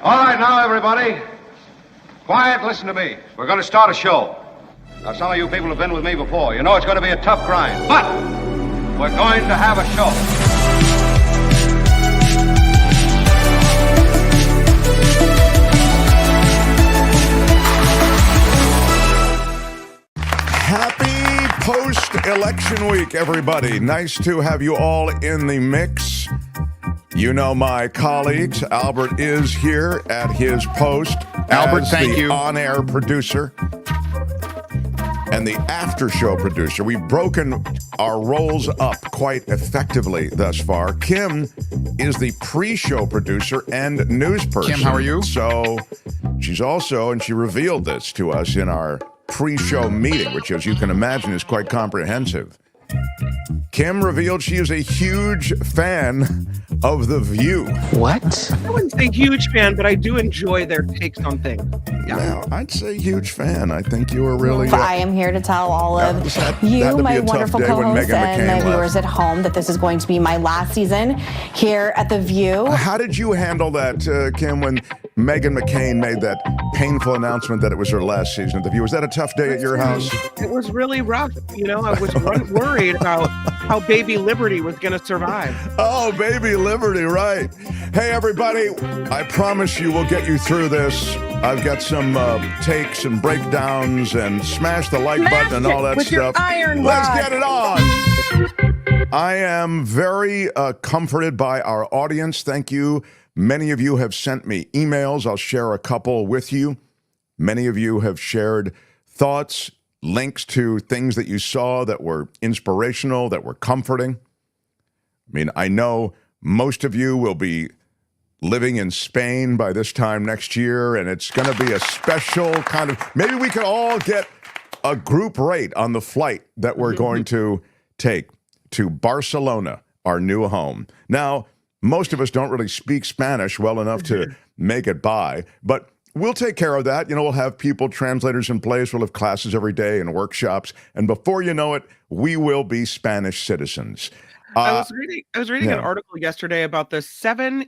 All right, now, everybody. Quiet, listen to me. We're going to start a show. Now, some of you people have been with me before. You know it's going to be a tough grind, but we're going to have a show. Happy post-election week, everybody. Nice to have you all in the mix. You know my colleagues. Albert is here at his post. Albert, as thank the you. On-air producer and the after-show producer. We've broken our roles up quite effectively thus far. Kim is the pre-show producer and news person. Kim, how are you? So she's also, and she revealed this to us in our pre-show meeting, which, as you can imagine, is quite comprehensive. Kim revealed she is a huge fan of The View. What? I wouldn't say huge fan, but I do enjoy their takes on things. Yeah. Well, I'd say huge fan. I think you were really... I am here to tell all of you, my wonderful co-hosts, and my viewers at home that this is going to be my last season here at The View. How did you handle that, Kim, when Meghan McCain made that painful announcement that it was her last season at The View? Was that a tough day at your house? It was really rough. You know, I was worried about how baby Liberty was going to survive. Oh, baby Liberty, right. Hey, everybody, I promise you we'll get you through this. I've got some takes and breakdowns and smash the like button and all that with stuff. Your iron Let's rod. get it on. I am very comforted by our audience. Thank you. Many of you have sent me emails. I'll share a couple with you. Many of you have shared thoughts, links to things that you saw that were inspirational, that were comforting. I mean, I know most of you will be living in Spain by this time next year, and it's going to be a special kind of, maybe we could all get a group rate on the flight that we're going to take to Barcelona, our new home. Now, most of us don't really speak Spanish well enough to make it by, but we'll take care of that. You know, we'll have people, translators in place. We'll have classes every day and workshops. And before you know it, we will be Spanish citizens. I was reading an article yesterday about the 7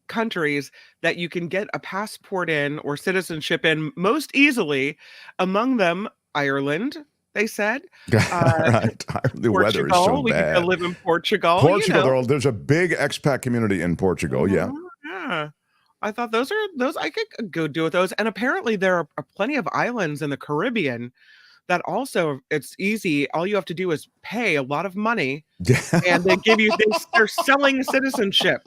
countries that you can get a passport in or citizenship in most easily. Among them, Ireland, they said. Right. The weather is so we bad. could go live in Portugal. Portugal, you know. there's a big expat community in Portugal, yeah. Yeah. I thought those I could go do with those. And apparently there are plenty of islands in the Caribbean that also, it's easy. All you have to do is pay a lot of money and they give you, they're selling citizenship.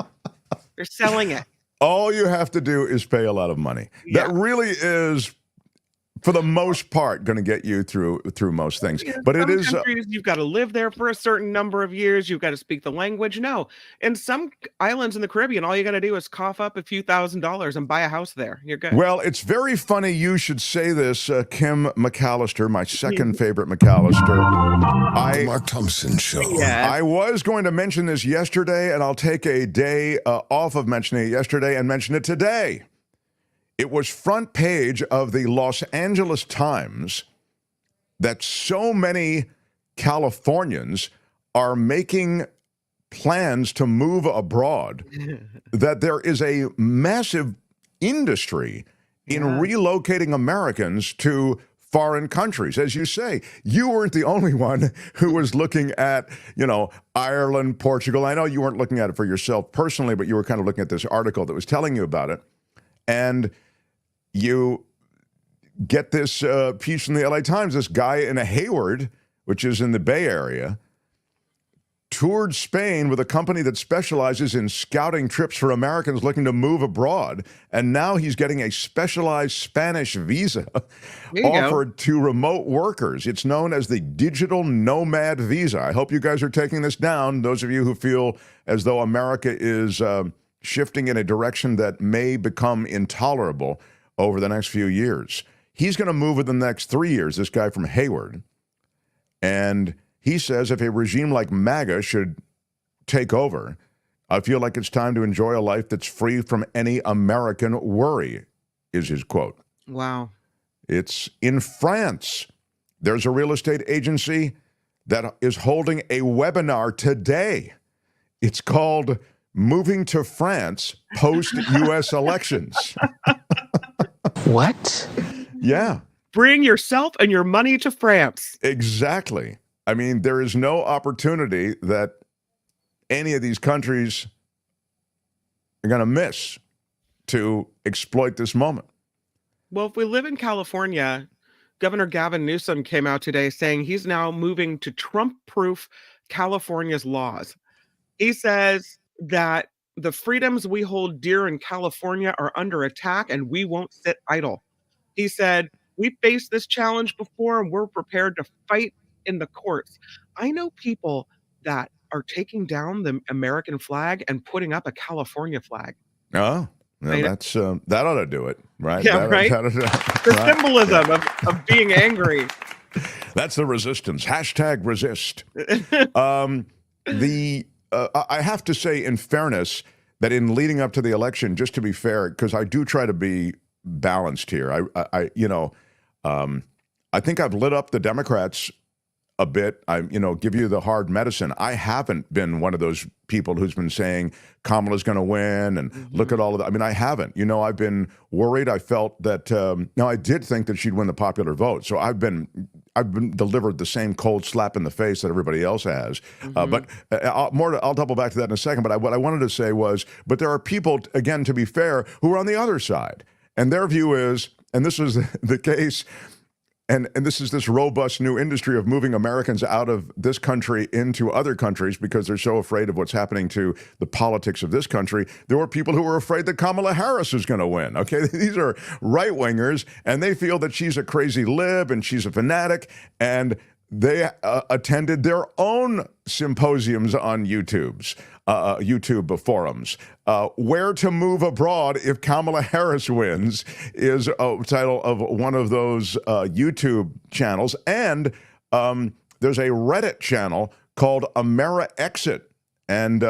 They're selling it. All you have to do is pay a lot of money. Yeah. That really is, for the most part, going to get you through most things. Yeah, but it is you've got to live there for a certain number of years. You've got to speak the language. No, in some islands in the Caribbean, all you got to do is cough up a few $1,000s and buy a house there. You're good. Well, it's very funny you should say this, Kim McAllister, my second favorite McAllister. Mark Thompson Show. Yeah. I was going to mention this yesterday, and I'll take a day off of mentioning it yesterday and mention it today. It was front page of the Los Angeles Times that so many Californians are making plans to move abroad that there is a massive industry in relocating Americans to foreign countries. As you say, you weren't the only one who was looking at, Ireland, Portugal. I know you weren't looking at it for yourself personally, but you were kind of looking at this article that was telling you about it. And you get this piece from the LA Times. This guy in Hayward, which is in the Bay Area, toured Spain with a company that specializes in scouting trips for Americans looking to move abroad. And now he's getting a specialized Spanish visa offered to remote workers. It's known as the Digital Nomad Visa. I hope you guys are taking this down, those of you who feel as though America is shifting in a direction that may become intolerable over the next few years. He's going to move within the next 3 years, this guy from Hayward. And he says if a regime like MAGA should take over, I feel like it's time to enjoy a life that's free from any American worry, is his quote. Wow. It's in France. There's a real estate agency that is holding a webinar today. It's called moving to France post-U.S. elections. What? Yeah. Bring yourself and your money to France. Exactly. I mean, there is no opportunity that any of these countries are going to miss to exploit this moment. Well, if we live in California, Governor Gavin Newsom came out today saying he's now moving to Trump-proof California's laws. He says that the freedoms we hold dear in California are under attack and we won't sit idle. He said, we faced this challenge before and we're prepared to fight in the courts. I know people that are taking down the American flag and putting up a California flag. Oh, well, that's that ought to do it, right? Yeah, right. The symbolism of being angry. That's the resistance. Hashtag resist. I have to say, in fairness, that in leading up to the election, just to be fair, because I do try to be balanced here. I think I've lit up the Democrats a bit. Give you the hard medicine. I haven't been one of those people who's been saying Kamala's going to win and look at all of that. I mean, I haven't. I've been worried. I felt that. Now, I did think that she'd win the popular vote. So I've been delivered the same cold slap in the face that everybody else has. But I'll double back to that in a second. But what I wanted to say was, but there are people, again, to be fair, who are on the other side, and their view is, and this was the case. And this is this robust new industry of moving Americans out of this country into other countries because they're so afraid of what's happening to the politics of this country. There were people who were afraid that Kamala Harris is going to win. Okay, these are right-wingers, and they feel that she's a crazy lib and she's a fanatic, and they attended their own symposiums on YouTube forums. Where to Move Abroad If Kamala Harris Wins is a title of one of those YouTube channels. And there's a Reddit channel called AmeriExit. And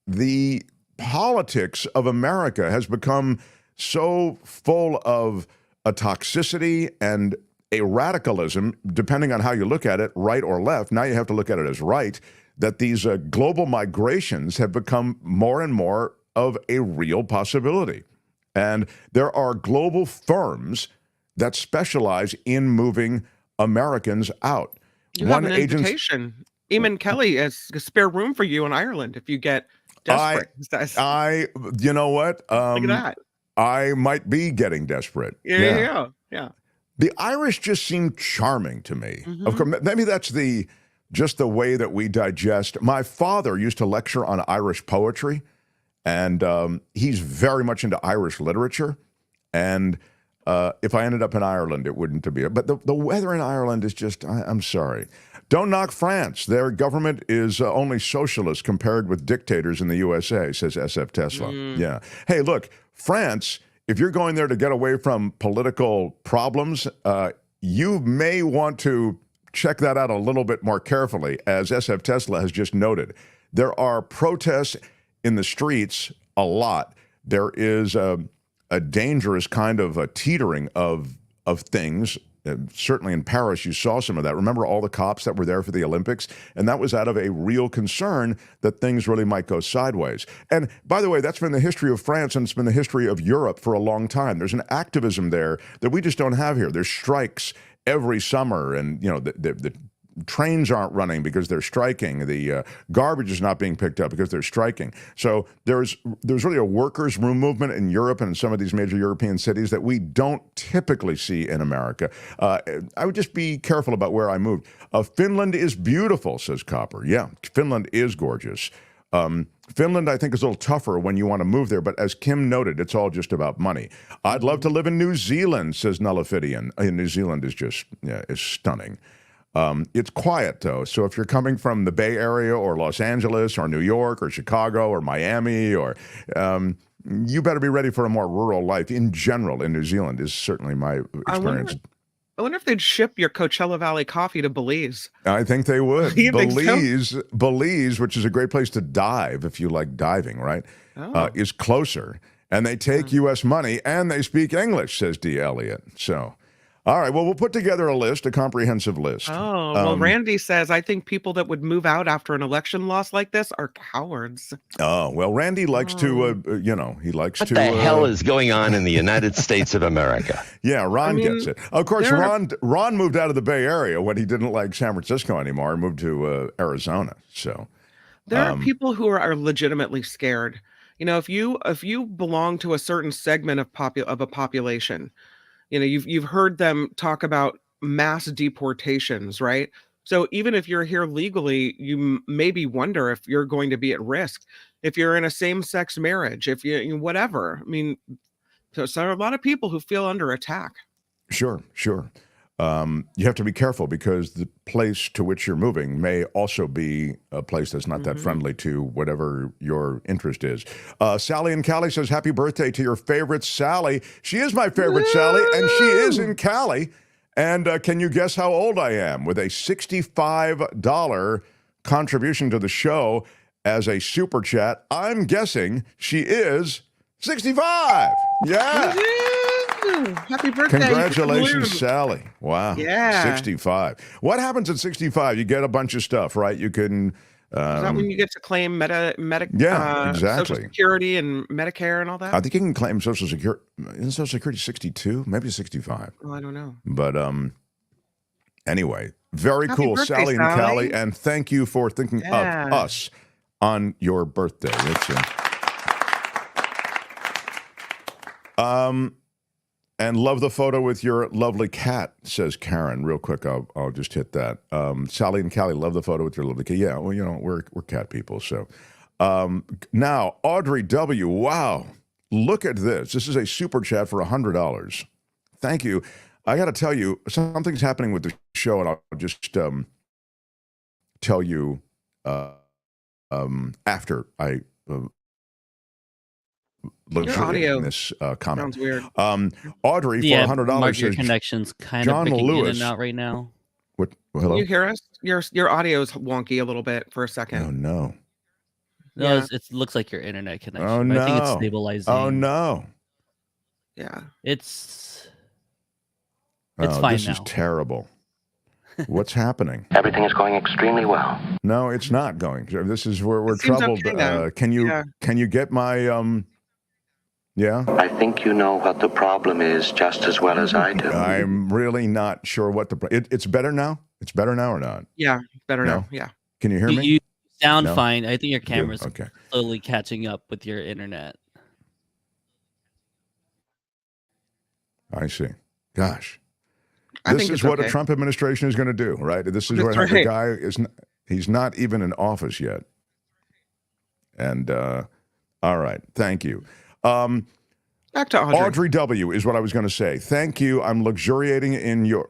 the politics of America has become so full of a toxicity and a radicalism, depending on how you look at it, right or left. Now you have to look at it as right, that these global migrations have become more and more of a real possibility. And there are global firms that specialize in moving Americans out. You have an invitation. Eamon Kelly has a spare room for you in Ireland if you get desperate. You know what? Look at that. I might be getting desperate. Yeah. The Irish just seem charming to me. Of course, maybe that's just the way that we digest. My father used to lecture on Irish poetry, and he's very much into Irish literature. And if I ended up in Ireland, it wouldn't be. But the weather in Ireland is just, I'm sorry. Don't knock France. Their government is only socialist compared with dictators in the USA, says SF Tesla. Yeah. Hey, look, France, if you're going there to get away from political problems, you may want to check that out a little bit more carefully. As SF Tesla has just noted, there are protests in the streets a lot. There is a dangerous kind of a teetering of things. Certainly in Paris, you saw some of that. Remember all the cops that were there for the Olympics? And that was out of a real concern that things really might go sideways. And by the way, that's been the history of France, and it's been the history of Europe for a long time. There's an activism there that we just don't have here. There's strikes every summer, and the trains aren't running because they're striking. The garbage is not being picked up because they're striking. So there's really a workers' movement in Europe and in some of these major European cities that we don't typically see in America. I would just be careful about where I moved. Finland is beautiful, says Copper. Yeah, Finland is gorgeous. Finland, I think, is a little tougher when you want to move there, but as Kim noted, it's all just about money. I'd love to live in New Zealand, says Nullifidian. New Zealand is just, is stunning. It's quiet, though, so if you're coming from the Bay Area or Los Angeles or New York or Chicago or Miami, or you better be ready for a more rural life in general in New Zealand is certainly my experience. I wonder if they'd ship your Coachella Valley coffee to Belize. I think they would. So? Belize, which is a great place to dive if you like diving, right, is closer. And they take U.S. money and they speak English, says D. Elliott. So All right. Well, we'll put together a comprehensive list. Oh, well, Randy says, I think people that would move out after an election loss like this are cowards. Oh, well, Randy likes to, he likes What to. the hell is going on in the United States of America? Yeah, Ron gets it. Of course, Ron moved out of the Bay Area when he didn't like San Francisco anymore and moved to Arizona. So there are people who are legitimately scared. If you belong to a certain segment of a population, you've heard them talk about mass deportations, right? So even if you're here legally, you maybe wonder if you're going to be at risk. If you're in a same-sex marriage, if you whatever. I mean, so there are a lot of people who feel under attack. Sure. You have to be careful because the place to which you're moving may also be a place that's not that friendly to whatever your interest is. Sally in Cali says, happy birthday to your favorite Sally. She is my favorite Sally, and she is in Cali. And can you guess how old I am? With a $65 contribution to the show as a super chat, I'm guessing she is 65. Yeah. Happy birthday. Congratulations, Sally. Wow. Yeah. 65. What happens at 65? You get a bunch of stuff, right? You can... is that when you get to claim exactly. Social Security and Medicare and all that? I think you can claim Social Security. Isn't Social Security 62? Maybe 65. Oh, I don't know. But anyway, very Happy cool, birthday, Sally in Cali, and thank you for thinking of us on your birthday. And love the photo with your lovely cat, says Karen. Real quick, I'll just hit that. Sally and Callie, love the photo with your lovely cat. Yeah, well, we're cat people. So now, Audrey W., wow, look at this. This is a super chat for $100. Thank you. I got to tell you, something's happening with the show, and I'll just tell you after I... your audio this comment. sounds weird. Audrey, for $100 Mark, says your connection's kind John of picking in Lewis. and out right now. What? Hello? Can you hear us? Your audio's wonky a little bit for a second. Oh no! No, Yeah. it looks like your internet connection. Oh but no! I think it's stabilizing. Oh no! Yeah. It's This fine now. is terrible. What's happening? Everything is going extremely well. No, it's not going. This is where we're It seems troubled. okay now. Can you get my Yeah? I think you know what the problem is just as well as I do. I'm really not sure what it's better now? It's better now or not? Yeah, better No? now. Yeah. Can you hear me? You sound No? fine. I think your camera's Okay. slowly catching up with your internet. I see. Gosh. I This think is it's what a okay. Trump administration is going to do, right? This is That's what the right. guy is. He's not even in office yet. And all right, thank you. Back to Audrey. Audrey W. is what I was going to say. Thank you. I'm luxuriating in your.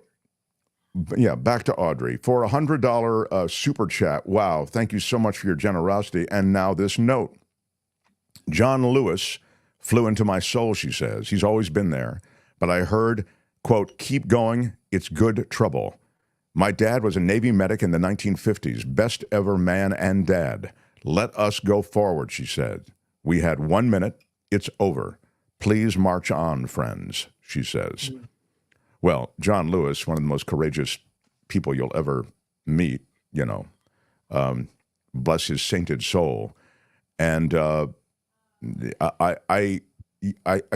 Yeah, back to Audrey for $100 super chat. Wow, thank you so much for your generosity. And now this note: John Lewis flew into my soul. She says he's always been there, but I heard, quote, "Keep going. It's good trouble." My dad was a Navy medic in the 1950s. Best ever man and dad. Let us go forward, she said. We had 1 minute. It's over. Please march on, friends, she says. Well, John Lewis, one of the most courageous people you'll ever meet, bless his sainted soul. And I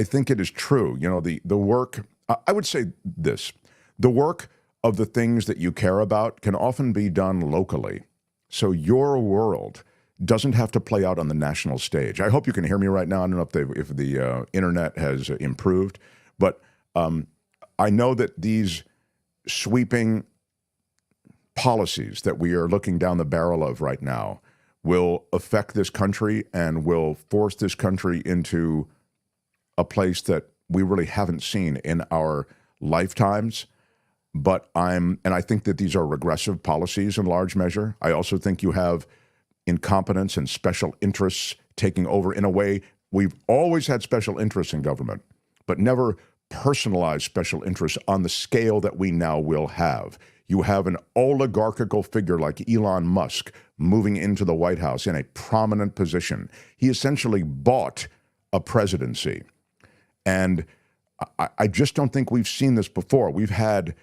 think it is true. The work, I would say this, the work of the things that you care about can often be done locally. So your world doesn't have to play out on the national stage. I hope you can hear me right now. I don't know if the internet has improved, but I know that these sweeping policies that we are looking down the barrel of right now will affect this country and will force this country into a place that we really haven't seen in our lifetimes. But I think that these are regressive policies in large measure. I also think you have incompetence and special interests taking over in a way. We've always had special interests in government, but never personalized special interests on the scale that we now will have. You have an oligarchical figure like Elon Musk moving into the White House in a prominent position. He essentially bought a presidency. And I just don't think we've seen this before. We've had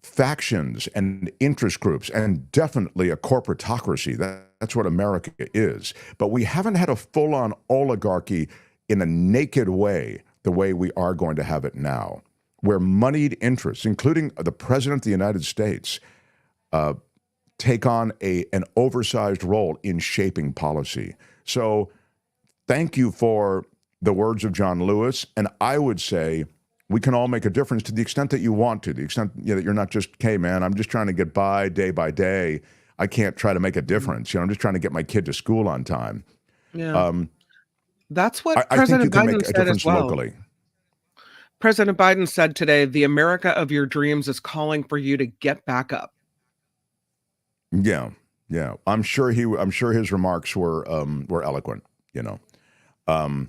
factions and interest groups and definitely a corporatocracy. That's what America is. But we haven't had a full-on oligarchy in a naked way, the way we are going to have it now, where moneyed interests, including the President of the United States, take on an oversized role in shaping policy. So thank you for the words of John Lewis, and I would say we can all make a difference to the extent that you want to, the extent that you're not just, hey, man, I'm just trying to get by day. I can't try to make a difference. I'm just trying to get my kid to school on time. Yeah. That's what I think you President can Biden make a said difference as well. locally. President Biden said today, the America of your dreams is calling for you to get back up. Yeah. I'm sure his remarks were eloquent, No, I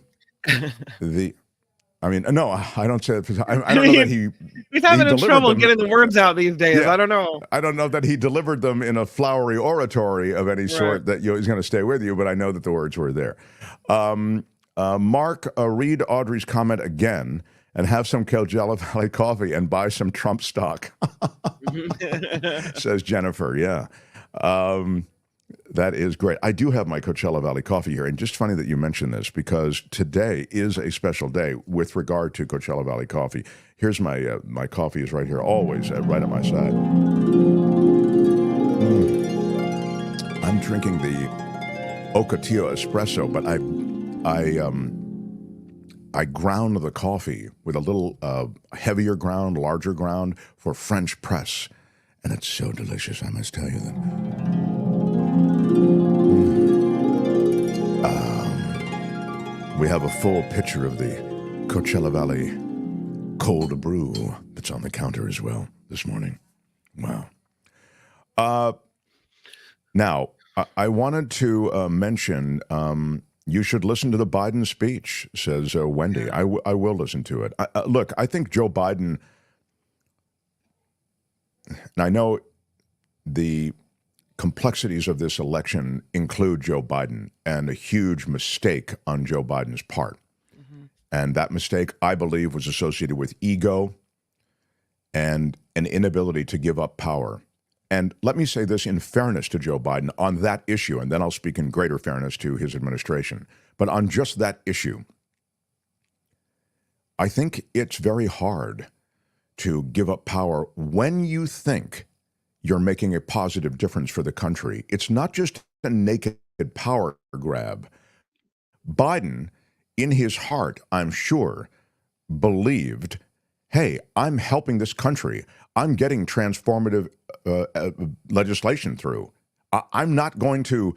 don't say that. I don't know that he's having trouble them. getting the words out these days. Yeah. I don't know. I don't know that he delivered them in a flowery oratory of any sort that he's going to stay with you, but I know that the words were there. Mark, read Audrey's comment again and have some Coachella Valley coffee and buy some Trump stock, says Jennifer. Yeah. That is great. I do have my Coachella Valley coffee here, and just funny that you mentioned this because today is a special day with regard to Coachella Valley coffee. Here's my my coffee is right here, always right at my side. I'm drinking the Ocotillo espresso, but I ground the coffee with a little heavier ground, larger ground for French press, and it's so delicious. I must tell you that. We have a full picture of the Coachella Valley cold brew that's on the counter as well this morning. Wow. Now, I wanted to mention you should listen to the Biden speech, says Wendy. I will listen to it. Look, I think Joe Biden, and I know the complexities of this election include Joe Biden and a huge mistake on Joe Biden's part. Mm-hmm. And that mistake, I believe, was associated with ego and an inability to give up power. And let me say this in fairness to Joe Biden on that issue, and then I'll speak in greater fairness to his administration. But on just that issue, I think it's very hard to give up power when you think you're making a positive difference for the country. It's not just a naked power grab. Biden, in his heart, I'm sure, believed, hey, I'm helping this country. I'm getting transformative legislation through. I'm not going to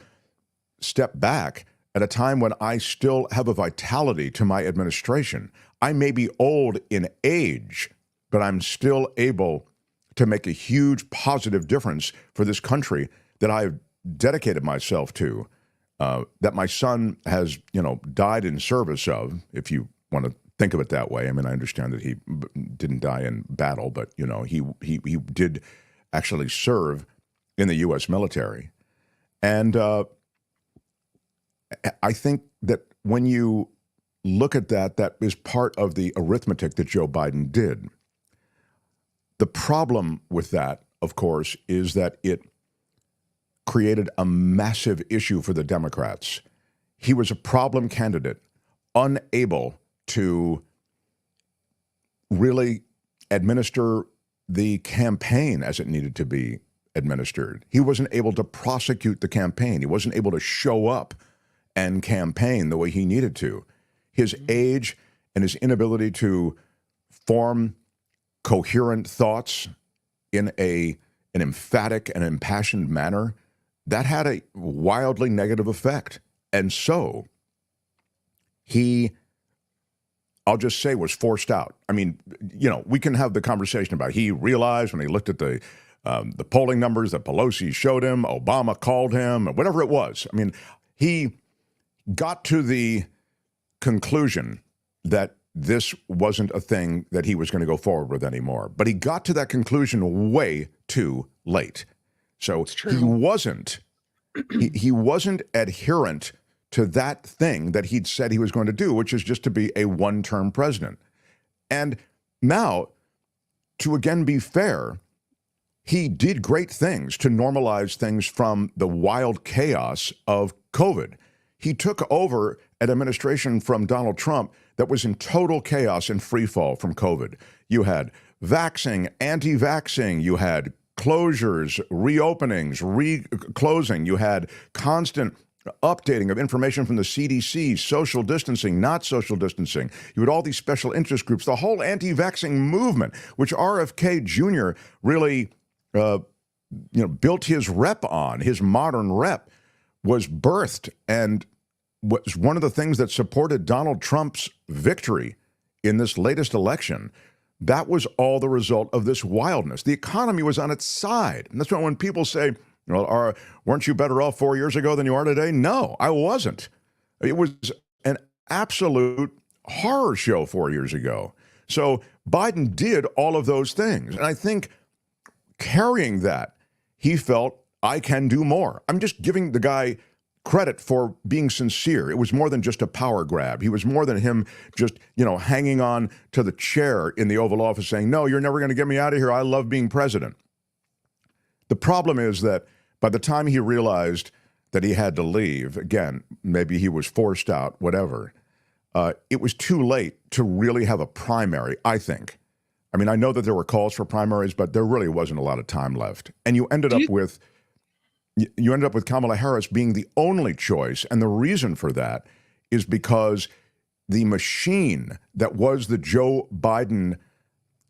step back at a time when I still have a vitality to my administration. I may be old in age, but I'm still able to make a huge positive difference for this country that I've dedicated myself to, that my son has, died in service of, if you want to think of it that way. I mean, I understand that he didn't die in battle, but, he did actually serve in the U.S. military. And I think that when you look at that, that is part of the arithmetic that Joe Biden did. The problem with that, of course, is that it created a massive issue for the Democrats. He was a problem candidate, unable to really administer the campaign as it needed to be administered. He wasn't able to prosecute the campaign. He wasn't able to show up and campaign the way he needed to. His age and his inability to form coherent thoughts in an emphatic and impassioned manner, that had a wildly negative effect. And so he, I'll just say, was forced out. I mean, we can have the conversation about he realized when he looked at the polling numbers that Pelosi showed him, Obama called him, whatever it was. I mean, he got to the conclusion that this wasn't a thing that he was going to go forward with anymore. But he got to that conclusion way too late. So he wasn't adherent to that thing that he'd said he was going to do, which is just to be a one-term president. And now, to again be fair, he did great things to normalize things from the wild chaos of COVID. He took over an administration from Donald Trump that was in total chaos and free fall from COVID. You had vaxxing, anti-vaxxing, you had closures, reopenings, closing, you had constant updating of information from the CDC, social distancing, not social distancing. You had all these special interest groups, the whole anti-vaxxing movement, which RFK Jr. really built his rep on, his modern rep, was birthed and was one of the things that supported Donald Trump's victory in this latest election. That was all the result of this wildness. The economy was on its side. And that's why when people say, well, weren't you better off 4 years ago than you are today? No, I wasn't. It was an absolute horror show 4 years ago. So Biden did all of those things. And I think carrying that, he felt, I can do more. I'm just giving the guy credit for being sincere. It was more than just a power grab. He was more than him just, hanging on to the chair in the Oval Office saying, no, you're never going to get me out of here. I love being president. The problem is that by the time he realized that he had to leave, again, maybe he was forced out, whatever, it was too late to really have a primary, I think. I mean, I know that there were calls for primaries, but there really wasn't a lot of time left. And you ended up with Kamala Harris being the only choice. And the reason for that is because the machine that was the Joe Biden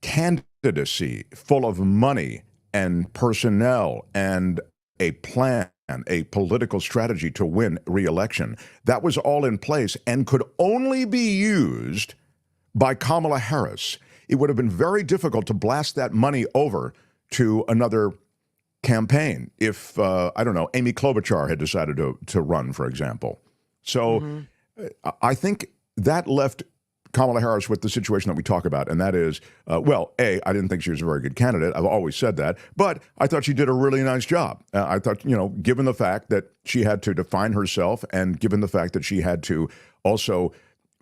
candidacy, full of money and personnel and a plan, a political strategy to win re-election, that was all in place and could only be used by Kamala Harris. It would have been very difficult to blast that money over to another campaign if, Amy Klobuchar had decided to run, for example. So I think that left Kamala Harris with the situation that we talk about, and that is, I didn't think she was a very good candidate. I've always said that, but I thought she did a really nice job. I thought, given the fact that she had to define herself and given the fact that she had to also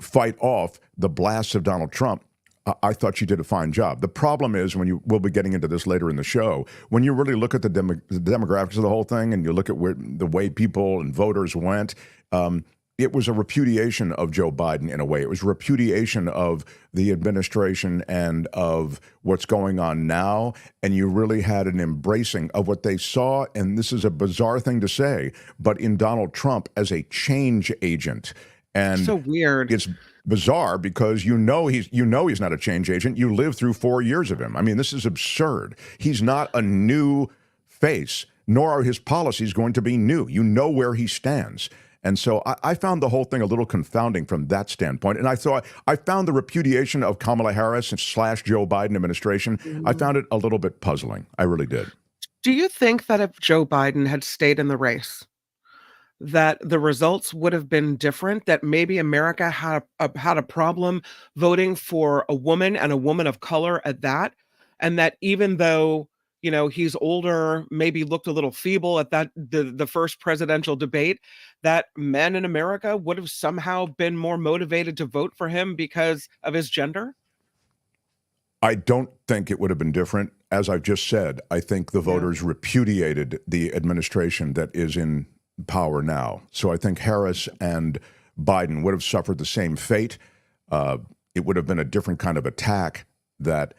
fight off the blasts of Donald Trump, I thought she did a fine job. The problem is we'll be getting into this later in the show, when you really look at the demographics of the whole thing and you look at the way people and voters went, it was a repudiation of Joe Biden in a way. It was a repudiation of the administration and of what's going on now. And you really had an embracing of what they saw, and this is a bizarre thing to say, but in Donald Trump as a change agent. And so weird. It's bizarre because he's not a change agent. You lived through 4 years of him. I mean, this is absurd. He's not a new face, nor are his policies going to be new. You know where he stands. And so I found the whole thing a little confounding from that standpoint. And I found the repudiation of Kamala Harris / Joe Biden administration, I found it a little bit puzzling. I really did. Do you think that if Joe Biden had stayed in the race, that the results would have been different, that maybe America had a problem voting for a woman and a woman of color at that, and that even though he's older, maybe looked a little feeble at the first presidential debate, that men in America would have somehow been more motivated to vote for him because of his gender? I don't think it would have been different. As I've just said, I think the voters repudiated the administration that is in power now. So I think Harris and Biden would have suffered the same fate. It would have been a different kind of attack that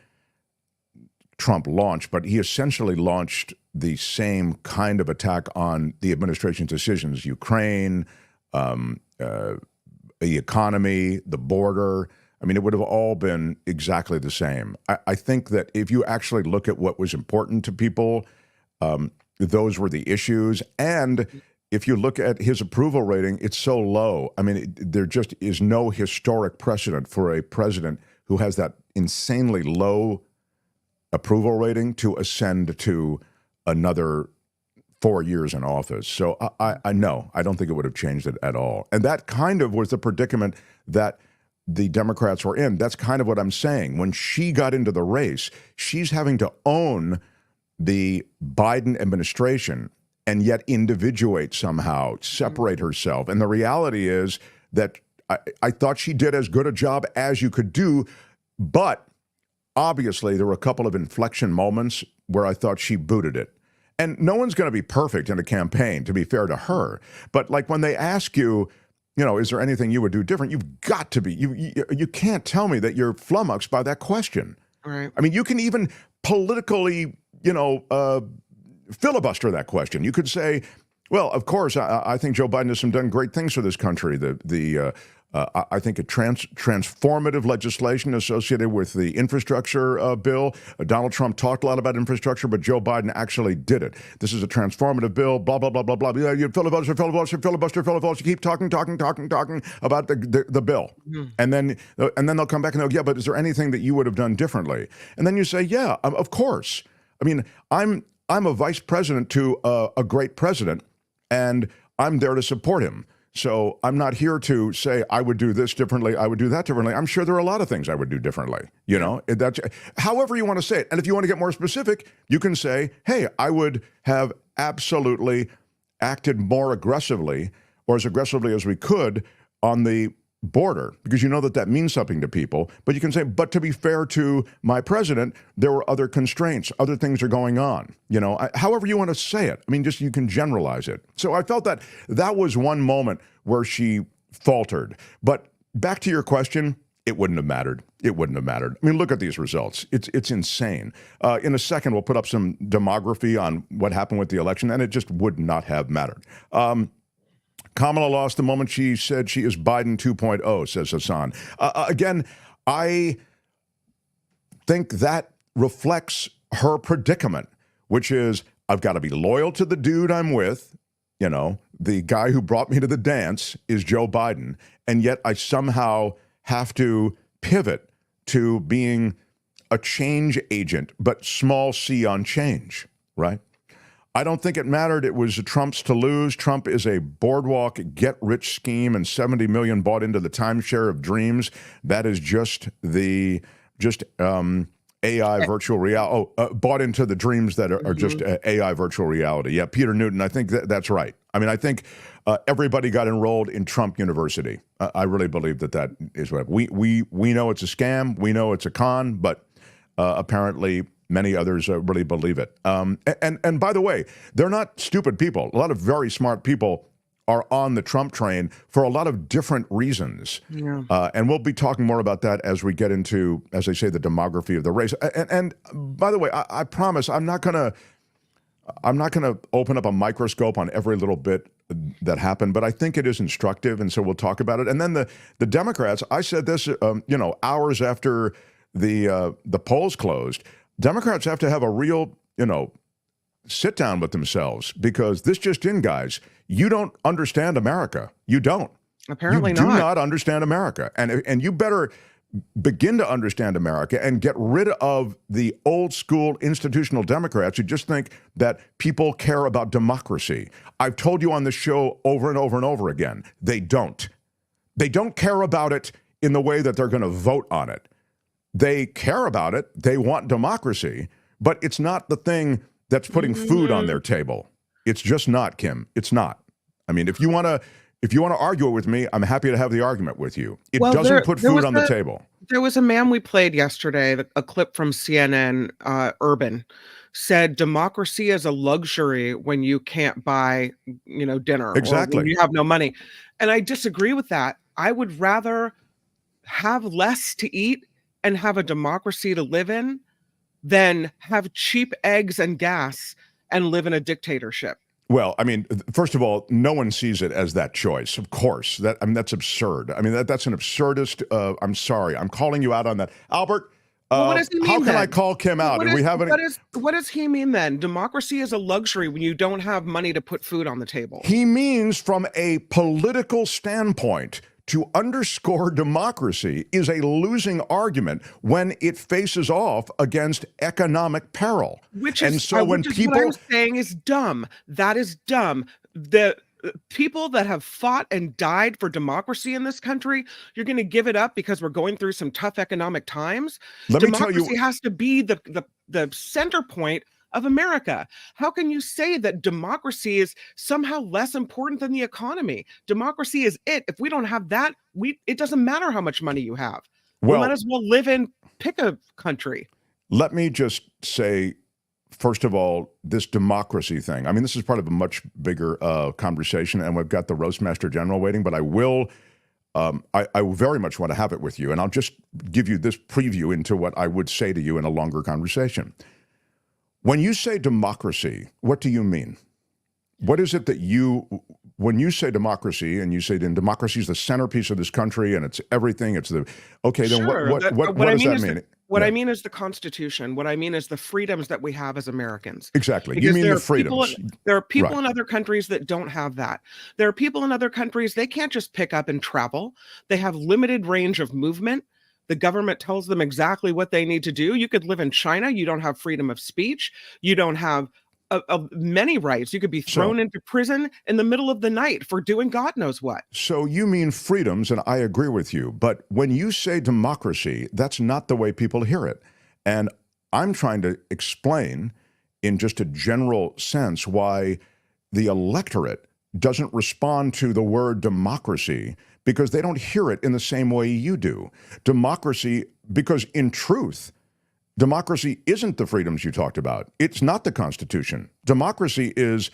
Trump launched, but he essentially launched the same kind of attack on the administration's decisions: Ukraine, the economy, the border. I mean, it would have all been exactly the same. I think that if you actually look at what was important to people, those were the issues. And if you look at his approval rating, it's so low. I mean, there just is no historic precedent for a president who has that insanely low approval rating to ascend to another 4 years in office. So I don't think it would have changed it at all. And that kind of was the predicament that the Democrats were in. That's kind of what I'm saying. When she got into the race, she's having to own the Biden administration and yet individuate somehow, separate herself. And the reality is that I thought she did as good a job as you could do But obviously, there were a couple of inflection moments where I thought she booted it. And no one's going to be perfect in a campaign, to be fair to her. But like when they ask you, is there anything you would do different? You've got to be. You can't tell me that you're flummoxed by that question. Right. I mean, you can even politically, filibuster that question. You could say, well, of course, I think Joe Biden has done great things for this country. I think a transformative legislation associated with the infrastructure bill. Donald Trump talked a lot about infrastructure, but Joe Biden actually did it. This is a transformative bill, blah, blah, blah, blah, blah. You filibuster. You keep talking about the bill. And then they'll come back and they'll, yeah, but is there anything that you would have done differently? And then you say, yeah, of course. I mean, I'm a vice president to a great president, and I'm there to support him. So I'm not here to say I would do this differently, I would do that differently. I'm sure there are a lot of things I would do differently, That's however you want to say it. And if you want to get more specific, you can say, hey, I would have absolutely acted more aggressively or as aggressively as we could on the border, because that means something to people. But you can say, but to be fair to my president, there were other constraints, other things are going on, however you want to say it. I mean, just you can generalize it. So I felt that was one moment where she faltered. But back to your question, it wouldn't have mattered. It wouldn't have mattered. I mean, look at these results. It's insane. In a second, we'll put up some demography on what happened with the election, and it just would not have mattered. Kamala lost the moment she said she is Biden 2.0, says Hassan. Again, I think that reflects her predicament, which is I've got to be loyal to the dude I'm with. The guy who brought me to the dance is Joe Biden. And yet I somehow have to pivot to being a change agent, but small c on change, right? I don't think it mattered. It was Trump's to lose. Trump is a boardwalk get-rich scheme, and 70 million bought into the timeshare of dreams. That is just AI virtual reality. Bought into the dreams that are just AI virtual reality. Yeah, Peter Newton, I think that's right. I mean, I think everybody got enrolled in Trump University. I really believe that is what we know it's a scam. We know it's a con, but apparently many others really believe it. And by the way, they're not stupid people. A lot of very smart people are on the Trump train for a lot of different reasons. Yeah. And we'll be talking more about that as we get into, as they say, the demography of the race. And by the way, I promise I'm not gonna open up a microscope on every little bit that happened, but I think it is instructive, and so we'll talk about it. And then the Democrats, I said this, hours after the polls closed. Democrats have to have a real, sit down with themselves, because this just in, guys, you don't understand America. You don't. Apparently not. You do not understand America. And you better begin to understand America and get rid of the old school institutional Democrats who just think that people care about democracy. I've told you on the show over and over and over again, they don't. They don't care about it in the way that they're going to vote on it. They care about it. They want democracy, but it's not the thing that's putting food on their table. It's just not, Kim. It's not. I mean, if you want to argue it with me, I'm happy to have the argument with you. It doesn't put food on the table. There was a man we played yesterday, a clip from CNN, Urban, said democracy is a luxury when you can't buy, dinner. Exactly. Or when you have no money. And I disagree with that. I would rather have less to eat and have a democracy to live in than have cheap eggs and gas and live in a dictatorship. Well, I mean, first of all, no one sees it as that choice. Of course, that's absurd. I mean, that's an absurdist. I'm sorry, I'm calling you out on that, Albert. What does he mean, how can then? I call Kim out? What does he mean then? Democracy is a luxury when you don't have money to put food on the table. He means from a political standpoint, to underscore democracy is a losing argument when it faces off against economic peril. What I'm saying is dumb. That is dumb. The people that have fought and died for democracy in this country, you're going to give it up because we're going through some tough economic times? Democracy has to be the center point of America. How can you say that democracy is somehow less important than the economy? Democracy is it. If we don't have that, it doesn't matter how much money you have. We might as well live in pick a country. Let me just say, first of all, this democracy thing. I mean, this is part of a much bigger conversation, and we've got the Roastmaster General waiting, but I very much want to have it with you, and I'll just give you this preview into what I would say to you in a longer conversation. When you say democracy, what do you mean? What is it that when you say democracy, and you say then democracy is the centerpiece of this country and it's everything, it's the, okay, then Sure. what does that mean? What I mean is the Constitution. What I mean is the freedoms that we have as Americans. Exactly. Because You mean the freedoms. There are people Right. in other countries that don't have that. There are people in other countries, they can't just pick up and travel. They have limited range of movement. The government tells them exactly what they need to do. You could live in China. You don't have freedom of speech. You don't have many rights. You could be thrown into prison in the middle of the night for doing God knows what. So you mean freedoms, and I agree with you. But when you say democracy, that's not the way people hear it. And I'm trying to explain in just a general sense why the electorate doesn't respond to the word democracy, because they don't hear it in the same way you do. Democracy, because in truth, democracy isn't the freedoms you talked about. It's not the Constitution. Democracy is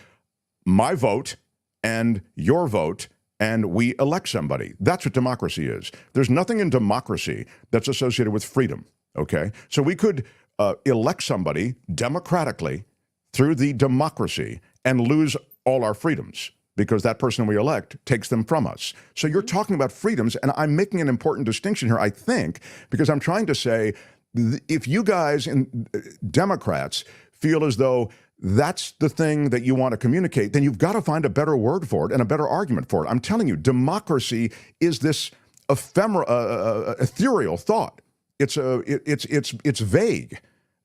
my vote and your vote, and we elect somebody. That's what democracy is. There's nothing in democracy that's associated with freedom, okay? So we could elect somebody democratically through the democracy and lose all our freedoms, because that person we elect takes them from us. So you're talking about freedoms, and I'm making an important distinction here, I think, because I'm trying to say, if you guys and Democrats feel as though that's the thing that you want to communicate, then you've got to find a better word for it and a better argument for it. I'm telling you, democracy is this ethereal thought. It's vague.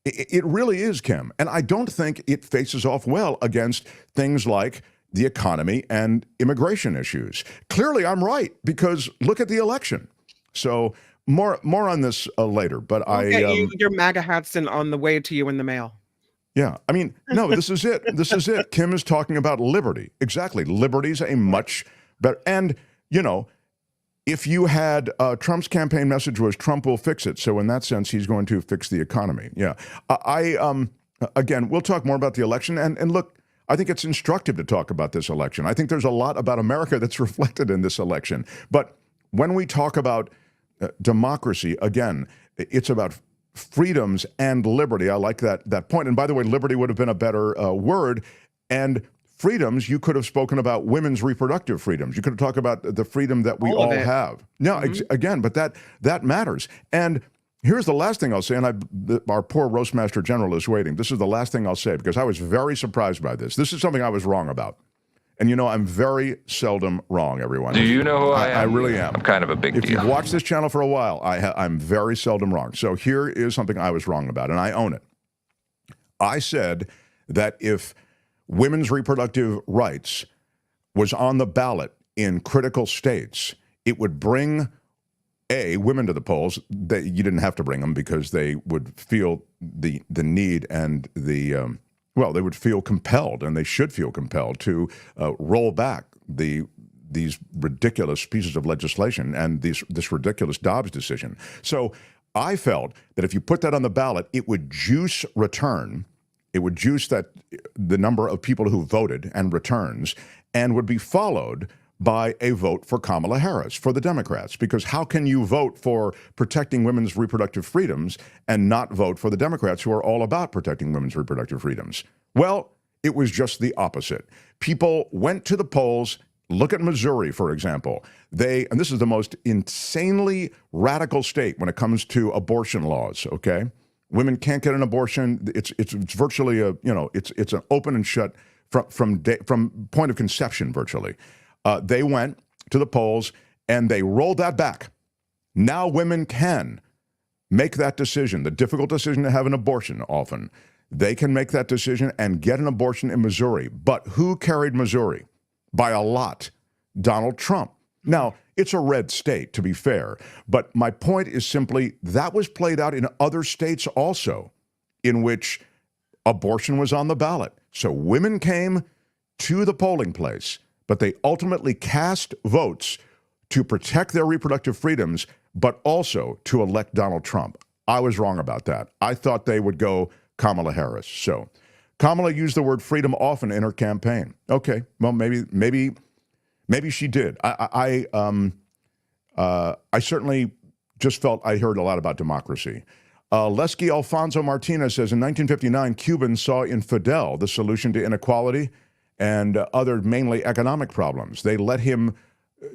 It really is, Kim. And I don't think it faces off well against things like the economy and immigration issues. Clearly, I'm right, because look at the election. So more on this later. But your MAGA hats on the way to you in the mail. Yeah, I mean, no, this is it. This is it. Kim is talking about liberty. Exactly. Liberty's a much better. And, you know, if you had Trump's campaign message was Trump will fix it. So in that sense, he's going to fix the economy. Yeah. Again, we'll talk more about the election. And look, I think it's instructive to talk about this election. I think there's a lot about America that's reflected in this election. But when we talk about democracy, again, it's about freedoms and liberty. I like that point. And by the way, liberty would have been a better word. And freedoms, you could have spoken about women's reproductive freedoms. You could have talked about the freedom that we all have. No, again, but that matters. And here's the last thing I'll say, and our poor Roastmaster General is waiting. This is the last thing I'll say, because I was very surprised by this. This is something I was wrong about. And you know, I'm very seldom wrong, everyone. Do you know who I am? I really am. I'm kind of a big deal. If you've watched this channel for a while, I'm very seldom wrong. So here is something I was wrong about, and I own it. I said that if women's reproductive rights was on the ballot in critical states, it would bring, women to the polls. You didn't have to bring them, because they would feel the need and the they would feel compelled, and they should feel compelled to roll back these ridiculous pieces of legislation and this ridiculous Dobbs decision. So I felt that if you put that on the ballot, it would juice return. It would juice the number of people who voted and returns, and would be followed by a vote for Kamala Harris, for the Democrats. Because how can you vote for protecting women's reproductive freedoms and not vote for the Democrats, who are all about protecting women's reproductive freedoms? Well, it was just the opposite. People went to the polls. Look at Missouri, for example. And this is the most insanely radical state when it comes to abortion laws, okay? Women can't get an abortion. It's virtually it's an open and shut from point of conception, virtually. They went to the polls and they rolled that back. Now women can make that decision, the difficult decision to have an abortion often. They can make that decision and get an abortion in Missouri. But who carried Missouri? By a lot. Donald Trump. Now, it's a red state, to be fair. But my point is simply that was played out in other states also, in which abortion was on the ballot. So women came to the polling place, but they ultimately cast votes to protect their reproductive freedoms, but also to elect Donald Trump. I was wrong about that. I thought they would go Kamala Harris. So Kamala used the word freedom often in her campaign. Okay, well, maybe she did. I certainly just felt I heard a lot about democracy. Lesky Alfonso Martinez says, in 1959, Cubans saw in Fidel the solution to inequality and other mainly economic problems. They let him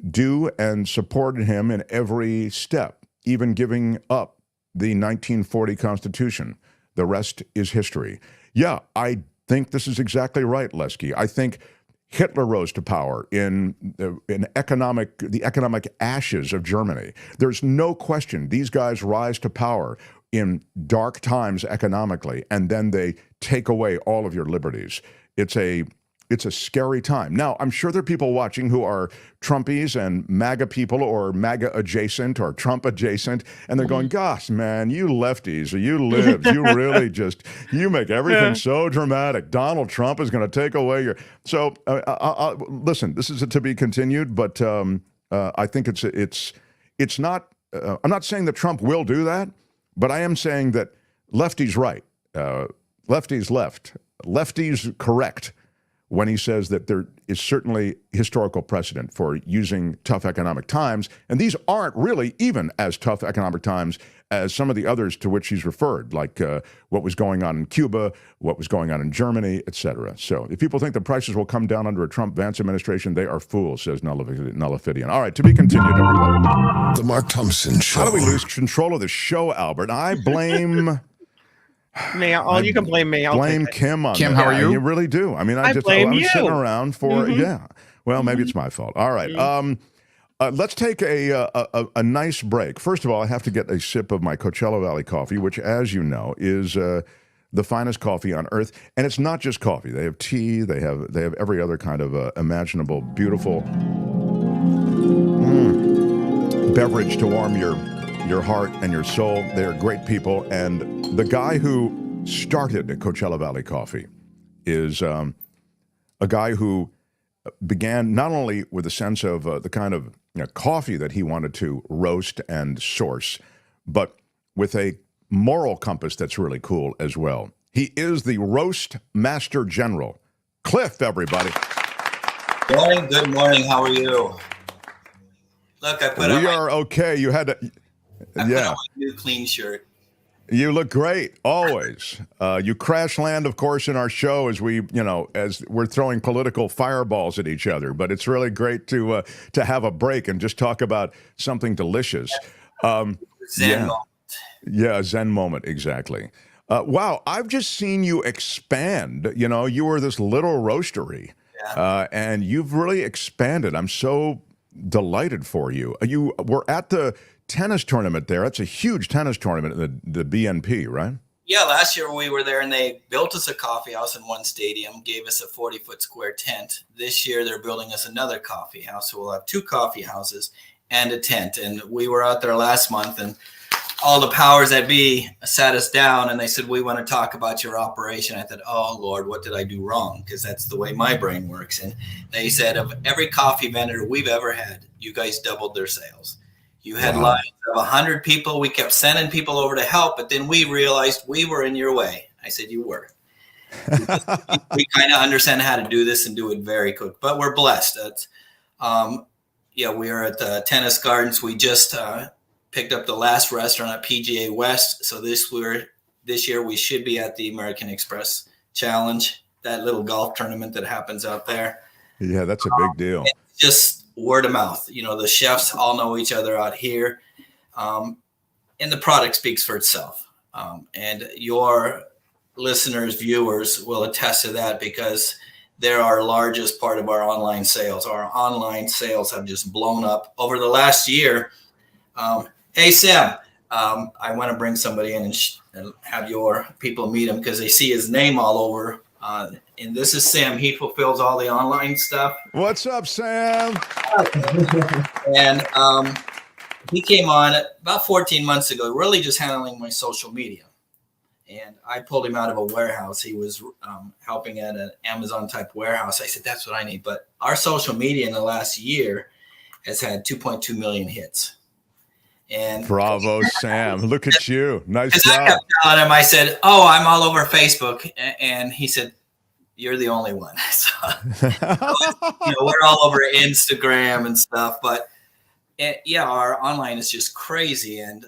do and supported him in every step, even giving up the 1940 Constitution. The rest is history. Yeah, I think this is exactly right, Lesky. I think Hitler rose to power in the economic ashes of Germany. There's no question these guys rise to power in dark times economically, and then they take away all of your liberties. It's a scary time. Now, I'm sure there are people watching who are Trumpies and MAGA people or MAGA adjacent or Trump adjacent, and they're going, gosh, man, you lefties, you libs, you really you make everything so dramatic. Donald Trump is going to take away your... So, listen, this is to be continued, but I think it's not... I'm not saying that Trump will do that, but I am saying that lefty's right. Lefty's left. Lefty's correct when he says that there is certainly historical precedent for using tough economic times, and these aren't really even as tough economic times as some of the others to which he's referred, like what was going on in Cuba, what was going on in Germany, etc. So if people think the prices will come down under a Trump-Vance administration, they are fools, says Nullifidian. All right, to be continued, everybody. The Mark Thompson Show. How do we lose control of the show, Albert? I blame... You can blame me. I'll blame Kim on Kim, that. how are you? You really do. I mean, I was sitting around for Well, maybe it's my fault. All right. Let's take a nice break. First of all, I have to get a sip of my Coachella Valley coffee, which, as you know, is the finest coffee on earth. And it's not just coffee. They have tea. They have every other kind of imaginable, beautiful beverage to warm your heart and your soul. They're great people. And the guy who started Coachella Valley Coffee is a guy who began not only with a sense of the kind of coffee that he wanted to roast and source, but with a moral compass that's really cool as well. He is the Roast Master General. Cliff, everybody. Good morning. How are you? Look, I put on We are okay. You had to... I put on my new clean shirt. You look great, always. You crash land, of course, in our show as as we're throwing political fireballs at each other. But it's really great to have a break and just talk about something delicious. Zen moment. Yeah, Zen moment, exactly. Wow, I've just seen you expand. You were this little roastery, and you've really expanded. I'm so delighted for you. You were at the tennis tournament there. That's a huge tennis tournament in the BNP, right? Yeah, last year we were there and they built us a coffee house in one stadium, gave us a 40-foot square tent. This year they're building us another coffee house. So we'll have 2 coffee houses and a tent. And we were out there last month and all the powers that be sat us down and they said, we want to talk about your operation. I thought, oh, Lord, what did I do wrong? Because that's the way my brain works. And they said, of every coffee vendor we've ever had, you guys doubled their sales. You had lines of 100 people. We kept sending people over to help, but then we realized we were in your way. I said, you were. We kind of understand how to do this and do it very quick, but we're blessed. We are at the Tennis Gardens. We just picked up the last restaurant at PGA West. So this year we should be at the American Express Challenge, that little golf tournament that happens out there. Yeah, that's a big deal. It's just word of mouth. The chefs all know each other out here. And the product speaks for itself. And your listeners, viewers will attest to that because they're our largest part of our online sales. Our online sales have just blown up over the last year. Hey, Sam, I want to bring somebody in and have your people meet him because they see his name all over. And this is Sam. He fulfills all the online stuff. What's up, Sam? And he came on about 14 months ago, really just handling my social media. And I pulled him out of a warehouse. He was helping at an Amazon type warehouse. I said, that's what I need. But our social media in the last year has had 2.2 million hits. And bravo, Sam. Look at you. Nice I job. kept telling him, I said, "Oh, I'm all over Facebook," and he said, "You're the only one." So, we're all over Instagram and stuff, but yeah, our online is just crazy, and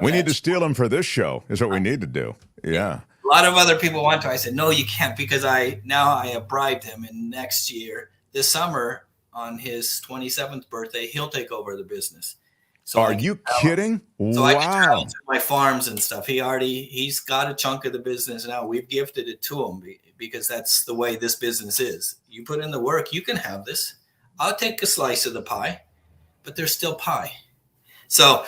we need to steal them for this show. Is what we need to do. Yeah. A lot of other people want to. I said, "No, you can't," because I have bribed him, and next year, this summer, on his 27th birthday, he'll take over the business. So are you kidding? So I can travel Wow. to my farms and stuff. He's got a chunk of the business now. We've gifted it to him because that's the way this business is. You put in the work, you can have this. I'll take a slice of the pie, but there's still pie. So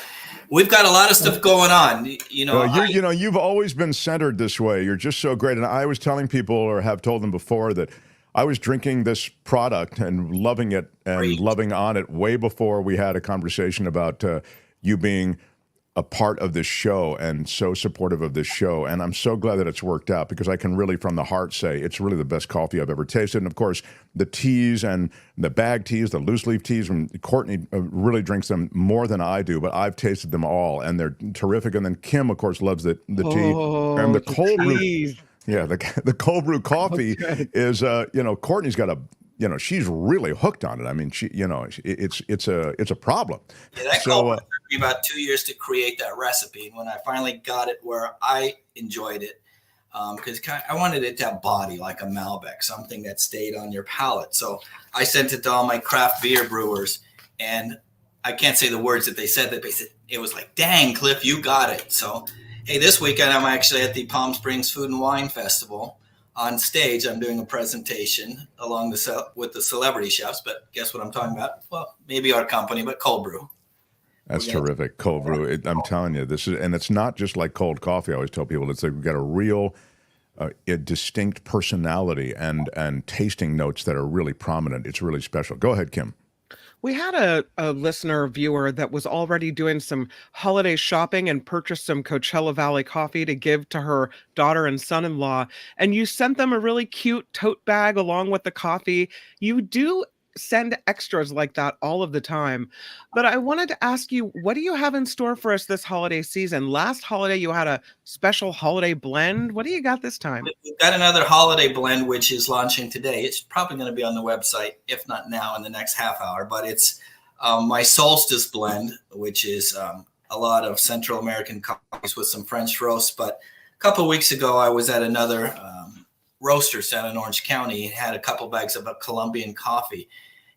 we've got a lot of stuff going on. You've always been centered this way. You're just so great. And I was telling people, or have told them before, that I was drinking this product and loving it and loving on it way before we had a conversation about you being a part of this show and so supportive of this show. And I'm so glad that it's worked out, because I can really from the heart say it's really the best coffee I've ever tasted. And of course, the teas and the bag teas, the loose leaf teas, Courtney really drinks them more than I do, but I've tasted them all and they're terrific. And then Kim, of course, loves the tea and the cold brew. Yeah, the cold brew coffee is, Courtney's got she's really hooked on it. I mean, it's a problem. Yeah, that cold brew took me about 2 years to create that recipe. And when I finally got it where I enjoyed it, because I wanted it to have body like a Malbec, something that stayed on your palate. So I sent it to all my craft beer brewers, and I can't say the words that they said, that it was like, "Dang, Cliff, you got it." So, hey, this weekend I'm actually at the Palm Springs Food and Wine Festival. On stage, I'm doing a presentation with the celebrity chefs, but guess what I'm talking about? Well, maybe our company, but cold brew. That's terrific. Cold brew. I'm telling you, and it's not just like cold coffee. I always tell people, it's like we've got a real a distinct personality and tasting notes that are really prominent. It's really special. Go ahead, Kim. We had a listener viewer that was already doing some holiday shopping and purchased some Coachella Valley coffee to give to her daughter and son-in-law. And you sent them a really cute tote bag along with the coffee. You do send extras like that all of the time. But I wanted to ask you, what do you have in store for us this holiday season? Last holiday, you had a special holiday blend. What do you got this time? We've got another holiday blend, which is launching today. It's probably going to be on the website, if not now, in the next half hour. But it's my solstice blend, which is a lot of Central American coffees with some French roasts. But a couple of weeks ago, I was at another roaster down in Orange County. He had a couple bags of Colombian coffee.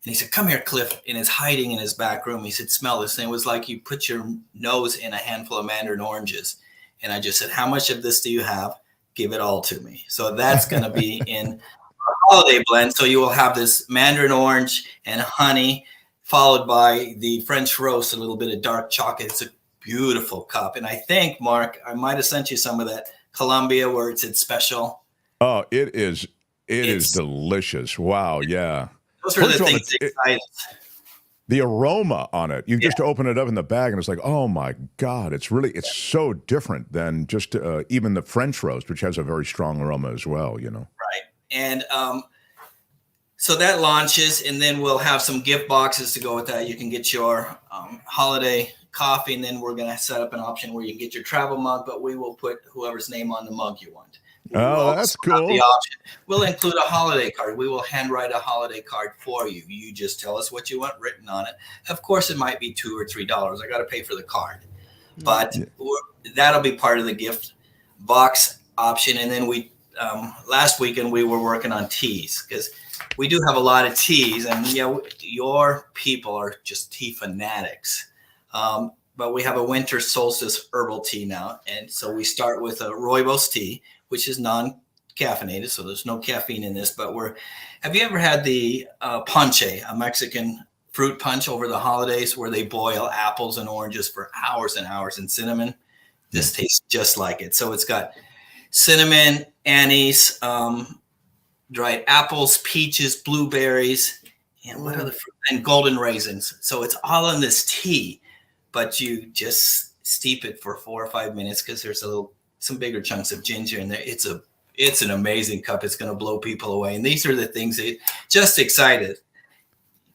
And he said, "Come here, Cliff," and is hiding in his back room. He said, "Smell this." And it was like you put your nose in a handful of mandarin oranges. And I just said, "How much of this do you have? Give it all to me." So that's going to be in a holiday blend. So you will have this mandarin orange and honey, followed by the French roast, a little bit of dark chocolate. It's a beautiful cup. And I think, Mark, I might have sent you some of that Colombia where it said special. Oh, it is delicious. Wow, yeah. Those are the things that excite us. The aroma on it. You just open it up in the bag and it's like, oh my God, it's so different than just even the French roast, which has a very strong aroma as well, Right. And so that launches, and then we'll have some gift boxes to go with that. You can get your holiday coffee, and then we're going to set up an option where you can get your travel mug, but we will put whoever's name on the mug you want. Oh, that's cool. The option. We'll include a holiday card. We will handwrite a holiday card for you. You just tell us what you want written on it. Of course, it might be $2 or $3. I got to pay for the card, but that'll be part of the gift box option. And then we last weekend we were working on teas, because we do have a lot of teas, and your people are just tea fanatics. But we have a winter solstice herbal tea now, and so we start with a rooibos tea, which is non-caffeinated, so there's no caffeine in this. But have you ever had the ponche, a Mexican fruit punch over the holidays, where they boil apples and oranges for hours and hours in cinnamon? This tastes just like it. So it's got cinnamon, anise, dried apples, peaches, blueberries, and what other fruit? And golden raisins. So it's all in this tea, but you just steep it for 4 or 5 minutes, because there's some bigger chunks of ginger in there. It's an amazing cup. It's going to blow people away. And these are the things that just excited.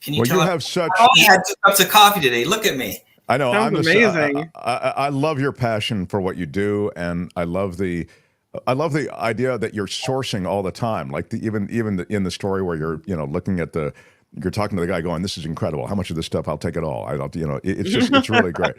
Can you tell? You have such. I only had 2 cups of coffee today. Look at me. I know. Sounds amazing. I love your passion for what you do, and I love the idea that you're sourcing all the time. Like even in the story where you're looking at you're talking to the guy going, "This is incredible. How much of this stuff? I'll take it all." It's really great.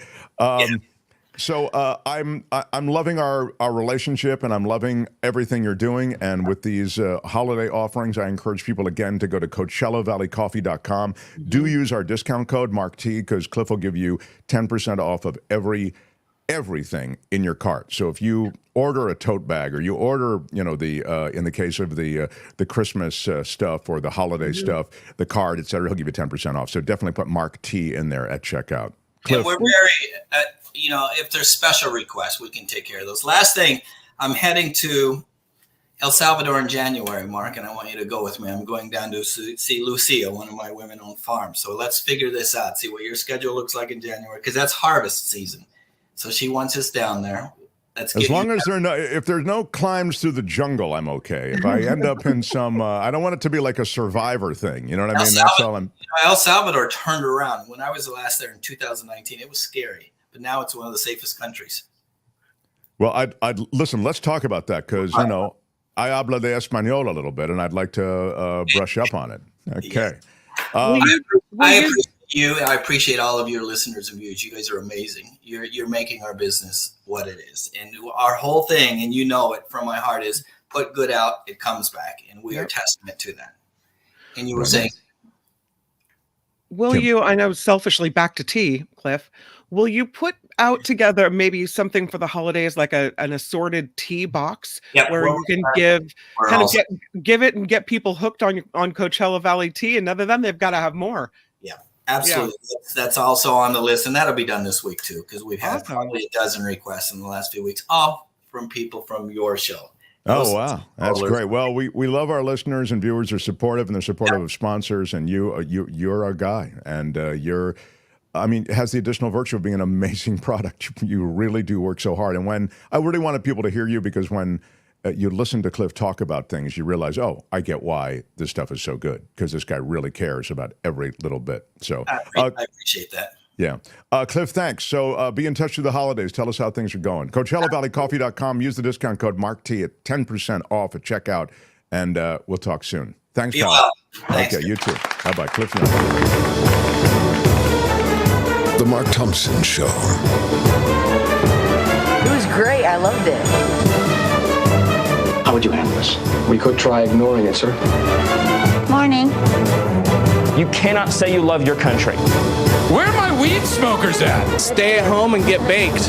So I'm loving our relationship, and I'm loving everything you're doing. And with these holiday offerings, I encourage people again to go to CoachellaValleyCoffee.com. Do use our discount code MarkT, because Cliff will give you 10% off of everything in your cart. So if you order a tote bag, or you order, in the case of the Christmas stuff or the holiday stuff, the card, etc., he'll give you 10% off. So definitely put Mark T in there at checkout. Cliff. And we're very, if there's special requests, we can take care of those. Last thing, I'm heading to El Salvador in January, Mark, and I want you to go with me. I'm going down to see Lucia, one of my women-owned farms. So let's figure this out, see what your schedule looks like in January, because that's harvest season. So she wants us down there. As long as if there's no climbs through the jungle, I'm okay. If I end up in some, I don't want it to be like a Survivor thing. You know what I mean? That's all I'm. El Salvador turned around. When I was last there in 2019, it was scary, but now it's one of the safest countries. Well, I'd listen. Let's talk about that, because I habla de español a little bit, and I'd like to brush up on it. Okay. I appreciate you. I appreciate all of your listeners and viewers. You guys are amazing. You're making our business what it is, and our whole thing, and it from my heart, is put good out, it comes back, and we are testament to that. And you were saying, will you? I know, selfishly, back to tea, Cliff. Will you put out together maybe something for the holidays, like an assorted tea box, where you can give it and get people hooked on Coachella Valley tea, and other than they've got to have more. Yeah, absolutely. Yeah. That's also on the list, and that'll be done this week too, because we've had probably a dozen requests in the last few weeks, all from people from your show. Oh, wow. That's great. Well, we love our listeners, and viewers are supportive, and they're supportive of sponsors, and you're our guy, and it has the additional virtue of being an amazing product. You really do work so hard. And when I really wanted people to hear you, because when you listen to Cliff talk about things, you realize, oh, I get why this stuff is so good, because this guy really cares about every little bit. So I appreciate that. Yeah. Cliff, thanks. So be in touch through the holidays. Tell us how things are going. CoachellaValleyCoffee.com. Use the discount code MarkT at 10% off at checkout, and we'll talk soon. Thanks, pal. Well. Thanks. Okay, you too. Bye-bye. Cliff. The Mark Thompson Show. It was great. I loved it. How would you handle this? We could try ignoring it, sir. Morning. You cannot say you love your country. Where are my weed smokers at? Stay at home and get baked.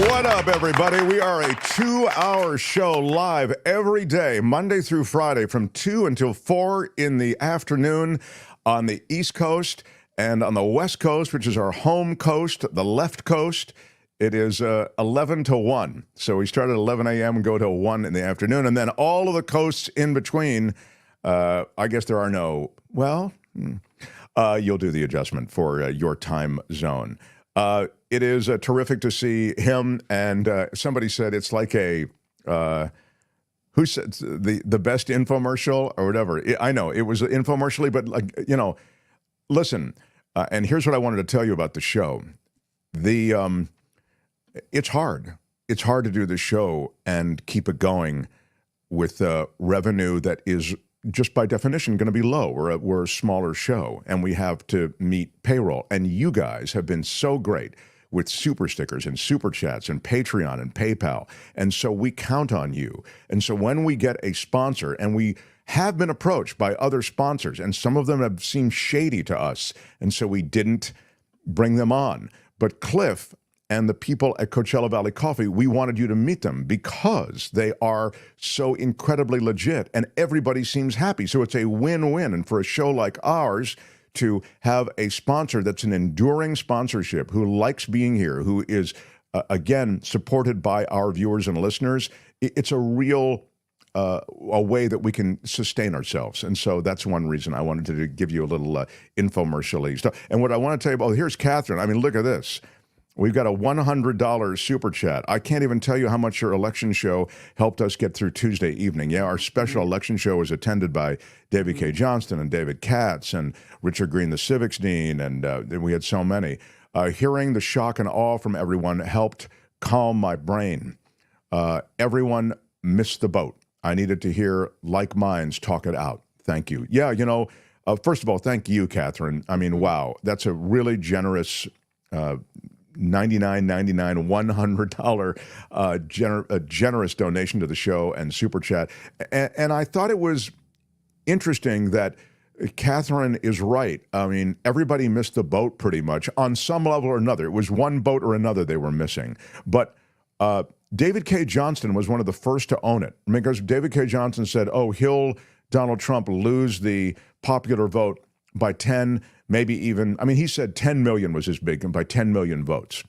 What up, everybody? We are a 2-hour show live every day, Monday through Friday, from 2 until 4 in the afternoon on the East Coast. And on the West Coast, which is our home coast, the left coast, it is 11 to 1. So we start at 11 a.m. and go to 1 in the afternoon. And then all of the coasts in between, I guess there are no, you'll do the adjustment for your time zone. It is terrific to see him. And somebody said it's like who said the best infomercial or whatever? I know it was an infomercial, but listen, and here's what I wanted to tell you about the show. It's hard. It's hard to do the show and keep it going with revenue that is just by definition going to be low. We're a smaller show, and we have to meet payroll. And you guys have been so great with super stickers and super chats and Patreon and PayPal. And so we count on you. And so when we get a sponsor, and we have been approached by other sponsors, and some of them have seemed shady to us, and so we didn't bring them on. But Cliff and the people at Coachella Valley Coffee, we wanted you to meet them because they are so incredibly legit, and everybody seems happy. So it's a win-win. And for a show like ours to have a sponsor that's an enduring sponsorship, who likes being here, who is, again, supported by our viewers and listeners, it's a real a way that we can sustain ourselves. And so that's one reason I wanted to give you a little infomercial stuff. And what I want to tell you about, here's Catherine. I mean, look at this. We've got a $100 super chat. I can't even tell you how much your election show helped us get through Tuesday evening. Yeah, our special election show was attended by David K. Johnston and David Katz and Richard Green, the civics dean, and we had so many. Hearing the shock and awe from everyone helped calm my brain. Everyone missed the boat. I needed to hear like minds talk it out. Thank you. Yeah, first of all, thank you, Catherine. I mean, wow, that's a really generous $99.99, $100 generous donation to the show and super chat. And I thought it was interesting that Catherine is right. I mean, everybody missed the boat pretty much on some level or another. It was one boat or another they were missing. But David K. Johnston was one of the first to own it, because David K. Johnston said, he'll Donald Trump lose the popular vote by 10, maybe even, he said 10 million was his big, and by 10 million votes.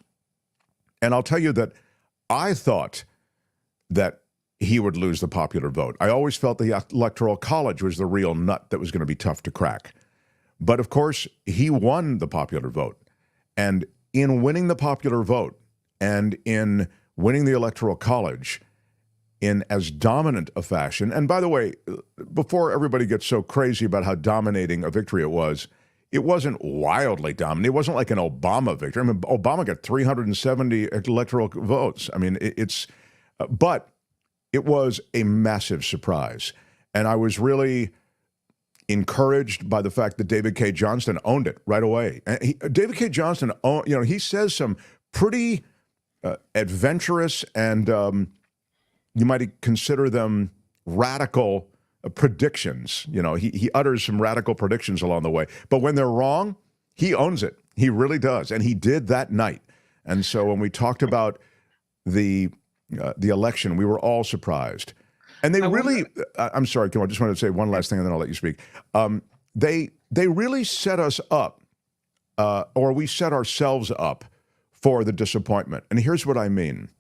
And I'll tell you that I thought that he would lose the popular vote. I always felt the Electoral College was the real nut that was going to be tough to crack. But of course, he won the popular vote. And in winning the popular vote and in winning the Electoral College in as dominant a fashion, and by the way, before everybody gets so crazy about how dominating a victory it wasn't wildly dominant. It wasn't like an Obama victory. Obama got 370 electoral votes. But it was a massive surprise. And I was really encouraged by the fact that David K. Johnston owned it right away. And David K. Johnston, he says some pretty adventurous and you might consider them radical predictions. He utters some radical predictions along the way. But when they're wrong, he owns it. He really does. And he did that night. And so when we talked about the election, we were all surprised. And they I'm sorry, Kim, I just wanted to say one last thing and then I'll let you speak. They really set us up, or we set ourselves up for the disappointment. And here's what I mean.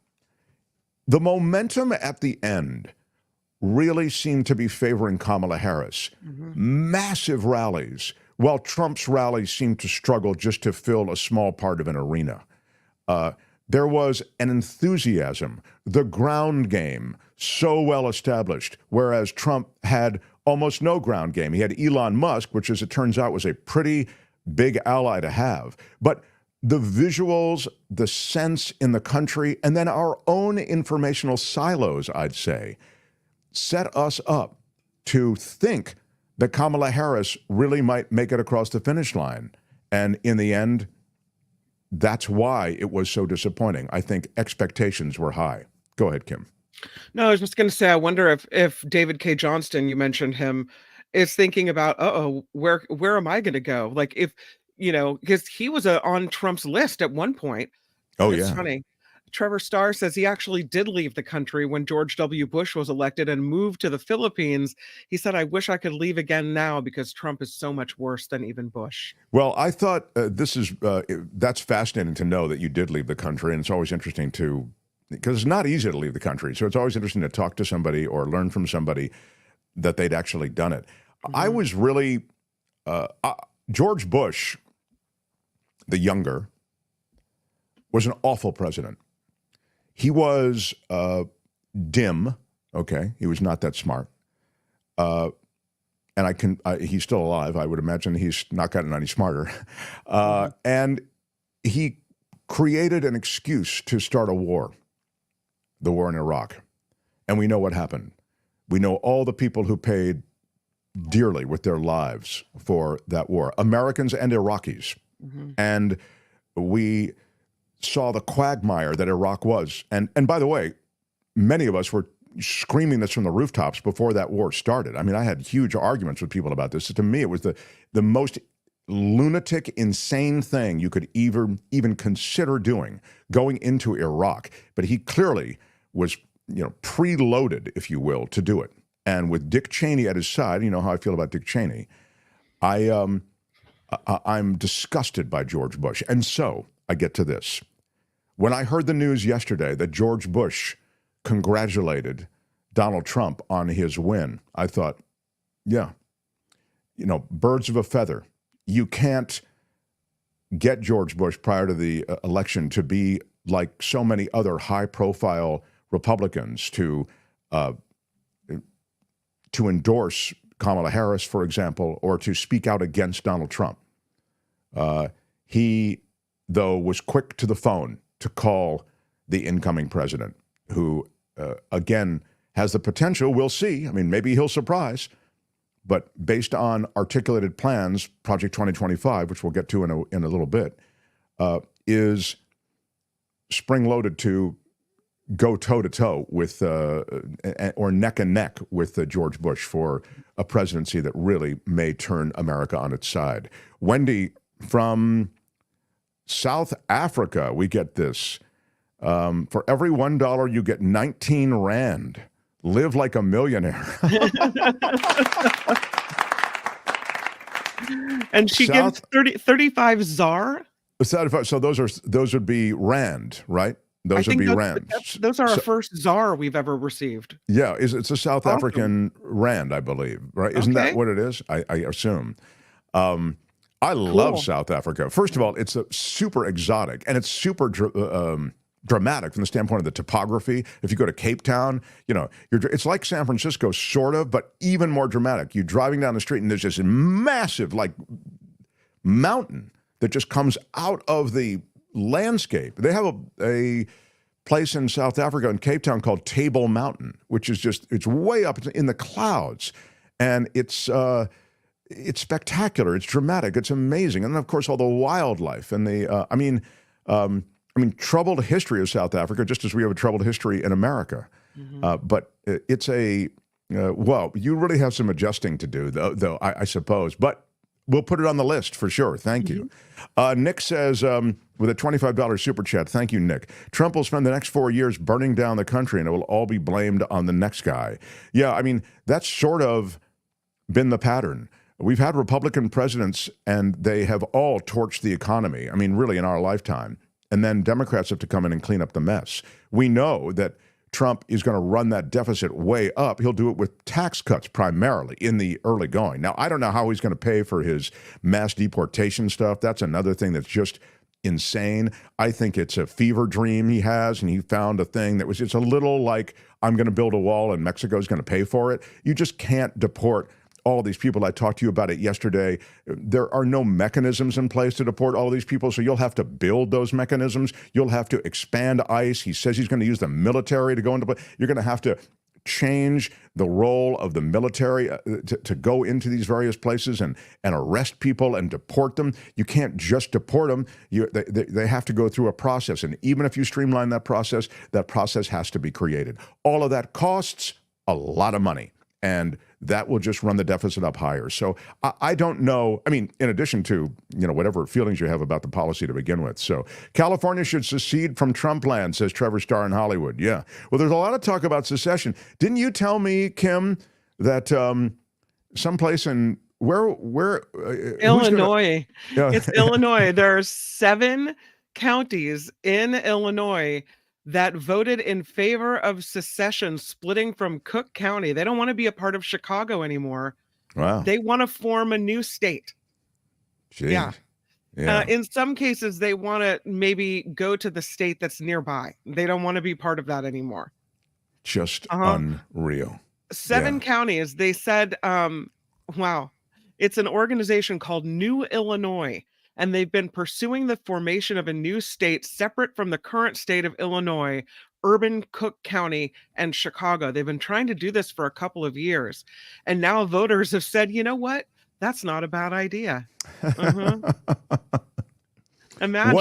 The momentum at the end really seemed to be favoring Kamala Harris. Mm-hmm. Massive rallies, while Trump's rallies seemed to struggle just to fill a small part of an arena. There was an enthusiasm, the ground game, so well established, whereas Trump had almost no ground game. He had Elon Musk, which, as it turns out, was a pretty big ally to have. But the visuals, the sense in the country, and then our own informational silos, I'd say, set us up to think that Kamala Harris really might make it across the finish line. And in the end, that's why it was so disappointing. I think expectations were high. Go ahead, Kim. No, I was just going to say, I wonder if David K. Johnston, you mentioned him, is thinking about, where am I going to go? Like if, because he was on Trump's list at one point. Oh, it's yeah. funny. Trevor Starr says he actually did leave the country when George W. Bush was elected and moved to the Philippines. He said, I wish I could leave again now because Trump is so much worse than even Bush. Well, I thought that's fascinating to know that you did leave the country. And it's always interesting because it's not easy to leave the country. So it's always interesting to talk to somebody or learn from somebody that they'd actually done it. Mm-hmm. I was really, George Bush, the younger, was an awful president. He was dim, okay? He was not that smart. And he's still alive. I would imagine he's not gotten any smarter. And he created an excuse to start a war, the war in Iraq. And we know what happened. We know all the people who paid dearly with their lives for that war, Americans and Iraqis. Mm-hmm. And we saw the quagmire that Iraq was. And by the way, many of us were screaming this from the rooftops before that war started. I mean, I had huge arguments with people about this. To me, it was the most lunatic, insane thing you could even consider doing, going into Iraq. But he clearly was, preloaded, if you will, to do it. And with Dick Cheney at his side, you know how I feel about Dick Cheney, I'm disgusted by George Bush. And so I get to this. When I heard the news yesterday that George Bush congratulated Donald Trump on his win, I thought, yeah, birds of a feather. You can't get George Bush prior to the election to be like so many other high-profile Republicans to endorse Kamala Harris, for example, or to speak out against Donald Trump. He though, was quick to the phone to call the incoming president, who, again, has the potential, we'll see, I mean, maybe he'll surprise, but based on articulated plans, Project 2025, which we'll get to in a little bit, is spring-loaded to go toe-to-toe with, or neck and neck with George Bush for a presidency that really may turn America on its side. Wendy, from South Africa, we get this. For every $1, you get 19 Rand. Live like a millionaire. And she gives 35 ZAR. So those would be Rand, right? Those would be Rand. Those are our first ZAR we've ever received. Yeah, it's a South African Rand, I believe, right? Isn't that what it is? I assume. I love South Africa. First of all, it's a super exotic, and it's super dramatic from the standpoint of the topography. If you go to Cape Town, you know, it's like San Francisco, sort of, but even more dramatic. You're driving down the street, and there's this massive, like, mountain that just comes out of the landscape. They have a place in South Africa in Cape Town called Table Mountain, which is just, it's way up in the clouds, and it's spectacular, it's dramatic, it's amazing, and then of course all the wildlife and the I mean troubled history of South Africa, just as we have a troubled history in America. But it's well, you really have some adjusting to do, though I suppose, but we'll put it on the list for sure. Thank you. Nick says, with a $25 super chat, thank you, Nick. Trump will spend the next 4 years burning down the country, and it will all be blamed on the next guy. Yeah, I mean, that's sort of been the pattern. We've had Republican presidents, and they have all torched the economy, I mean, really in our lifetime. And then Democrats have to come in and clean up the mess. We know that Trump is going to run that deficit way up. He'll do it with tax cuts primarily in the early going. Now, I don't know how he's going to pay for his mass deportation stuff. That's another thing that's just insane. I think it's a fever dream he has, and he found a thing that was, it's a little like, I'm going to build a wall and Mexico's going to pay for it. You just can't deport all of these people. I talked to you about it yesterday. There are no mechanisms in place to deport all of these people, so you'll have to build those mechanisms. You'll have to expand ICE. He says he's going to use the military to go into play. You're going to have to change the role of the military to go into these various places and arrest people and deport them. You can't just deport them. They have to go through a process, and even if you streamline that process has to be created. All of that costs a lot of money, and that will just run the deficit up higher. So I don't know. I mean, in addition to, you know, whatever feelings you have about the policy to begin with. So California should secede from Trump land, says Trevor Starr in Hollywood. Yeah. Well, there's a lot of talk about secession. Didn't you tell me, Kim, that someplace in where Illinois. It's Illinois. There are 7 counties in Illinois that voted in favor of secession, splitting from Cook County. They don't want to be a part of Chicago anymore. Wow. They want to form a new state. Jeez. Yeah. In some cases, they want to maybe go to the state that's nearby. They don't want to be part of that anymore. Just unreal. 7 counties. They said, wow, it's an organization called New Illinois. And they've been pursuing the formation of a new state separate from the current state of Illinois, urban Cook County, and Chicago. They've been trying to do this for a couple of years. And now voters have said, you know what? That's not a bad idea. Imagine.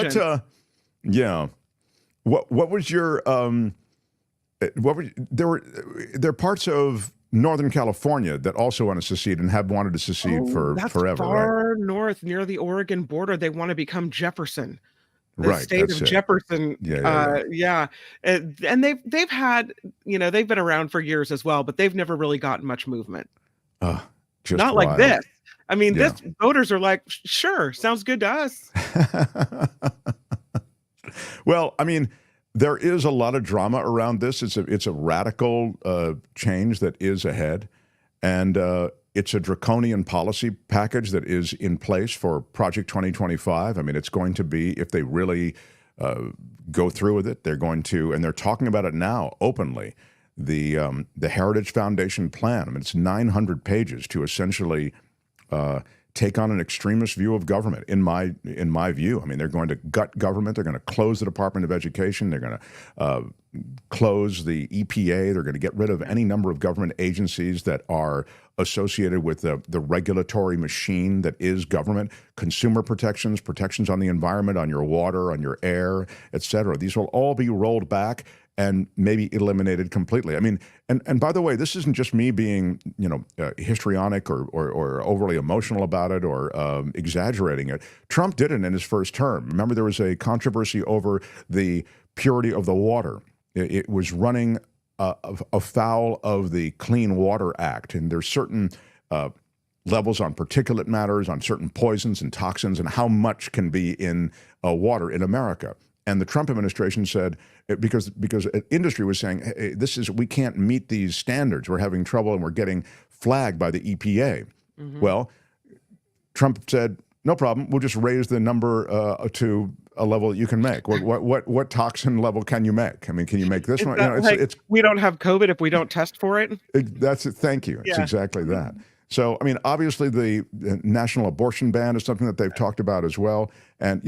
What was your, there are parts of Northern California that also want to secede and have wanted to secede for forever. Far right? north, near the Oregon border, they want to become Jefferson, the right, state of Jefferson. Yeah. And they've had, you know, they've been around for years as well, but they've never really gotten much movement. Just not wild. Like this. I mean, this voters are like, sure, sounds good to us. Well, I mean, there is a lot of drama around this. It's a radical change that is ahead, and it's a draconian policy package that is in place for Project 2025. I mean, it's going to be, if they really go through with it, they're going to, and they're talking about it now openly, the Heritage Foundation plan. I mean, it's 900 pages to essentially take on an extremist view of government, in my view. I mean, they're going to gut government. They're going to close the Department of Education. They're going to close the EPA. They're going to get rid of any number of government agencies that are associated with the regulatory machine that is government. Consumer protections, protections on the environment, on your water, on your air, et cetera. These will all be rolled back and maybe eliminated completely. I mean, and by the way, this isn't just me being, histrionic or overly emotional about it or exaggerating it. Trump did it in his first term. Remember, there was a controversy over the purity of the water. It was running afoul of the Clean Water Act, and there's certain levels on particulate matters, on certain poisons and toxins, and how much can be in water in America. And the Trump administration said, because industry was saying, hey, we can't meet these standards. We're having trouble and we're getting flagged by the EPA. Mm-hmm. Well, Trump said, no problem. We'll just raise the number to a level that you can make. What toxin level can you make? I mean, can you make this one? We don't have COVID if we don't test for it. That's it. Thank you. It's exactly that. So, I mean, obviously the national abortion ban is something that they've talked about as well. And,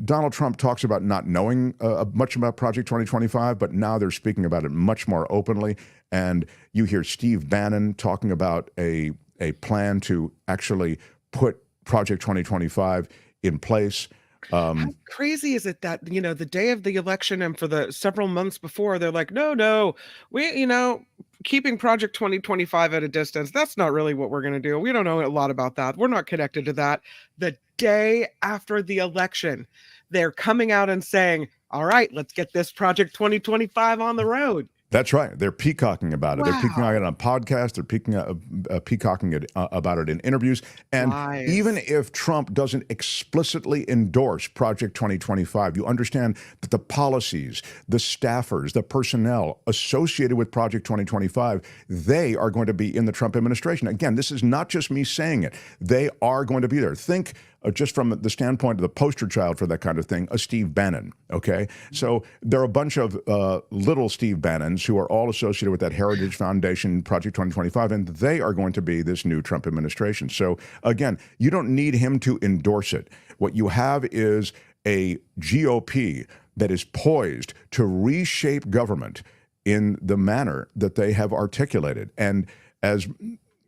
Donald Trump talks about not knowing much about Project 2025, but now they're speaking about it much more openly. And you hear Steve Bannon talking about a plan to actually put Project 2025 in place. How crazy is it that, the day of the election and for the several months before, they're like, no, we, keeping Project 2025 at a distance, that's not really what we're going to do. We don't know a lot about that. We're not connected to that. The day after the election, they're coming out and saying, all right, let's get this Project 2025 on the road. That's right. They're peacocking about it. Wow. They're peacocking it on podcasts. They're peacocking it about it in interviews. And even if Trump doesn't explicitly endorse Project 2025, you understand that the policies, the staffers, the personnel associated with Project 2025, they are going to be in the Trump administration. Again, this is not just me saying it. They are going to be there. Think just from the standpoint of the poster child for that kind of thing, a Steve Bannon, okay? So there are a bunch of little Steve Bannons who are all associated with that Heritage Foundation, Project 2025, and they are going to be this new Trump administration. So again, you don't need him to endorse it. What you have is a GOP that is poised to reshape government in the manner that they have articulated. And as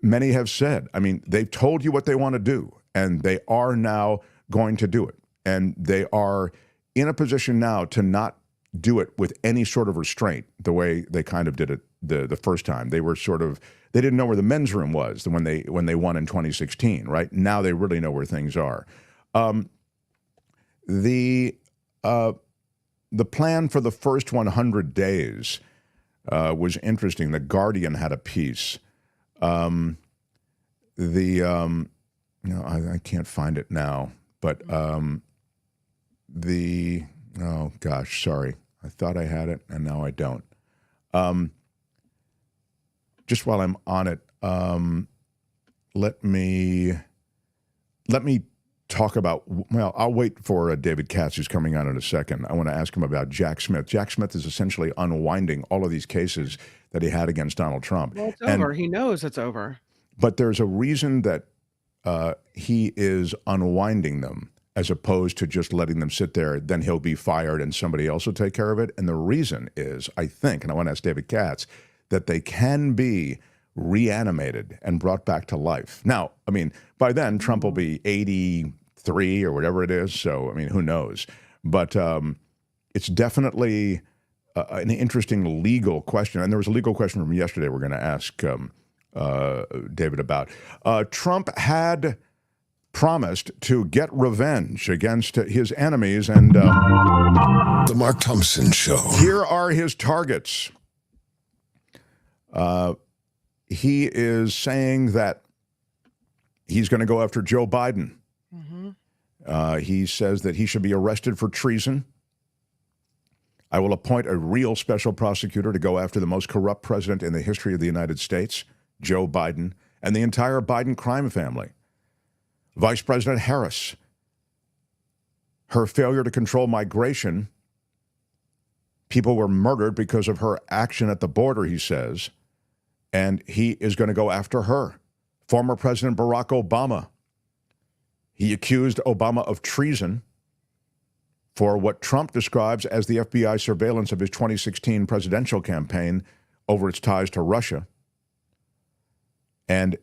many have said, I mean, they've told you what they want to do, and they are now going to do it. And they are in a position now to not do it with any sort of restraint the way they kind of did it the first time. They were they didn't know where the men's room was when they won in 2016, right? Now they really know where things are. The plan for the first 100 days was interesting. The Guardian had a piece. I can't find it now, but oh gosh, sorry. I thought I had it and now I don't. Just while I'm on it, let me talk about, I'll wait for David Katz, who's coming on in a second. I want to ask him about Jack Smith. Jack Smith is essentially unwinding all of these cases that he had against Donald Trump. Well, it's over. He knows it's over. But there's a reason that he is unwinding them as opposed to just letting them sit there. Then he'll be fired and somebody else will take care of it. And the reason is, I think, and I want to ask David Katz, that they can be reanimated and brought back to life. Now, I mean, by then, Trump will be 83 or whatever it is. So, I mean, who knows? But it's definitely an interesting legal question. And there was a legal question from yesterday we're going to ask David about. Trump had promised to get revenge against his enemies. And The Mark Thompson Show. Here are his targets. He is saying that he's going to go after Joe Biden. Mm-hmm. He says that he should be arrested for treason. I will appoint a real special prosecutor to go after the most corrupt president in the history of the United States, Joe Biden, and the entire Biden crime family. Vice President Harris, her failure to control migration, people were murdered because of her action at the border, he says, and he is going to go after her. Former President Barack Obama, He accused Obama of treason for what Trump describes as the FBI surveillance of his 2016 presidential campaign over its ties to Russia. And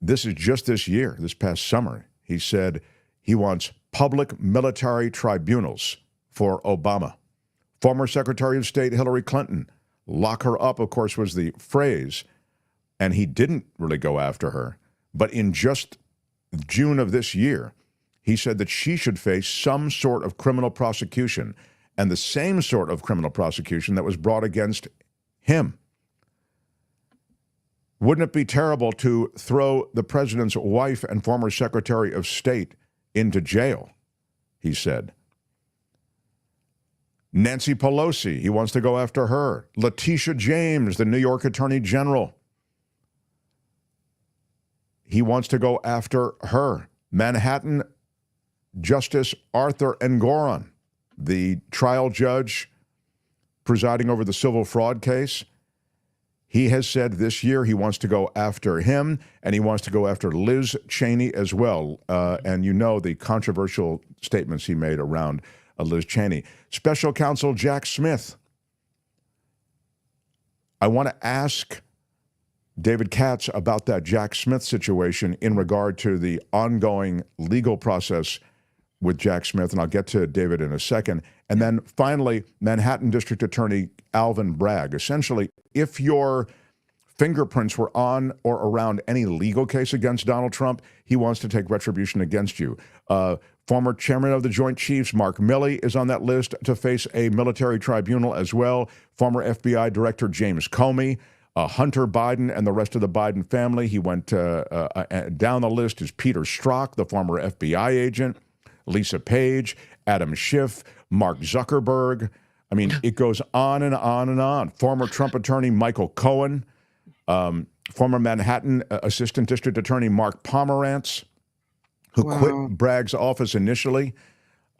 this is just this year, this past summer. He said he wants public military tribunals for Obama. Former Secretary of State Hillary Clinton, lock her up, of course, was the phrase. And he didn't really go after her. But in just June of this year, he said that she should face some sort of criminal prosecution, and the same sort of criminal prosecution that was brought against him. Wouldn't it be terrible to throw the president's wife and former Secretary of State into jail? He said. Nancy Pelosi, he wants to go after her. Letitia James, the New York Attorney General, he wants to go after her. Manhattan Justice Arthur Engoron, the trial judge presiding over the civil fraud case, he has said this year he wants to go after him, and he wants to go after Liz Cheney as well. And you know the controversial statements he made around Liz Cheney. Special Counsel Jack Smith. I want to ask David Katz about that Jack Smith situation in regard to the ongoing legal process with Jack Smith, and I'll get to David in a second. And then finally, Manhattan District Attorney Alvin Bragg. Essentially, if your fingerprints were on or around any legal case against Donald Trump, he wants to take retribution against you. Former chairman of the Joint Chiefs, Mark Milley, is on that list to face a military tribunal as well. Former FBI Director James Comey, Hunter Biden, and the rest of the Biden family. He went down the list is Peter Strzok, the former FBI agent, Lisa Page, Adam Schiff, Mark Zuckerberg. I mean, it goes on and on and on. Former Trump attorney Michael Cohen, former Manhattan Assistant District Attorney Mark Pomerantz, who quit Bragg's office initially.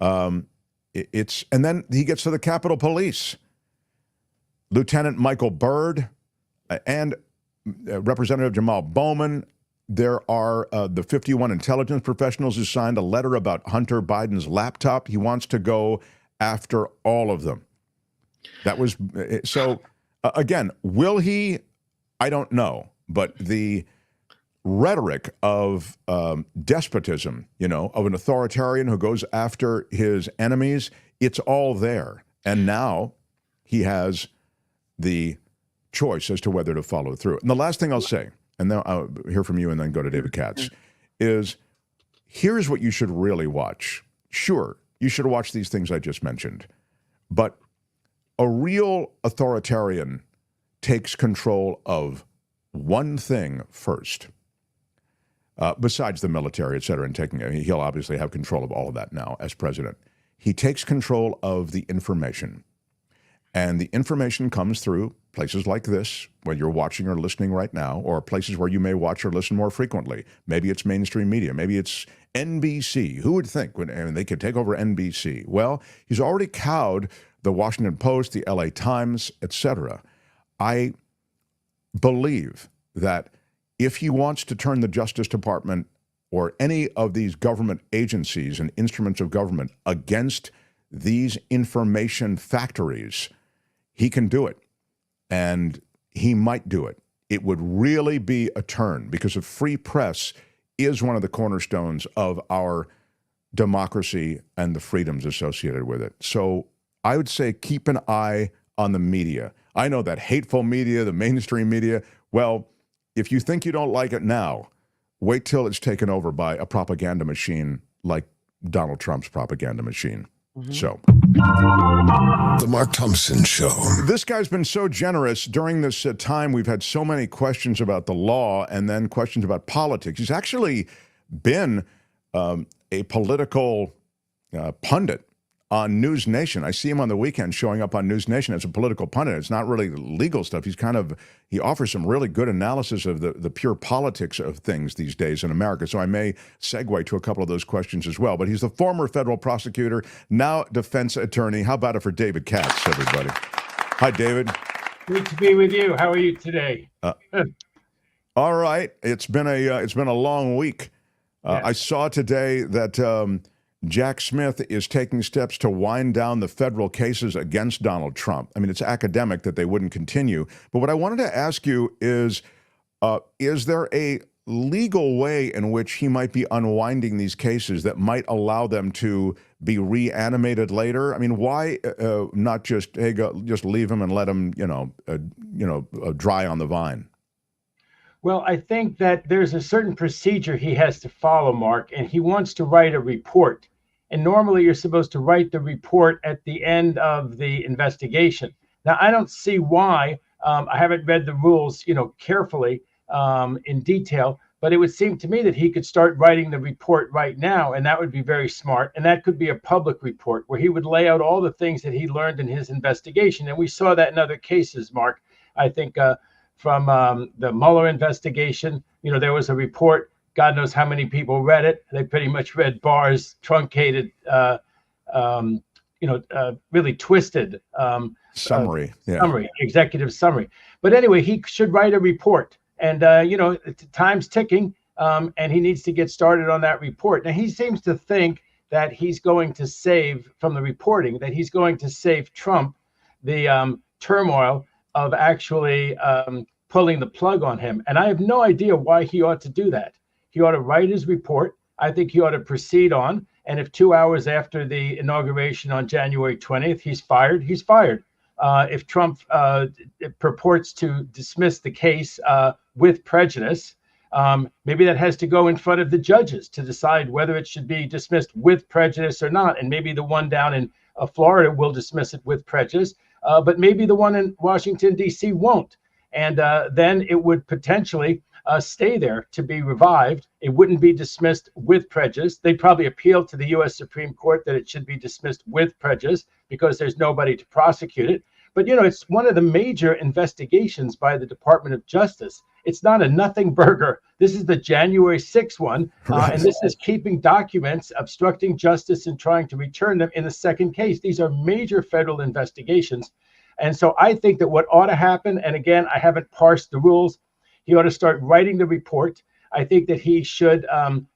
And then he gets to the Capitol Police. Lieutenant Michael Byrd and Representative Jamal Bowman. There are the 51 intelligence professionals who signed a letter about Hunter Biden's laptop. He wants to go after all of them. That was so. Again, will he? I don't know. But the rhetoric of despotism, of an authoritarian who goes after his enemies, it's all there. And now he has the choice as to whether to follow through. And the last thing I'll say, and then I'll hear from you and then go to David Katz, is here's what you should really watch. Sure, you should watch these things I just mentioned, but a real authoritarian takes control of one thing first, besides the military, et cetera, and he'll obviously have control of all of that now as president. He takes control of the information. And the information comes through places like this, where you're watching or listening right now, or places where you may watch or listen more frequently. Maybe it's mainstream media. Maybe it's NBC. Who would think they could take over NBC? Well, he's already cowed the Washington Post, the LA Times, etc. I believe that if he wants to turn the Justice Department or any of these government agencies and instruments of government against these information factories, he can do it, and he might do it. It would really be a turn, because a free press is one of the cornerstones of our democracy and the freedoms associated with it. So I would say keep an eye on the media. I know that hateful media, the mainstream media, well, if you think you don't like it now, wait till it's taken over by a propaganda machine like Donald Trump's propaganda machine. So, The Mark Thompson Show. This guy's been so generous during this time. We've had so many questions about the law and then questions about politics. He's actually been a political pundit on News Nation. I see him on the weekend showing up on News Nation as a political pundit. It's not really legal stuff. He offers some really good analysis of the pure politics of things these days in America. So I may segue to a couple of those questions as well. But he's the former federal prosecutor, now defense attorney. How about it for David Katz, everybody? Hi, David. Good to be with you. How are you today? All right. It's been a long week. I saw today that Jack Smith is taking steps to wind down the federal cases against Donald Trump. I mean, it's academic that they wouldn't continue. But what I wanted to ask you is there a legal way in which he might be unwinding these cases that might allow them to be reanimated later? I mean, why not just, hey, just leave him and let him, dry on the vine? Well, I think that there's a certain procedure he has to follow, Mark, and he wants to write a report. And normally you're supposed to write the report at the end of the investigation. Now, I don't see why. I haven't read the rules, carefully in detail, but it would seem to me that he could start writing the report right now, and that would be very smart. And that could be a public report where he would lay out all the things that he learned in his investigation. And we saw that in other cases, Mark. I think from the Mueller investigation, there was a report. God knows how many people read it. They pretty much read Barr's truncated, really twisted summary, executive summary. But anyway, he should write a report. And, time's ticking, and he needs to get started on that report. Now, he seems to think that he's going to save, from the reporting, that he's going to save Trump the turmoil of actually pulling the plug on him. And I have no idea why he ought to do that. He ought to write his report. I think he ought to proceed on. And if 2 hours after the inauguration on January 20th, he's fired, he's fired. If Trump purports to dismiss the case with prejudice, maybe that has to go in front of the judges to decide whether it should be dismissed with prejudice or not. And maybe the one down in Florida will dismiss it with prejudice, but maybe the one in Washington, D.C. won't. And then it would potentially stay there to be revived. It wouldn't be dismissed with prejudice. They'd probably appeal to the U.S. Supreme Court that it should be dismissed with prejudice because there's nobody to prosecute it. But, it's one of the major investigations by the Department of Justice. It's not a nothing burger. This is the January 6th one. And this is keeping documents, obstructing justice, and trying to return them in the second case. These are major federal investigations. And so I think that what ought to happen, and again, I haven't parsed the rules, he ought to start writing the report. I think that he should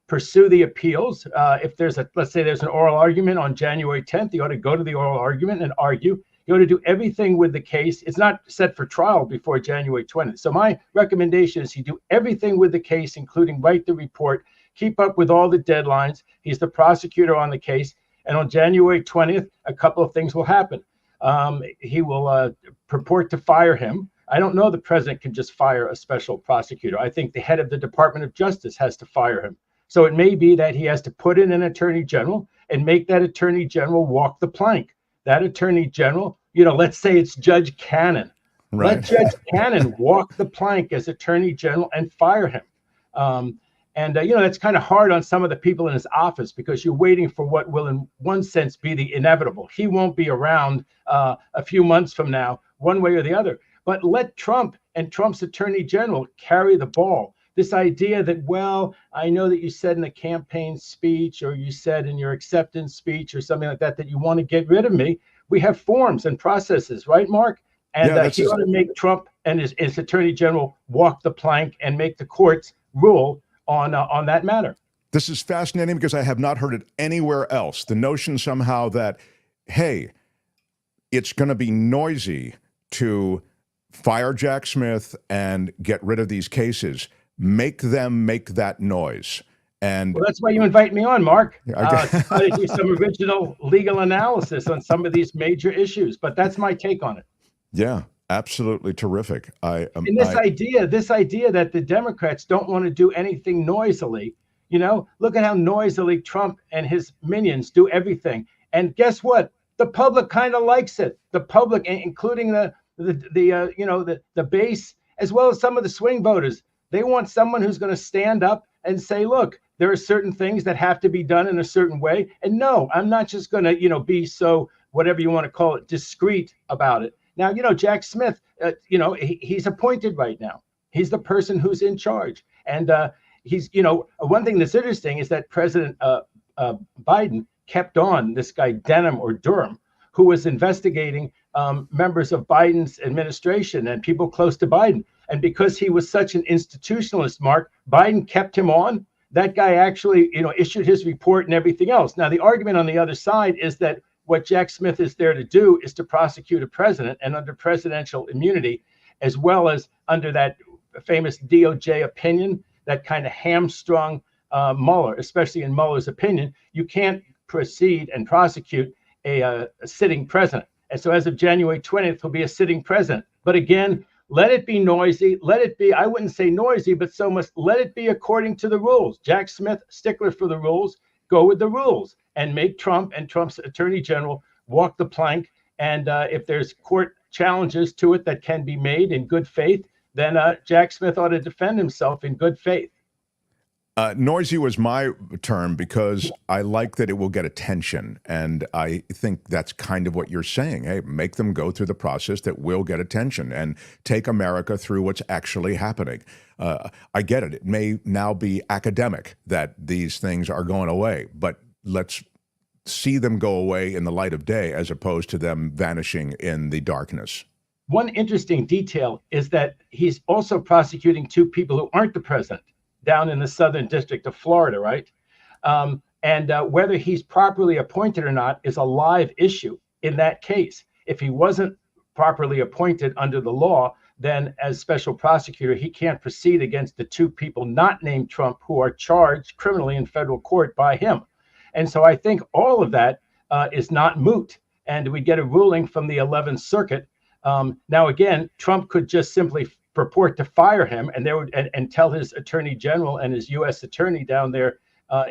pursue the appeals. If let's say there's an oral argument on January 10th, he ought to go to the oral argument and argue. He ought to do everything with the case. It's not set for trial before January 20th. So my recommendation is he do everything with the case, including write the report, keep up with all the deadlines. He's the prosecutor on the case. And on January 20th, a couple of things will happen. He will purport to fire him. I don't know the president can just fire a special prosecutor. I think the head of the Department of Justice has to fire him. So it may be that he has to put in an attorney general and make that attorney general walk the plank. That attorney general, let's say it's Judge Cannon. Right. Let Judge Cannon walk the plank as attorney general and fire him. That's kind of hard on some of the people in his office because you're waiting for what will, in one sense, be the inevitable. He won't be around a few months from now, one way or the other. But let Trump and Trump's attorney general carry the ball. This idea that, well, I know that you said in a campaign speech or you said in your acceptance speech or something like that, that you want to get rid of me. We have forms and processes, right, Mark? And he ought to make Trump and his attorney general walk the plank and make the courts rule on that matter. This is fascinating because I have not heard it anywhere else. The notion somehow that, hey, it's going to be noisy to fire Jack Smith and get rid of these cases. Make them make that noise. And well, that's why you invite me on, Mark. To do some original legal analysis on some of these major issues. But that's my take on it. Yeah, absolutely terrific. This idea that the Democrats don't want to do anything noisily. Look at how noisily Trump and his minions do everything. And guess what? The public kind of likes it. The public, including the base, as well as some of the swing voters, they want someone who's going to stand up and say, look, there are certain things that have to be done in a certain way. And no, I'm not just going to, be so, whatever you want to call it, discreet about it. Now, Jack Smith, he's appointed right now. He's the person who's in charge. And he's, one thing that's interesting is that President Biden kept on this guy Denham or Durham, who was investigating members of Biden's administration and people close to Biden. And because he was such an institutionalist, Mark, Biden kept him on. that guy actually, issued his report and everything else. Now, the argument on the other side is that what Jack Smith is there to do is to prosecute a president, and under presidential immunity, as well as under that famous DOJ opinion that kind of hamstrung Mueller, especially in Mueller's opinion, you can't proceed and prosecute a sitting president. And so as of January 20th, he'll be a sitting president. But again, let it be noisy. Let it be, I wouldn't say noisy, but so much, let it be according to the rules. Jack Smith, stickler for the rules, go with the rules and make Trump and Trump's attorney general walk the plank. And if there's court challenges to it that can be made in good faith, then Jack Smith ought to defend himself in good faith. Noisy was my term because I like that it will get attention. And I think that's kind of what you're saying. Hey, make them go through the process that will get attention and take America through what's actually happening. I get it. It may now be academic that these things are going away, but let's see them go away in the light of day as opposed to them vanishing in the darkness. One interesting detail is that he's also prosecuting two people who aren't the president down in the Southern District of Florida, right? And whether he's properly appointed or not is a live issue in that case. If he wasn't properly appointed under the law, then as special prosecutor, he can't proceed against the two people not named Trump who are charged criminally in federal court by him. And so I think all of that is not moot. And we get a ruling from the 11th Circuit. Now, again, Trump could just simply purport to fire him, and and tell his attorney general and his U.S. attorney down there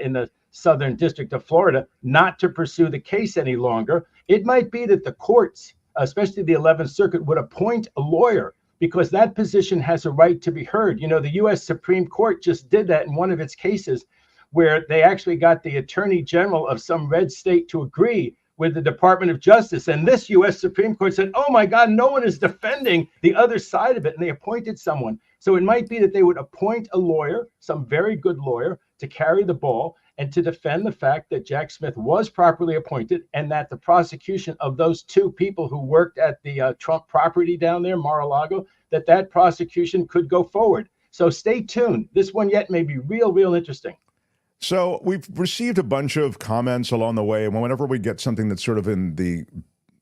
in the Southern District of Florida not to pursue the case any longer. It might be that the courts, especially the 11th Circuit, would appoint a lawyer because that position has a right to be heard. You know, the U.S. Supreme Court just did that in one of its cases where they actually got the attorney general of some red state to agree with the Department of Justice. And this U.S. Supreme Court said, oh my God, no one is defending the other side of it. And they appointed someone. So it might be that they would appoint a lawyer, some very good lawyer, to carry the ball and to defend the fact that Jack Smith was properly appointed and that the prosecution of those two people who worked at the Trump property down there, Mar-a-Lago, that prosecution could go forward. So stay tuned. This one yet may be real interesting. So we've received a bunch of comments along the way, and whenever we get something that's sort of in the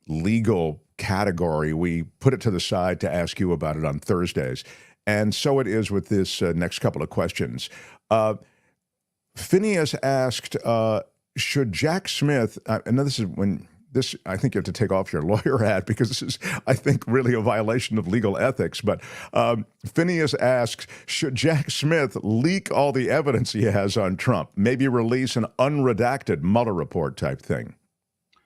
legal category, we put it to the side to ask you about it on Thursdays. And so it is with this next couple of questions. Phineas asked, should Jack Smith, and this is when this, I think you have to take off your lawyer hat because this is, I think, really a violation of legal ethics. But Phineas asks, should Jack Smith leak all the evidence he has on Trump, maybe release an unredacted Mueller report type thing?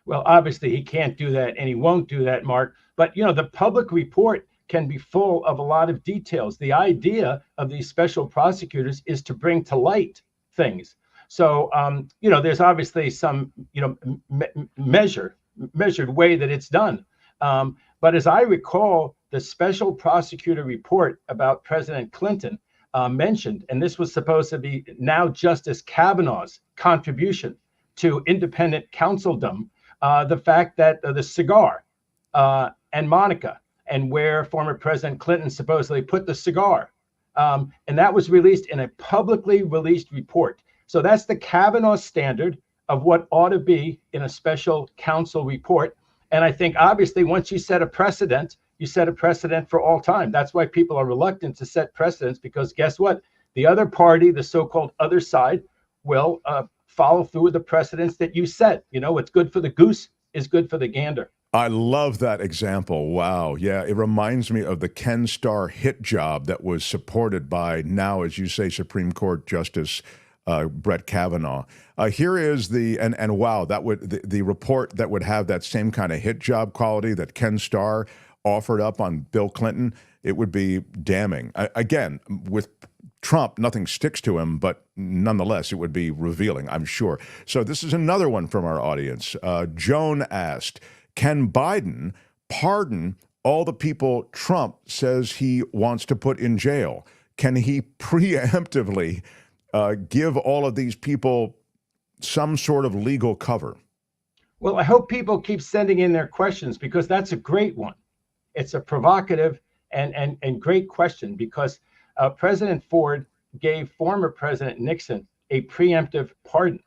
Well, obviously he can't do that and he won't do that, Mark. But, you know, the public report can be full of a lot of details. The idea of these special prosecutors is to bring to light things. So, you know, there's obviously some, you know, measured way that it's done. But as I recall, the special prosecutor report about President Clinton mentioned, and this was supposed to be now Justice Kavanaugh's contribution to independent counseldom, the fact that the cigar and Monica and where former President Clinton supposedly put the cigar. And that was released in a publicly released report. So that's the Kavanaugh standard of what ought to be in a special counsel report. And I think obviously once you set a precedent, you set a precedent for all time. That's why people are reluctant to set precedents, because guess what? The other party, the so-called other side, will follow through with the precedents that you set. You know, what's good for the goose is good for the gander. I love that example. Wow. Yeah, it reminds me of the Ken Starr hit job that was supported by now, as you say, Supreme Court Justice Brett Kavanaugh. Here is and wow, that would the report that would have that same kind of hit job quality that Ken Starr offered up on Bill Clinton. It would be damning. Again, with Trump, nothing sticks to him, but nonetheless, it would be revealing, I'm sure. So this is another one from our audience. Joan asked, can Biden pardon all the people Trump says he wants to put in jail? Can he preemptively give all of these people some sort of legal cover? Well, I hope people keep sending in their questions, because that's a great one. It's a provocative and great question, because President Ford gave former President Nixon a preemptive pardon.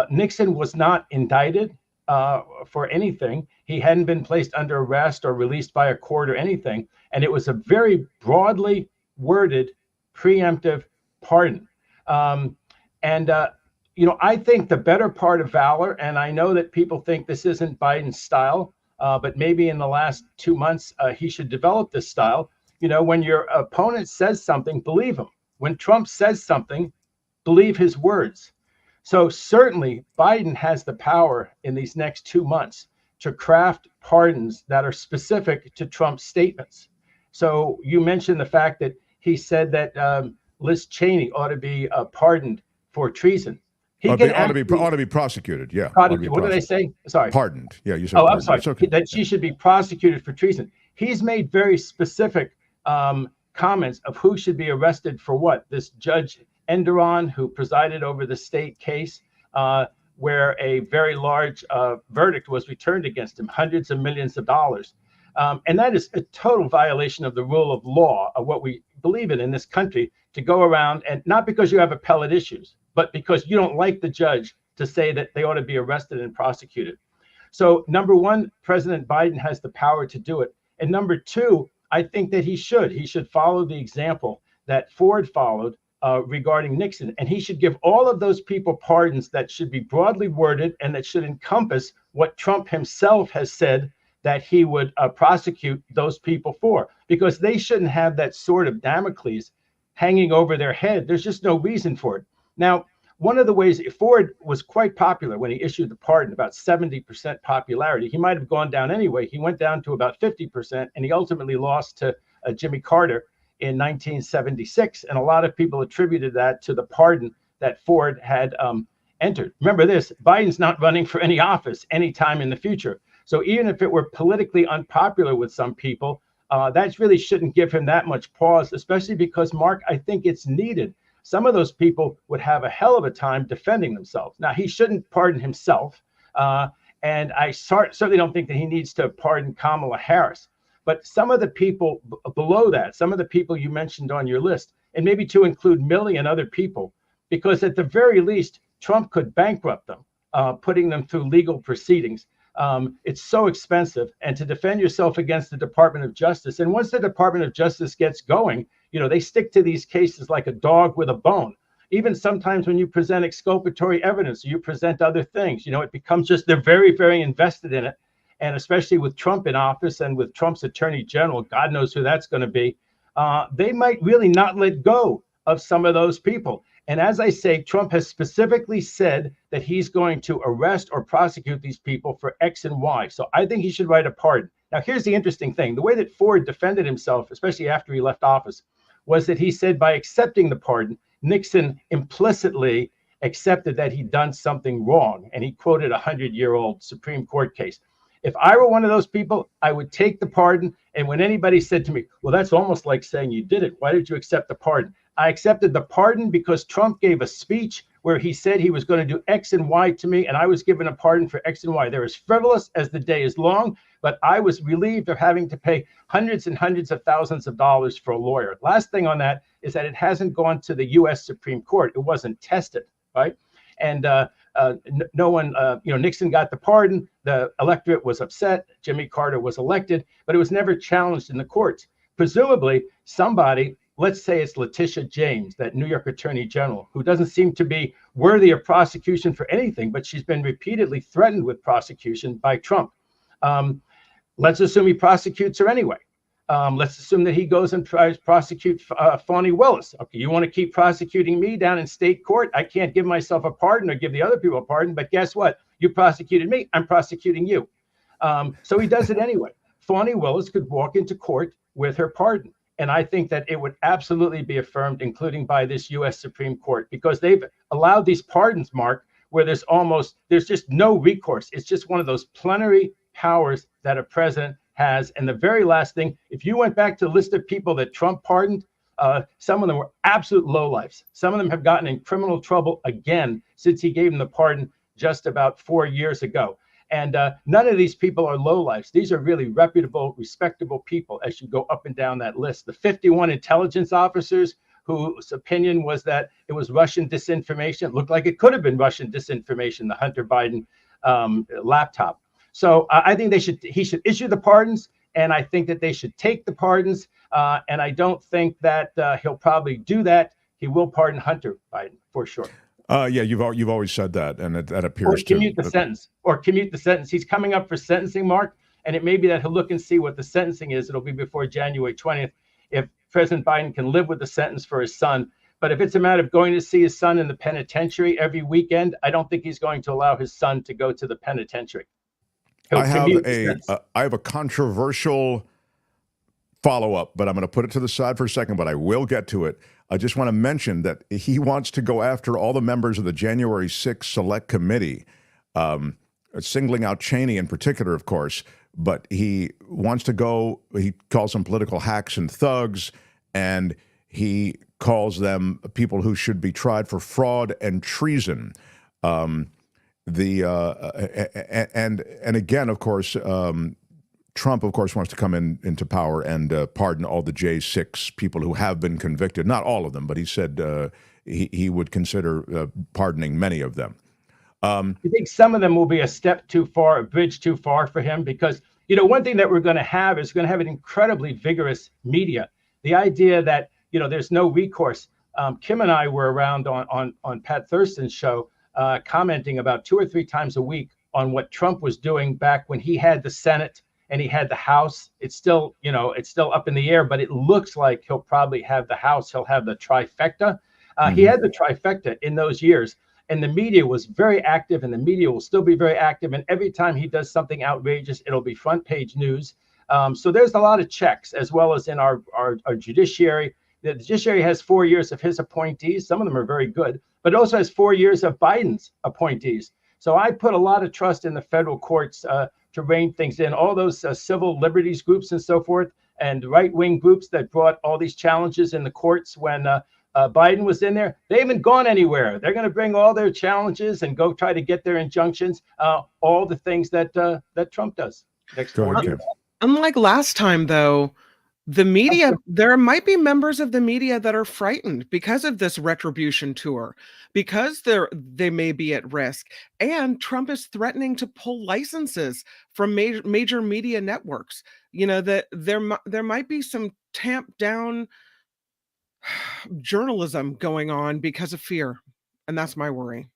Nixon was not indicted for anything. He hadn't been placed under arrest or released by a court or anything. And it was a very broadly worded preemptive pardon. I think the better part of valor, and I know that people think this isn't Biden's style, but maybe in the last 2 months, he should develop this style. When your opponent says something, believe him. When Trump says something, believe his words. So certainly Biden has the power in these next 2 months to craft pardons that are specific to Trump's statements. So you mentioned the fact that he said that Liz Cheney ought to be pardoned for treason. He ought to be prosecuted. Yeah. What did I say? Sorry. Pardoned. Yeah, you said. Oh, pardoned. I'm sorry. Okay. That she should be prosecuted for treason. He's made very specific comments of who should be arrested for what. This Judge Enderon, who presided over the state case, where a very large verdict was returned against him, hundreds of millions of dollars. And that is a total violation of the rule of law, of what we believe in this country, to go around and not because you have appellate issues, but because you don't like the judge to say that they ought to be arrested and prosecuted. So number one, President Biden has the power to do it. And number two, I think that he should follow the example that Ford followed regarding Nixon. And he should give all of those people pardons that should be broadly worded and that should encompass what Trump himself has said that he would prosecute those people for, because they shouldn't have that sword of Damocles hanging over their head. There's just no reason for it. Now, one of the ways Ford was quite popular when he issued the pardon, about 70% popularity. He might have gone down anyway. He went down to about 50%, and he ultimately lost to Jimmy Carter in 1976. And a lot of people attributed that to the pardon that Ford had entered. Remember this, Biden's not running for any office anytime in the future. So even if it were politically unpopular with some people, that really shouldn't give him that much pause, especially because, Mark, I think it's needed. Some of those people would have a hell of a time defending themselves. Now, he shouldn't pardon himself. And I certainly don't think that he needs to pardon Kamala Harris. But some of the people below that, some of the people you mentioned on your list, and maybe to include Milley and other people, because at the very least, Trump could bankrupt them, putting them through legal proceedings. It's so expensive, and to defend yourself against the Department of Justice. And once the Department of Justice gets going, they stick to these cases like a dog with a bone. Even sometimes when you present exculpatory evidence, you present other things, it becomes just, they're very, very invested in it. And especially with Trump in office and with Trump's attorney general, God knows who that's going to be, they might really not let go of some of those people. And as I say, Trump has specifically said that he's going to arrest or prosecute these people for X and Y. So I think he should write a pardon. Now, here's the interesting thing. The way that Ford defended himself, especially after he left office, was that he said by accepting the pardon, Nixon implicitly accepted that he'd done something wrong. And he quoted a 100-year-old Supreme Court case. If I were one of those people, I would take the pardon. And when anybody said to me, well, that's almost like saying you did it. Why did you accept the pardon? I accepted the pardon because Trump gave a speech where he said he was going to do X and Y to me, and I was given a pardon for X and Y. They're as frivolous as the day is long, but I was relieved of having to pay hundreds and hundreds of thousands of dollars for a lawyer. Last thing on that is that it hasn't gone to the U.S. Supreme Court. It wasn't tested, right? And no one, Nixon got the pardon. The electorate was upset. Jimmy Carter was elected, but it was never challenged in the courts. Presumably, somebody, let's say it's Letitia James, that New York Attorney General, who doesn't seem to be worthy of prosecution for anything, but she's been repeatedly threatened with prosecution by Trump. Let's assume he prosecutes her anyway. Let's assume that he goes and tries to prosecute Fani Willis. Okay, you want to keep prosecuting me down in state court? I can't give myself a pardon or give the other people a pardon, but guess what? You prosecuted me, I'm prosecuting you. So he does it anyway. Fani Willis could walk into court with her pardon. And I think that it would absolutely be affirmed, including by this U.S. Supreme Court, because they've allowed these pardons, Mark, where there's just no recourse. It's just one of those plenary powers that a president has. And the very last thing, if you went back to the list of people that Trump pardoned, some of them were absolute lowlifes. Some of them have gotten in criminal trouble again since he gave them the pardon just about 4 years ago. And none of these people are lowlifes. These are really reputable, respectable people as you go up and down that list. The 51 intelligence officers whose opinion was that it was Russian disinformation. It looked like it could have been Russian disinformation, the Hunter Biden laptop. So I think he should issue the pardons, and I think that they should take the pardons. And I don't think that he'll probably do that. He will pardon Hunter Biden for sure. Yeah, you've always said that, and that appears to commute the sentence. Or commute the sentence. He's coming up for sentencing, Mark, and it may be that he'll look and see what the sentencing is. It'll be before January 20th. If President Biden can live with the sentence for his son. But if it's a matter of going to see his son in the penitentiary every weekend, I don't think he's going to allow his son to go to the penitentiary. I have a controversial follow-up, but I'm going to put it to the side for a second, but I will get to it. I just want to mention that he wants to go after all the members of the January 6th Select Committee, singling out Cheney in particular, of course, but he wants to go, he calls them political hacks and thugs, and he calls them people who should be tried for fraud and treason. And again, of course, Trump, of course, wants to come into power and pardon all the J6 people who have been convicted. Not all of them, but he said he would consider pardoning many of them. I think some of them will be a step too far, a bridge too far for him, because, you know, one thing that we're going to have is an incredibly vigorous media. The idea that, you know, there's no recourse. Kim and I were around on Pat Thurston's show commenting about 2 or 3 times a week on what Trump was doing back when he had the Senate and he had the House. It's still, you know, it's still up in the air, but it looks like he'll probably have the House. He'll have the trifecta. He had the trifecta in those years, and the media was very active, and the media will still be very active. And every time he does something outrageous, it'll be front page news. So there's a lot of checks, as well as in our judiciary. The judiciary has 4 years of his appointees. Some of them are very good, but it also has 4 years of Biden's appointees. So I put a lot of trust in the federal courts to rein things in. All those civil liberties groups and so forth, and right-wing groups that brought all these challenges in the courts when Biden was in there, they haven't gone anywhere. They're going to bring all their challenges and go try to get their injunctions, all the things that Trump does next 4 years. Unlike last time, though, the media, there might be members of the media that are frightened because of this retribution tour, because they may be at risk. And Trump is threatening to pull licenses from major media networks. You know, that there might be some tamped down journalism going on because of fear. And that's my worry.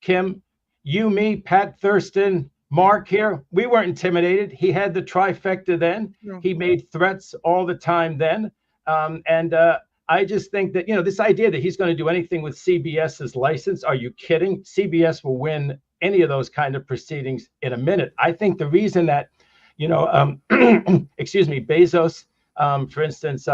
Kim, you, me, Pat Thurston, Mark here, we weren't intimidated. He had the trifecta then. No. He made threats all the time then. I just think that, you know, this idea that he's going to do anything with CBS's license, are you kidding? CBS will win any of those kind of proceedings in a minute. I think the reason that, you know, excuse me, Bezos, for instance,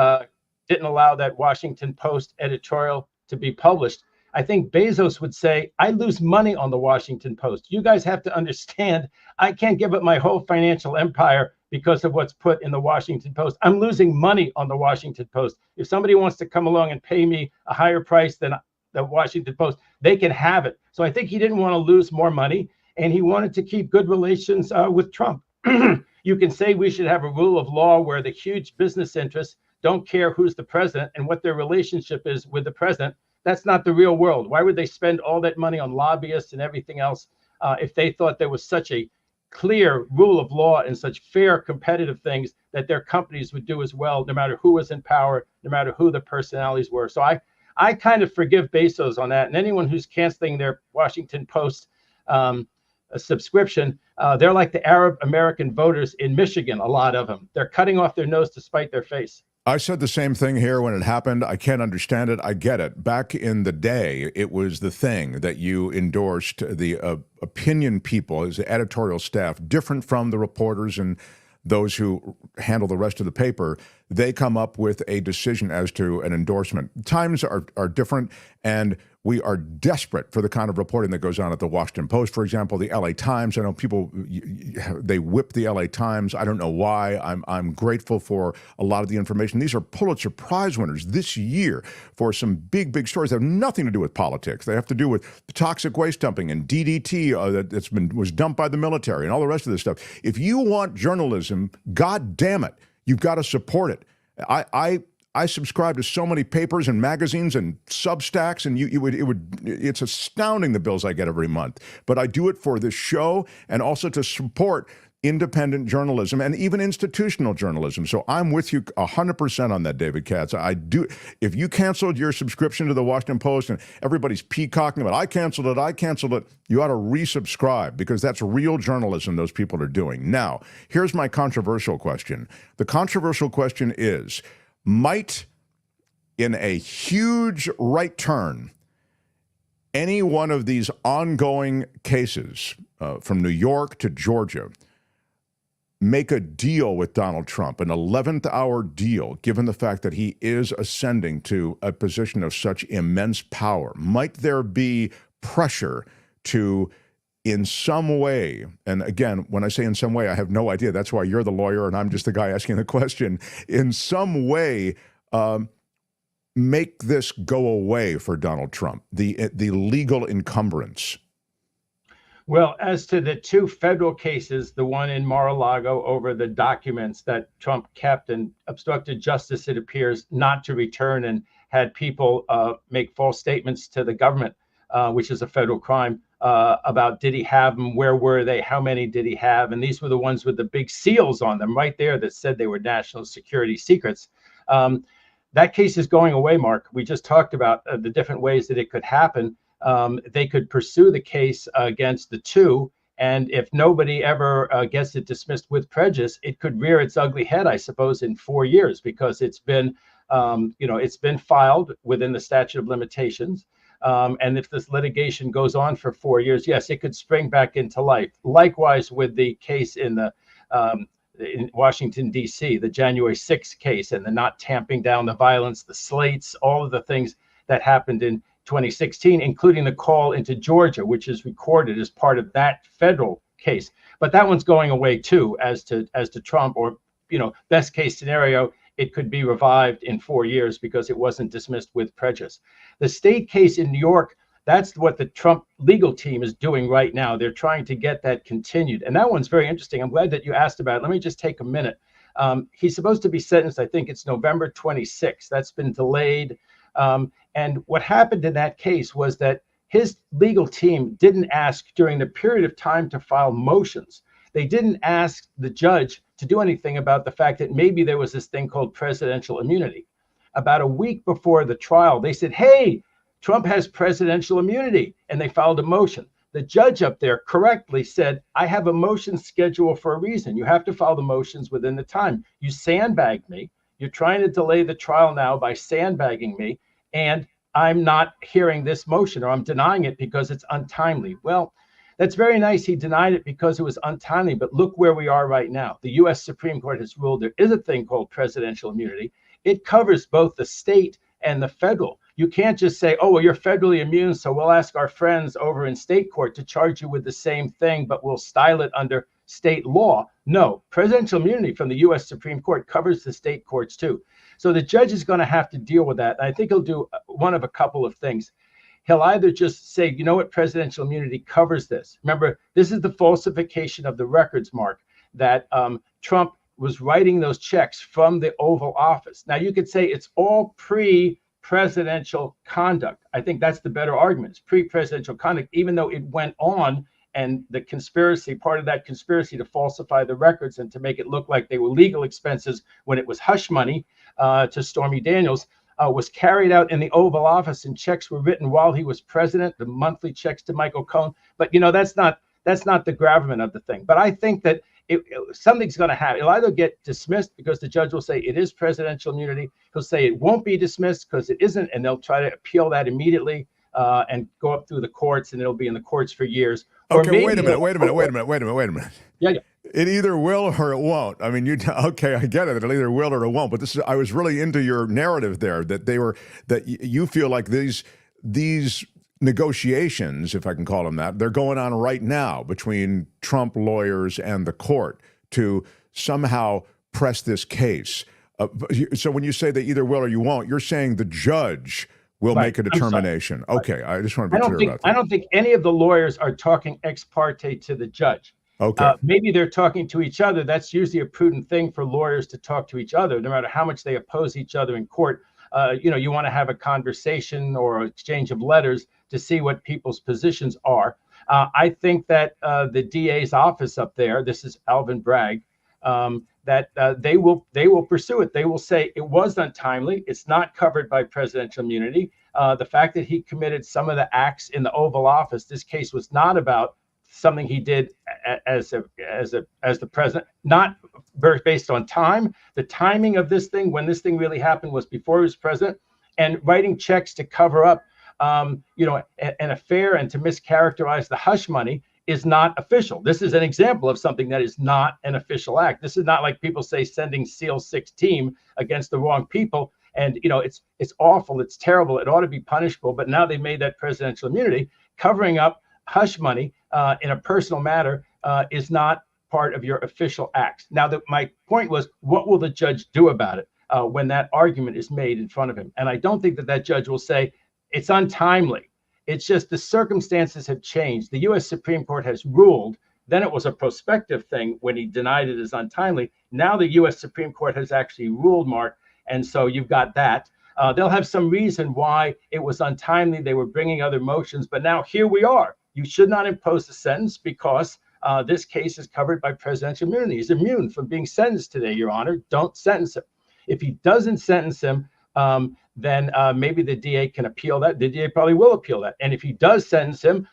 didn't allow that Washington Post editorial to be published. I think Bezos would say, I lose money on the Washington Post. You guys have to understand, I can't give up my whole financial empire because of what's put in the Washington Post. I'm losing money on the Washington Post. If somebody wants to come along and pay me a higher price than the Washington Post, they can have it. So I think he didn't want to lose more money, and he wanted to keep good relations with Trump. You can say we should have a rule of law where the huge business interests don't care who's the president and what their relationship is with the president. That's not the real world. Why would they spend all that money on lobbyists and everything else if they thought there was such a clear rule of law and such fair competitive things that their companies would do as well, no matter who was in power, no matter who the personalities were. So I kind of forgive Bezos on that. And anyone who's canceling their Washington Post a subscription, they're like the Arab American voters in Michigan, a lot of them. They're cutting off their nose to spite their face. I said the same thing here when it happened. I can't understand it. I get it. Back in the day, it was the thing that you endorsed the opinion people as the editorial staff, different from the reporters and those who handle the rest of the paper. They come up with a decision as to an endorsement. Times are different, and we are desperate for the kind of reporting that goes on at the Washington Post, for example, the LA Times. I know people, they whip the LA Times. I don't know why. I'm grateful for a lot of the information. These are Pulitzer Prize winners this year for some big, big stories that have nothing to do with politics. They have to do with toxic waste dumping and DDT that was dumped by the military and all the rest of this stuff. If you want journalism, God damn it, you've got to support it. I subscribe to so many papers and magazines and Substacks, and it's astounding the bills I get every month. But I do it for this show and also to support independent journalism and even institutional journalism. So I'm with you 100% on that, David Katz. I do. If you canceled your subscription to the Washington Post and everybody's peacocking about, I canceled it, you ought to resubscribe, because that's real journalism those people are doing. Now, here's my controversial question. The controversial question is, might, in a huge right turn, any one of these ongoing cases from New York to Georgia make a deal with Donald Trump, an 11th hour deal, given the fact that he is ascending to a position of such immense power? Might there be pressure to, in some way, and again, when I say in some way, I have no idea. That's why you're the lawyer and I'm just the guy asking the question. In some way, make this go away for Donald Trump, the legal encumbrance? Well, as to the two federal cases, the one in Mar-a-Lago over the documents that Trump kept and obstructed justice, it appears, not to return, and had people make false statements to the government, which is a federal crime, about did he have them, where were they, how many did he have? And these were the ones with the big seals on them right there that said they were national security secrets. That case is going away, Mark. We just talked about the different ways that it could happen. They could pursue the case against the two, and if nobody ever gets it dismissed with prejudice, it could rear its ugly head, I suppose, in 4 years, because it's been filed within the statute of limitations. And if this litigation goes on for 4 years, yes, it could spring back into life. Likewise with the case in Washington, D.C., the January 6th case, and the not tamping down the violence, the slates, all of the things that happened in 2016, including the call into Georgia, which is recorded as part of that federal case. But that one's going away too, as to Trump, or, best case scenario, it could be revived in 4 years because it wasn't dismissed with prejudice. The state case in New York, that's what the Trump legal team is doing right now. They're trying to get that continued. And that one's very interesting. I'm glad that you asked about it. Let me just take a minute. He's supposed to be sentenced, I think it's November 26th. That's been delayed. And what happened in that case was that his legal team didn't ask during the period of time to file motions. They didn't ask the judge to do anything about the fact that maybe there was this thing called presidential immunity. About a week before the trial, they said, hey, Trump has presidential immunity, and they filed a motion. The judge up there correctly said, I have a motion schedule for a reason. You have to file the motions within the time. You sandbagged me. You're trying to delay the trial now by sandbagging me, and I'm not hearing this motion, or I'm denying it because it's untimely. Well, that's very nice. He denied it because it was untimely, but look where we are right now. The U.S. Supreme Court has ruled there is a thing called presidential immunity. It covers both the state and the federal. You can't just say, oh, well, you're federally immune, so we'll ask our friends over in state court to charge you with the same thing, but we'll style it under state law. No, presidential immunity from the U.S. Supreme Court covers the state courts too. So the judge is going to have to deal with that. And I think he'll do one of a couple of things. He'll either just say, you know what, presidential immunity covers this. Remember, this is the falsification of the records, Mark, that Trump was writing those checks from the Oval Office. Now, you could say it's all pre-presidential conduct. I think that's the better argument. It's pre-presidential conduct, even though it went on, and the conspiracy, part of that conspiracy to falsify the records and to make it look like they were legal expenses when it was hush money to Stormy Daniels, was carried out in the Oval Office, and checks were written while he was president, the monthly checks to Michael Cohen. But, that's not the gravamen of the thing. But I think that something's going to happen. It'll either get dismissed because the judge will say it is presidential immunity. He'll say it won't be dismissed because it isn't, and they'll try to appeal that immediately and go up through the courts, and it'll be in the courts for years. Okay, wait a minute. Yeah. It either will or it won't. I mean, okay, I get it. It'll either will or it won't. But I was really into your narrative there, that you feel like these negotiations, if I can call them that, they're going on right now between Trump lawyers and the court to somehow press this case. So when you say they either will or you won't, you're saying the judge will make a determination. Okay, I just want to be clear about that. I don't think any of the lawyers are talking ex parte to the judge. Okay. Maybe they're talking to each other. That's usually a prudent thing for lawyers to talk to each other, no matter how much they oppose each other in court. You want to have a conversation or exchange of letters to see what people's positions are. I think that the DA's office up there, this is Alvin Bragg, that they will pursue it. They will say it was untimely. It's not covered by presidential immunity. The fact that he committed some of the acts in the Oval Office, this case was not about something he did as the president, not based on time. The timing of this thing, when this thing really happened, was before he was president, and writing checks to cover up, an affair and to mischaracterize the hush money is not official. This is an example of something that is not an official act. This is not like people say sending SEAL 6 team against the wrong people. And, it's awful. It's terrible. It ought to be punishable. But now they made that presidential immunity. Covering up hush money in a personal matter is not part of your official acts. Now, my point was, what will the judge do about it when that argument is made in front of him? And I don't think that judge will say it's untimely. It's just the circumstances have changed. The U.S. Supreme Court has ruled. Then it was a prospective thing when he denied it as untimely. Now the U.S. Supreme Court has actually ruled, Mark. And so you've got that. They'll have some reason why it was untimely. They were bringing other motions. But now here we are. You should not impose a sentence because this case is covered by presidential immunity. He's immune from being sentenced today, Your Honor. Don't sentence him. If he doesn't sentence him, then maybe the DA can appeal that. The DA probably will appeal that. And if he does sentence him,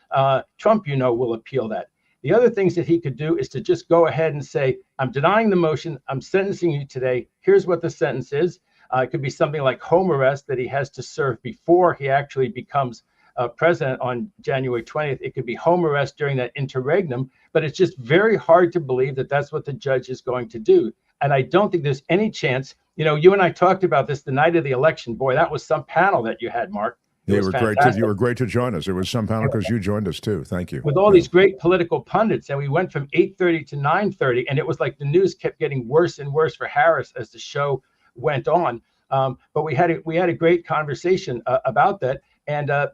Trump, will appeal that. The other things that he could do is to just go ahead and say, I'm denying the motion. I'm sentencing you today. Here's what the sentence is. It could be something like home arrest that he has to serve before he actually becomes president on January 20th. It could be home arrest during that interregnum, but it's just very hard to believe that that's what the judge is going to do. And I don't think there's any chance. You and I talked about this the night of the election. Boy, that was some panel that you had, Mark. You were great to join us. It was some panel because you joined us too. Thank you. With all these great political pundits, and we went from 8:30 to 9:30, and it was like the news kept getting worse and worse for Harris as the show went on. But we had a great conversation about that. And, at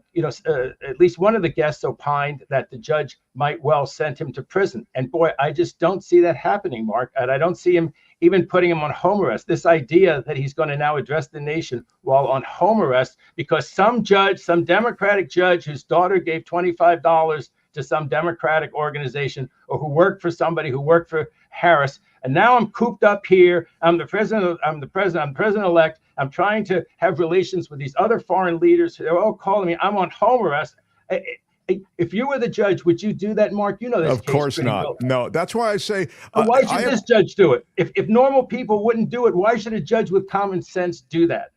least one of the guests opined that the judge might well send him to prison. And boy, I just don't see that happening, Mark. And I don't see him even putting him on home arrest. This idea that he's going to now address the nation while on home arrest because some Democratic judge whose daughter gave $25 to some Democratic organization or who worked for somebody who worked for Harris. And now I'm cooped up here. I'm the president-elect. I'm trying to have relations with these other foreign leaders. They're all calling me. I'm on home arrest. If you were the judge, would you do that, Mark? This of course not. Well. No, that's why I say. Why should this judge do it? If normal people wouldn't do it, why should a judge with common sense do that?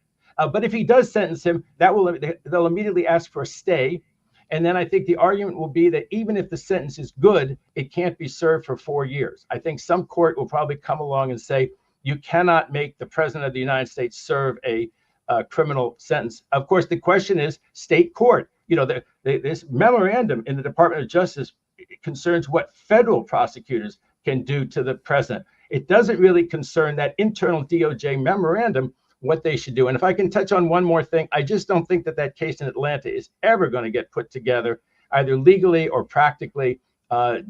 But if he does sentence him, they'll immediately ask for a stay. And then I think the argument will be that even if the sentence is good, it can't be served for 4 years. I think some court will probably come along and say, you cannot make the president of the United States serve a criminal sentence. Of course, the question is state court. This memorandum in the Department of Justice concerns what federal prosecutors can do to the president. It doesn't really concern that internal DOJ memorandum, what they should do. And if I can touch on one more thing, I just don't think that case in Atlanta is ever going to get put together, either legally or practically,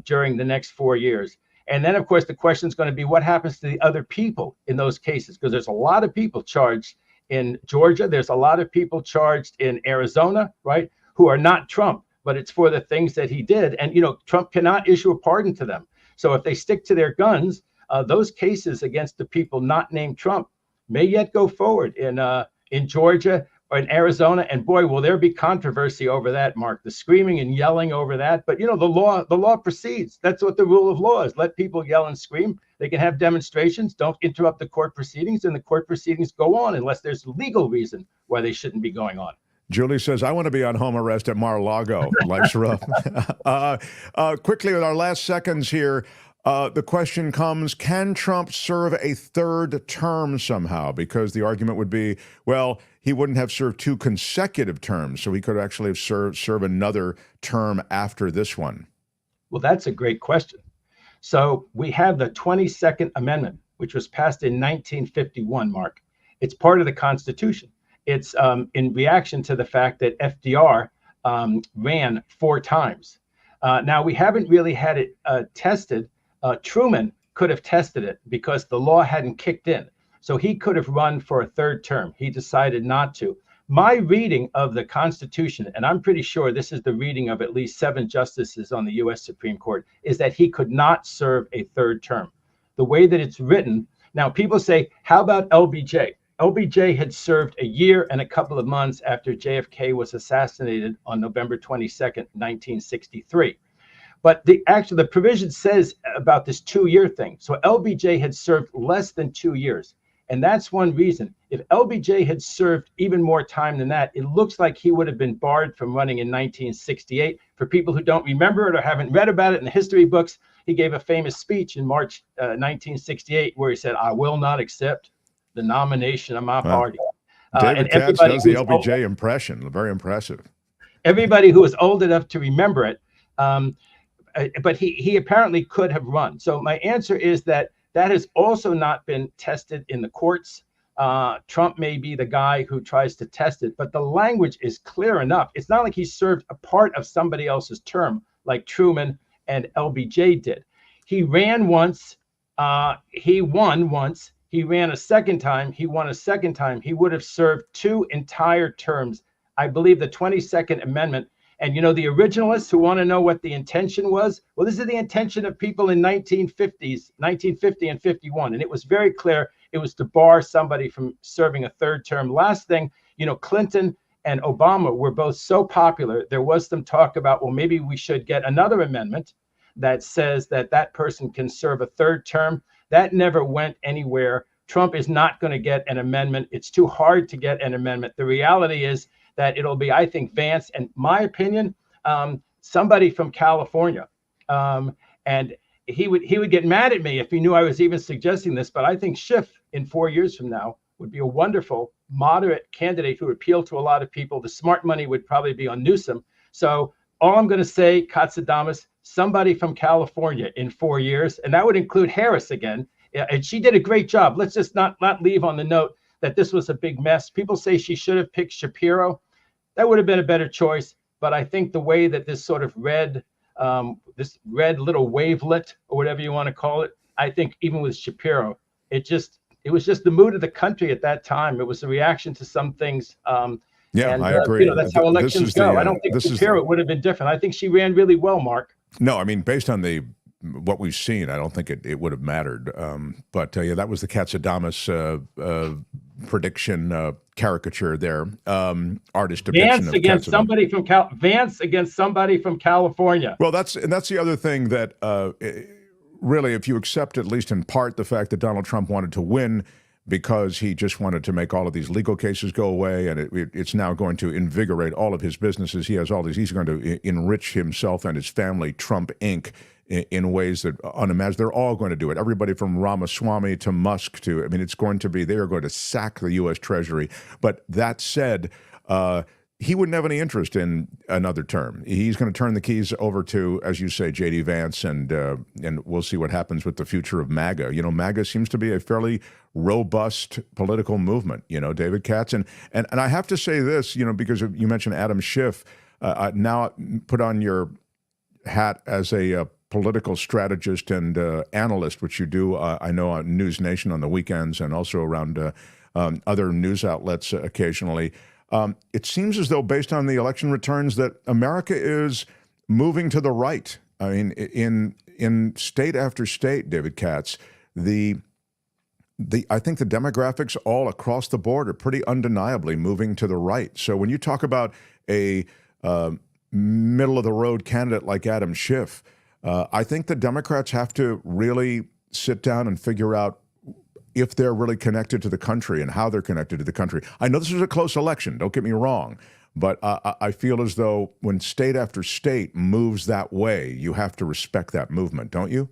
during the next 4 years. And then, of course, the question is going to be what happens to the other people in those cases, because there's a lot of people charged in Georgia. There's a lot of people charged in Arizona, right, who are not Trump, but it's for the things that he did. And, Trump cannot issue a pardon to them. So if they stick to their guns, those cases against the people not named Trump may yet go forward in Georgia or in Arizona. And boy, will there be controversy over that, Mark, the screaming and yelling over that. But, the law proceeds. That's what the rule of law is. Let people yell and scream. They can have demonstrations. Don't interrupt the court proceedings. And the court proceedings go on unless there's legal reason why they shouldn't be going on. Julie says, I want to be on home arrest at Mar-a-Lago. Life's rough. Quickly, with our last seconds here, the question comes, can Trump serve a third term somehow? Because the argument would be, well, he wouldn't have served 2 consecutive terms, so he could actually have served another term after this one. Well, that's a great question. So we have the 22nd Amendment, which was passed in 1951, Mark. It's part of the Constitution. It's in reaction to the fact that FDR ran 4 times. Now, we haven't really had it tested Truman could have tested it because the law hadn't kicked in. So he could have run for a third term. He decided not to. My reading of the Constitution, and I'm pretty sure this is the reading of at least 7 justices on the U.S. Supreme Court, is that he could not serve a third term. The way that it's written, now people say, how about LBJ? LBJ had served a year and a couple of months after JFK was assassinated on November 22nd, 1963. But the provision says about this 2-year thing. So LBJ had served less than 2 years. And that's one reason. If LBJ had served even more time than that, it looks like he would have been barred from running in 1968. For people who don't remember it or haven't read about it in the history books, he gave a famous speech in March 1968 where he said, "I will not accept the nomination of my party." David Katz does the LBJ impression. Very impressive. Everybody who was old enough to remember it, but he apparently could have run. So my answer is that has also not been tested in the courts. Trump may be the guy who tries to test it, but the language is clear enough. It's not like he served a part of somebody else's term like Truman and LBJ did. He ran once, he won once, he ran a second time, he won a second time. He would have served 2 entire terms. I believe the 22nd Amendment. And, the originalists who want to know what the intention was, well, this is the intention of people in 1950 and 51. And it was very clear it was to bar somebody from serving a third term. Last thing, Clinton and Obama were both so popular. There was some talk about, well, maybe we should get another amendment that says that person can serve a third term. That never went anywhere. Trump is not going to get an amendment. It's too hard to get an amendment. The reality is that it'll be, I think, Vance, and my opinion, somebody from California. And he would get mad at me if he knew I was even suggesting this, but I think Schiff in 4 years from now would be a wonderful, moderate candidate who would appeal to a lot of people. The smart money would probably be on Newsom. So all I'm going to say, Katsadamas, somebody from California in 4 years, and that would include Harris again. And she did a great job. Let's just not leave on the note that this was a big mess. People say she should have picked Shapiro. That would have been a better choice. But I think the way that this sort of red little wavelet or whatever you want to call it, I think even with Shapiro, it was just the mood of the country at that time. It was a reaction to some things. I agree. That's how elections go. I don't think Shapiro would have been different. I think she ran really well, Mark. No, I mean, based on what we've seen, I don't think it would have mattered. But that was the Katsadamas prediction caricature there. Artist depiction Vance against somebody from Vance against somebody from California. Well, that's the other thing that really, if you accept at least in part the fact that Donald Trump wanted to win because he just wanted to make all of these legal cases go away, and it's now going to invigorate all of his businesses. He has all these. He's going to enrich himself and his family, Trump Inc., in ways that unimaginable. They're all going to do it. Everybody from Ramaswamy to Musk they are going to sack the U.S. Treasury. But that said, he wouldn't have any interest in another term. He's going to turn the keys over to, as you say, J.D. Vance, and we'll see what happens with the future of MAGA. MAGA seems to be a fairly robust political movement, David Katz. And I have to say this, because you mentioned Adam Schiff, now put on your hat as a political strategist and analyst, which you do, I know, on News Nation on the weekends and also around other news outlets occasionally. It seems as though, based on the election returns, that America is moving to the right. I mean, in state after state, David Katz, I think the demographics all across the board are pretty undeniably moving to the right. So when you talk about a middle-of-the-road candidate like Adam Schiff, I think the Democrats have to really sit down and figure out if they're really connected to the country and how they're connected to the country. I know this was a close election, don't get me wrong, but I feel as though when state after state moves that way, you have to respect that movement, don't you?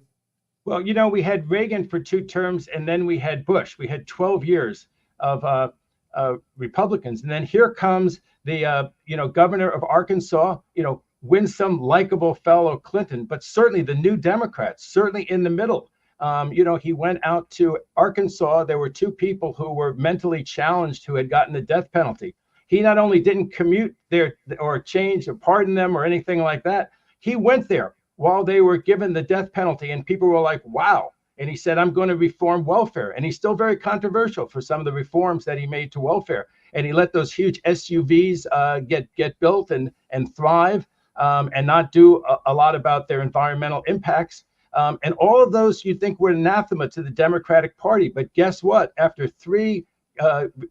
Well, we had Reagan for 2 terms, and then we had Bush. We had 12 years of Republicans, and then here comes the governor of Arkansas, winsome, likable fellow Clinton, but certainly the New Democrats, certainly in the middle. He went out to Arkansas. There were 2 people who were mentally challenged who had gotten the death penalty. He not only didn't commute there or change or pardon them or anything like that, he went there while they were given the death penalty, and people were like, wow. And he said, I'm going to reform welfare. And he's still very controversial for some of the reforms that he made to welfare. And he let those huge SUVs get built and thrive, and not do a lot about their environmental impacts. And all of those you'd think were anathema to the Democratic Party. But guess what? After 3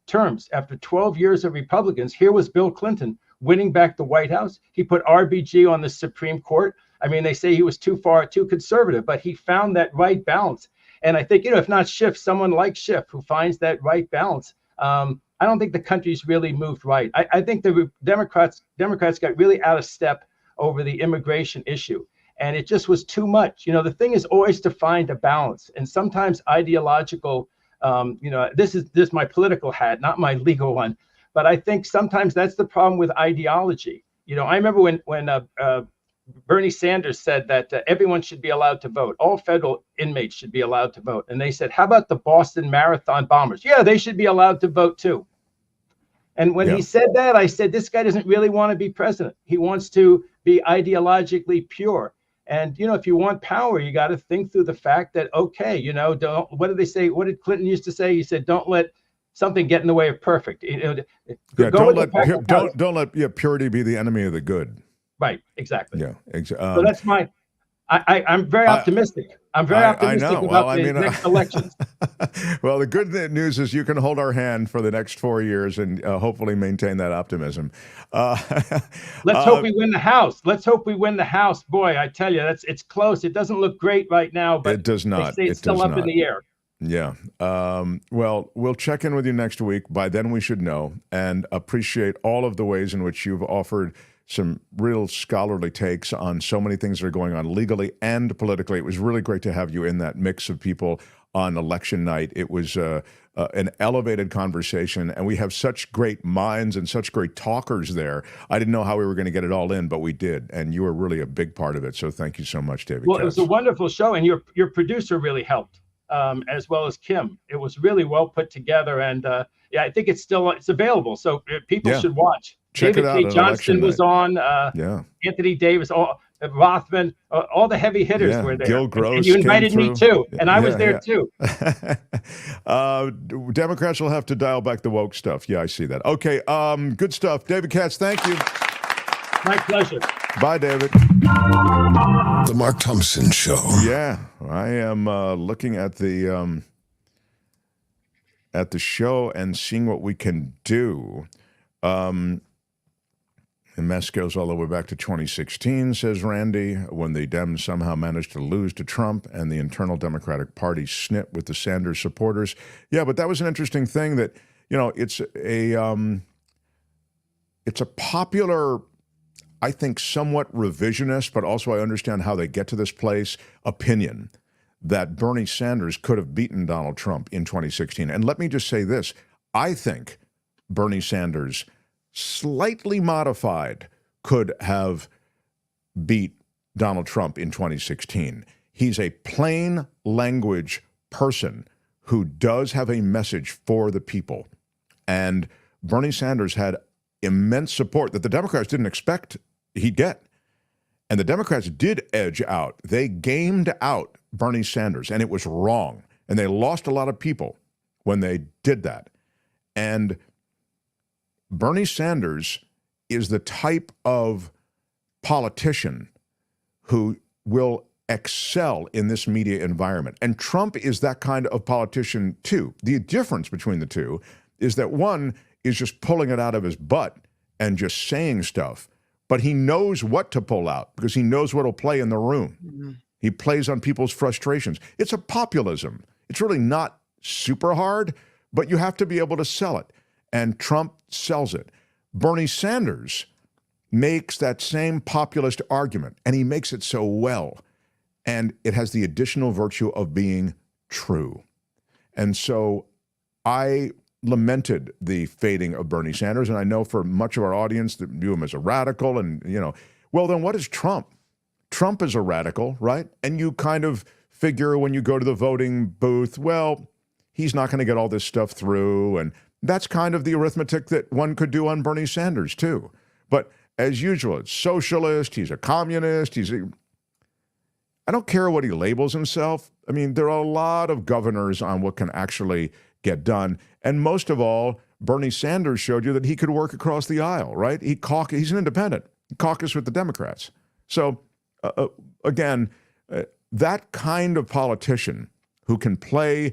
terms, after 12 years of Republicans, here was Bill Clinton winning back the White House. He put RBG on the Supreme Court. I mean, they say he was too conservative, but he found that right balance. And I think, if not Schiff, someone like Schiff who finds that right balance, I don't think the country's really moved right. I think the Democrats got really out of step over the immigration issue. And it just was too much. The thing is always to find a balance. And sometimes ideological, this is my political hat, not my legal one. But I think sometimes that's the problem with ideology. I remember when Bernie Sanders said that everyone should be allowed to vote. All federal inmates should be allowed to vote. And they said, how about the Boston Marathon bombers? Yeah, they should be allowed to vote too. And when he said that, I said, this guy doesn't really want to be president. He wants to be ideologically pure. And, if you want power, you got to think through the fact that, okay, what did they say? What did Clinton used to say? He said, don't let something get in the way of perfect. Don't let purity be the enemy of the good. Right, exactly. Yeah, so that's I'm very optimistic. I'm very optimistic about the next elections. Well, the good news is you can hold our hand for the next 4 years and hopefully maintain that optimism. Let's hope we win the House. Let's hope we win the House. Boy, I tell you, it's close. It doesn't look great right now, but it does not. They say it's still up in the air. Yeah. Well, we'll check in with you next week. By then we should know, and appreciate all of the ways in which you've offered some real scholarly takes on so many things that are going on legally and politically. It was really great to have you in that mix of people on election night. It was an elevated conversation, and we have such great minds and such great talkers there. I didn't know how we were going to get it all in, but we did, and you were really a big part of it. So thank you so much, David. Well, Katz. It was a wonderful show, and your producer really helped, as well as Kim. It was really well put together, and I think it's available, so people should watch. Check David it out. K. Johnston was on. Anthony Davis, Rothman, all the heavy hitters were there. Gil Gross, and you invited me too, and I was there too. Democrats will have to dial back the woke stuff. Yeah, I see that. Okay, good stuff. David Katz, thank you. My pleasure. Bye, David. The Mark Thompson Show. Yeah, I am looking at the show and seeing what we can do. The mess goes all the way back to 2016, says Randy, when the Dems somehow managed to lose to Trump and the internal Democratic Party snit with the Sanders supporters. Yeah, but that was an interesting thing that, it's a popular, I think, somewhat revisionist, but also I understand how they get to this place, opinion that Bernie Sanders could have beaten Donald Trump in 2016. And let me just say this. I think Bernie Sanders, slightly modified, could have beat Donald Trump in 2016. He's a plain language person who does have a message for the people. And Bernie Sanders had immense support that the Democrats didn't expect he'd get. And the Democrats did edge out. They gamed out Bernie Sanders, and it was wrong. And they lost a lot of people when they did that. And Bernie Sanders is the type of politician who will excel in this media environment. And Trump is that kind of politician too. The difference between the two is that one is just pulling it out of his butt and just saying stuff, but he knows what to pull out because he knows what'll play in the room. Mm-hmm. He plays on people's frustrations. It's a populism. It's really not super hard, but you have to be able to sell it. And Trump sells it. Bernie Sanders makes that same populist argument, and he makes it so well. And it has the additional virtue of being true. And so I lamented the fading of Bernie Sanders, and I know for much of our audience that view him as a radical, and, well, then what is Trump? Trump is a radical, right? And you kind of figure when you go to the voting booth, well, he's not going to get all this stuff through, and that's kind of the arithmetic that one could do on Bernie Sanders, too. But as usual, it's socialist, he's a communist, I don't care what he labels himself. I mean, there are a lot of governors on what can actually get done. And most of all, Bernie Sanders showed you that he could work across the aisle, right? He's an independent. He caucused with the Democrats. So, again, that kind of politician who can play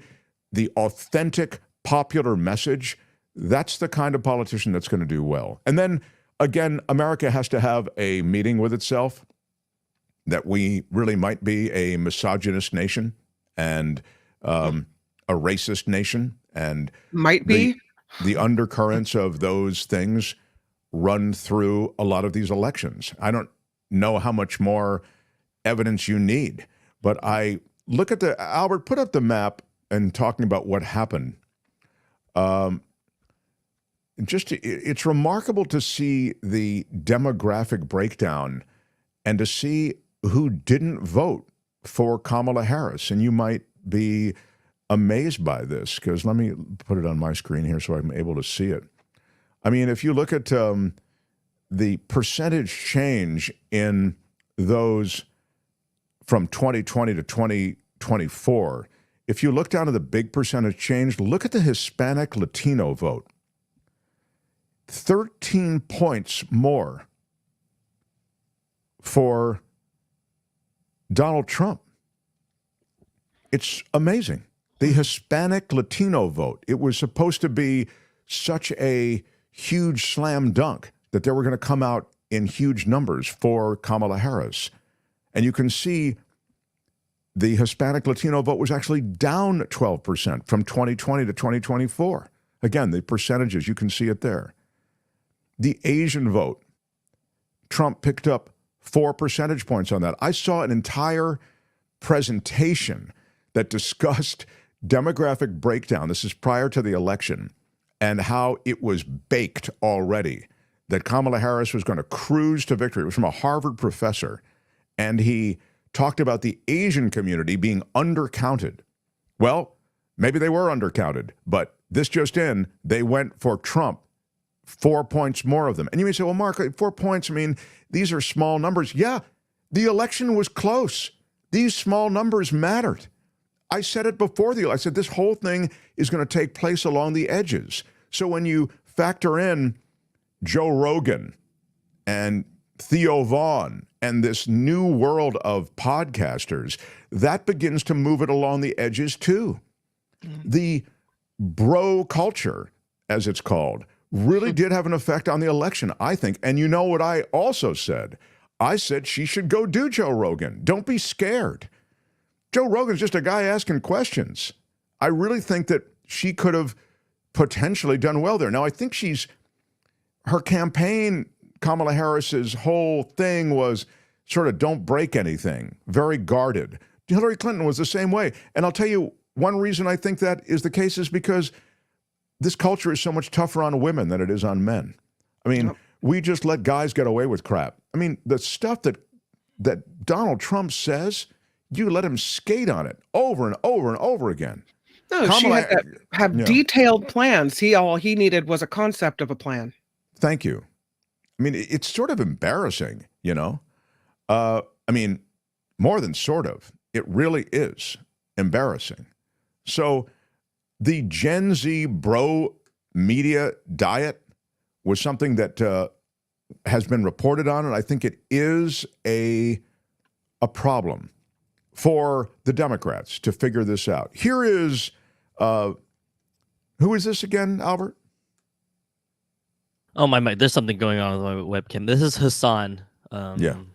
the authentic popular message, that's the kind of politician that's going to do well. And then, again, America has to have a meeting with itself that we really might be a misogynist nation and a racist nation. And might be. The undercurrents of those things run through a lot of these elections. I don't know how much more evidence you need, but I look at Albert, put up the map and talking about what happened. It's remarkable to see the demographic breakdown and to see who didn't vote for Kamala Harris. And you might be amazed by this, because let me put it on my screen here so I'm able to see it. I mean, if you look at the percentage change in those from 2020 to 2024, if you look down to the big percentage change, look at the Hispanic Latino vote. 13 points more for Donald Trump. It's amazing. The Hispanic Latino vote, it was supposed to be such a huge slam dunk that they were going to come out in huge numbers for Kamala Harris. And you can see the Hispanic Latino vote was actually down 12% from 2020 to 2024. Again, the percentages, you can see it there. The Asian vote, Trump picked up 4 percentage points on that. I saw an entire presentation that discussed demographic breakdown. This is prior to the election, and how it was baked already that Kamala Harris was going to cruise to victory. It was from a Harvard professor, and he talked about the Asian community being undercounted. Well, maybe they were undercounted, but this just in, they went for Trump, 4 points more of them. And you may say, well, Mark, 4 points, I mean, these are small numbers. Yeah, the election was close. These small numbers mattered. I said it before I said this whole thing is going to take place along the edges. So when you factor in Joe Rogan and Theo Vaughn and this new world of podcasters, that begins to move it along the edges too. The bro culture, as it's called, really did have an effect on the election, I think. And you know what I also said? I said she should go do Joe Rogan. Don't be scared. Joe Rogan's just a guy asking questions. I really think that she could have potentially done well there. Now, I think her campaign, Kamala Harris's whole thing was sort of don't break anything, very guarded. Hillary Clinton was the same way. And I'll tell you, one reason I think that is the case is because this culture is so much tougher on women than it is on men. I mean, we just let guys get away with crap. I mean, the stuff that Donald Trump says, you let him skate on it over and over and over again. No, she had to have detailed plans. All he needed was a concept of a plan. Thank you. I mean, it's sort of embarrassing, you know? I mean, more than sort of. It really is embarrassing. So the Gen Z bro media diet was something that has been reported on, and I think it is a problem for the Democrats to figure this out. Here is, who is this again, Albert? Oh, my, there's something going on with my webcam. This is Hassan. Hassan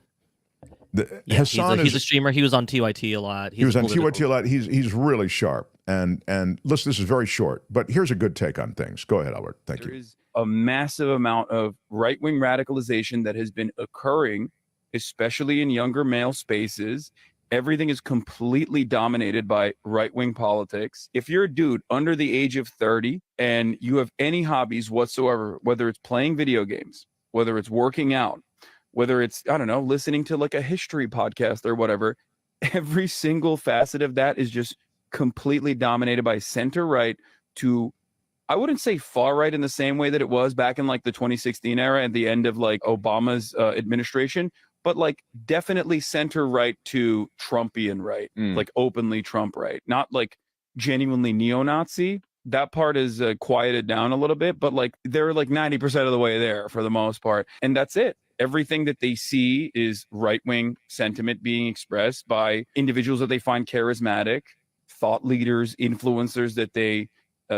he's a streamer. He was on TYT a lot. He was on TYT a lot. He's really sharp. And listen, this is very short, but here's a good take on things. Go ahead, Albert. Thank you. There is a massive amount of right-wing radicalization that has been occurring, especially in younger male spaces. Everything is completely dominated by right-wing politics. If you're a dude under the age of 30 and you have any hobbies whatsoever, whether it's playing video games, whether it's working out, whether it's, I don't know, listening to like a history podcast or whatever, every single facet of that is just completely dominated by center right to, I wouldn't say far right in the same way that it was back in like the 2016 era at the end of like Obama's administration, but like definitely center right to Trumpian right, like openly Trump right, not like genuinely neo-Nazi. That part is quieted down a little bit, but like they're like 90% of the way there for the most part. And that's it. Everything that they see is right-wing sentiment being expressed by individuals that they find charismatic, thought leaders, influencers that they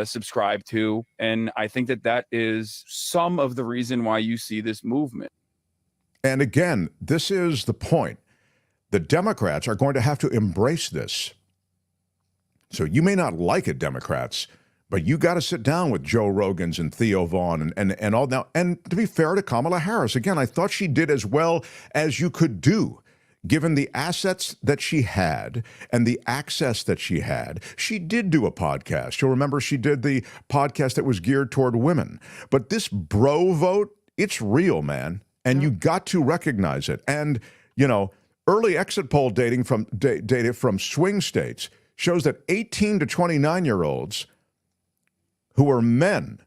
subscribe to. And I think that that is some of the reason why you see this movement. And again, this is the point. The Democrats are going to have to embrace this. So you may not like it, Democrats, but you got to sit down with Joe Rogan's and Theo Vaughn and all now. And to be fair to Kamala Harris, again, I thought she did as well as you could do, given the assets that she had and the access that she had. She did do a podcast. You'll remember she did the podcast that was geared toward women. But this bro vote, it's real, man. And you got to recognize it. And, you know, early exit poll data from swing states shows that 18 to 29-year-olds who are men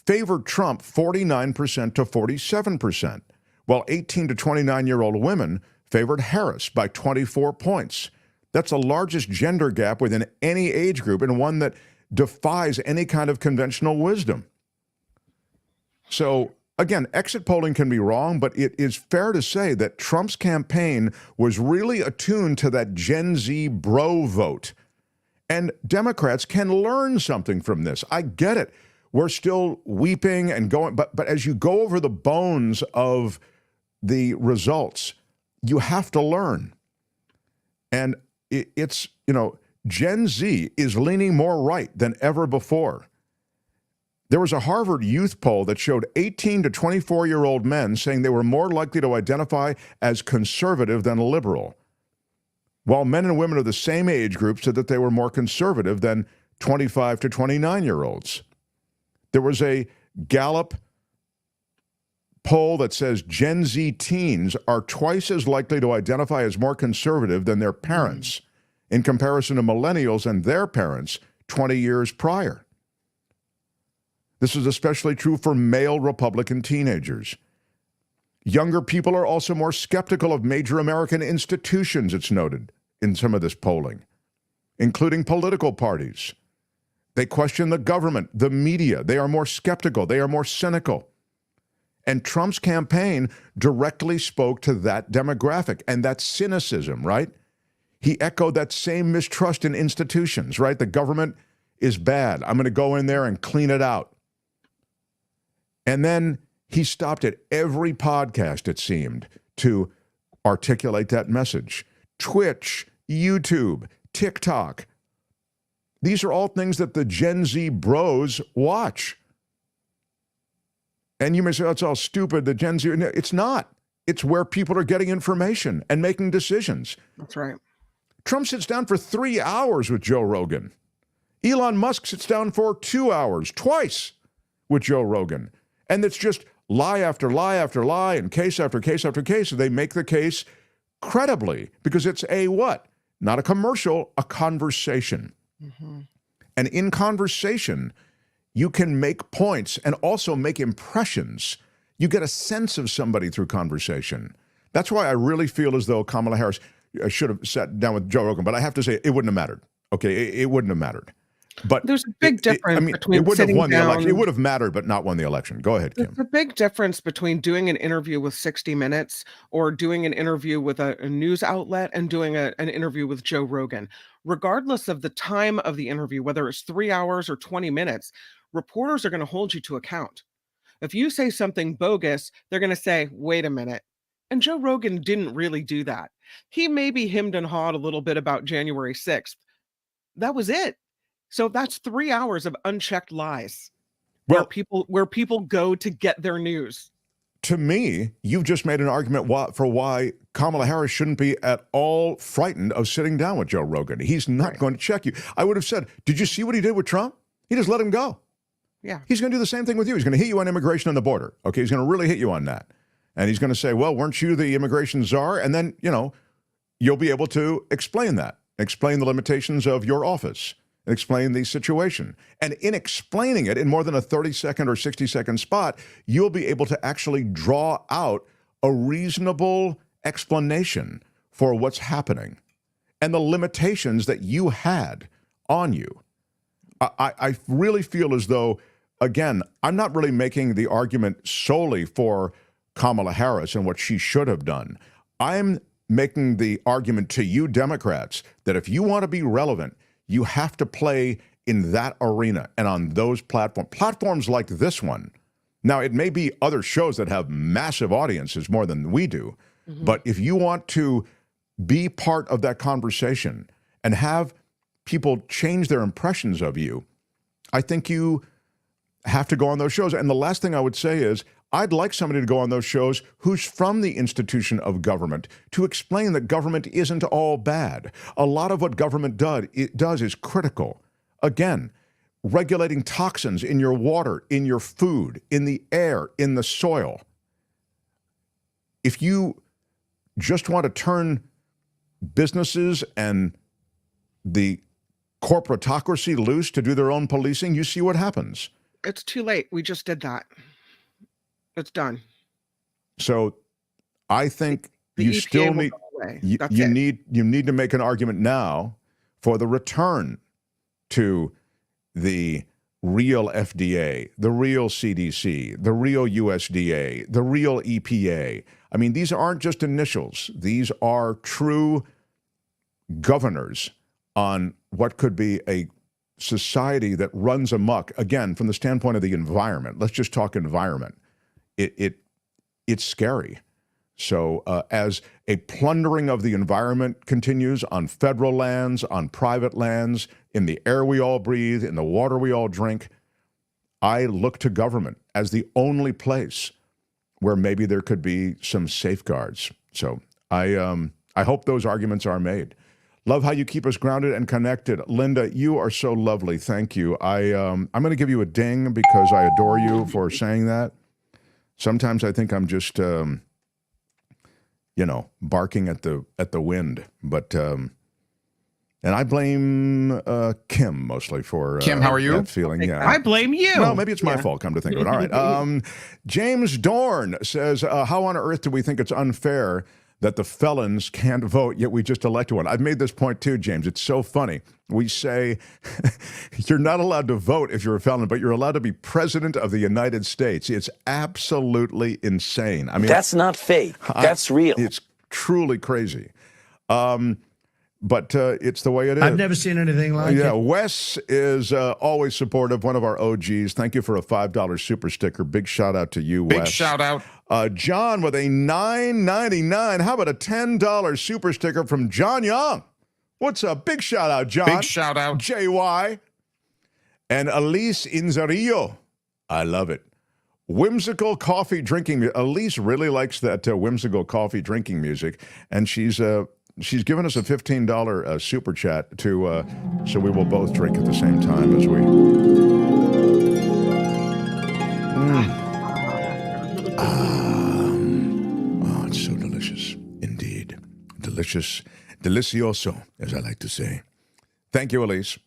favored Trump 49% to 47%, while 18 to 29-year-old women favored Harris by 24 points. That's the largest gender gap within any age group and one that defies any kind of conventional wisdom. So, again, exit polling can be wrong, but it is fair to say that Trump's campaign was really attuned to that Gen Z bro vote. And Democrats can learn something from this. I get it. We're still weeping and going, but as you go over the bones of the results, you have to learn. And it's, you know, Gen Z is leaning more right than ever before. There was a Harvard youth poll that showed 18 to 24-year-old men saying they were more likely to identify as conservative than liberal, while men and women of the same age group said that they were more conservative than 25 to 29-year-olds. There was a Gallup poll that says Gen Z teens are twice as likely to identify as more conservative than their parents in comparison to millennials and their parents 20 years prior. This is especially true for male Republican teenagers. Younger people are also more skeptical of major American institutions, it's noted in some of this polling, including political parties. They question the government, the media. They are more skeptical. They are more cynical. And Trump's campaign directly spoke to that demographic and that cynicism, right? He echoed that same mistrust in institutions, right? The government is bad. I'm going to go in there and clean it out. And then he stopped at every podcast, it seemed, to articulate that message. Twitch, YouTube, TikTok. These are all things that the Gen Z bros watch. And you may say, oh, it's all stupid, the Gen Z. No, it's not. It's where people are getting information and making decisions. That's right. Trump sits down for 3 hours with Joe Rogan. Elon Musk sits down for 2 hours, twice, with Joe Rogan. And it's just lie after lie after lie and case after case after case. And they make the case credibly because it's a what? Not a commercial, a conversation. Mm-hmm. And in conversation, you can make points and also make impressions. You get a sense of somebody through conversation. That's why I really feel as though Kamala Harris should have sat down with Joe Rogan. But I have to say, it wouldn't have mattered. Okay, it wouldn't have mattered. But there's a big difference between it wouldn't have won the down. election. It would have mattered, but not won the election. Go ahead, Kim. There's a big difference between doing an interview with 60 Minutes or doing an interview with a news outlet and doing an interview with Joe Rogan. Regardless of the time of the interview, whether it's 3 hours or 20 minutes, reporters are going to hold you to account. If you say something bogus, they're going to say, wait a minute. And Joe Rogan didn't really do that. He maybe hemmed and hawed a little bit about January 6th. That was it. So that's 3 hours of unchecked lies where people go to get their news. To me, you've just made an argument for why Kamala Harris shouldn't be at all frightened of sitting down with Joe Rogan. He's not going to check you. I would have said, did you see what he did with Trump? He just let him go. Yeah. He's going to do the same thing with you. He's going to hit you on immigration on the border. Okay, he's going to really hit you on that. And he's going to say, well, weren't you the immigration czar? And then, you'll be able to explain that, explain the limitations of your office, explain the situation. And in explaining it in more than a 30-second or 60-second spot, you'll be able to actually draw out a reasonable explanation for what's happening and the limitations that you had on you. I really feel as though, again, I'm not really making the argument solely for Kamala Harris and what she should have done. I'm making the argument to you Democrats that if you want to be relevant, you have to play in that arena and on those platforms like this one. Now, it may be other shows that have massive audiences more than we do, but if you want to be part of that conversation and have people change their impressions of you, I think you have to go on those shows. And the last thing I would say is, I'd like somebody to go on those shows who's from the institution of government to explain that government isn't all bad. A lot of what government does is critical. Again, regulating toxins in your water, in your food, in the air, in the soil. If you just want to turn businesses and the corporatocracy loose to do their own policing, you see what happens. It's too late. We just did that. It's done. So I think you still need you need to make an argument now for the return to the real FDA, the real CDC, the real USDA, the real EPA. I mean, these aren't just initials. These are true governors on what could be a society that runs amok, again, from the standpoint of the environment. Let's just talk environment. It's scary. So as a plundering of the environment continues on federal lands, on private lands, in the air we all breathe, in the water we all drink, I look to government as the only place where maybe there could be some safeguards. So I hope those arguments are made. Love how you keep us grounded and connected. Linda, you are so lovely. Thank you. I'm going to give you a ding because I adore you for saying that. Sometimes I think I'm just, barking at the wind. But and I blame Kim mostly for Kim. How are you? That feeling. Yeah, I blame you. Well, maybe it's my fault. Come to think of it. All right. James Dorn says, "How on earth do we think it's unfair that the felons can't vote, yet we just elected one?" I've made this point too, James. It's so funny. We say you're not allowed to vote if you're a felon, but you're allowed to be president of the United States. It's absolutely insane. I mean, that's not fake. That's real. It's truly crazy. But it's the way it is. I've never seen anything like it. Yeah, Wes is always supportive, one of our OGs. Thank you for a $5 super sticker. Big shout out to you, Wes. Big shout out. John with a $9.99. How about a $10 super sticker from John Young? What's up? Big shout out, John. Big shout out. JY. And Elise Inzarillo. I love it. Whimsical coffee drinking. Elise really likes that whimsical coffee drinking music, and she's given us a $15 super chat so we will both drink at the same time as we. Oh, it's so delicious, indeed. Delicious, delicioso, as I like to say. Thank you, Elise.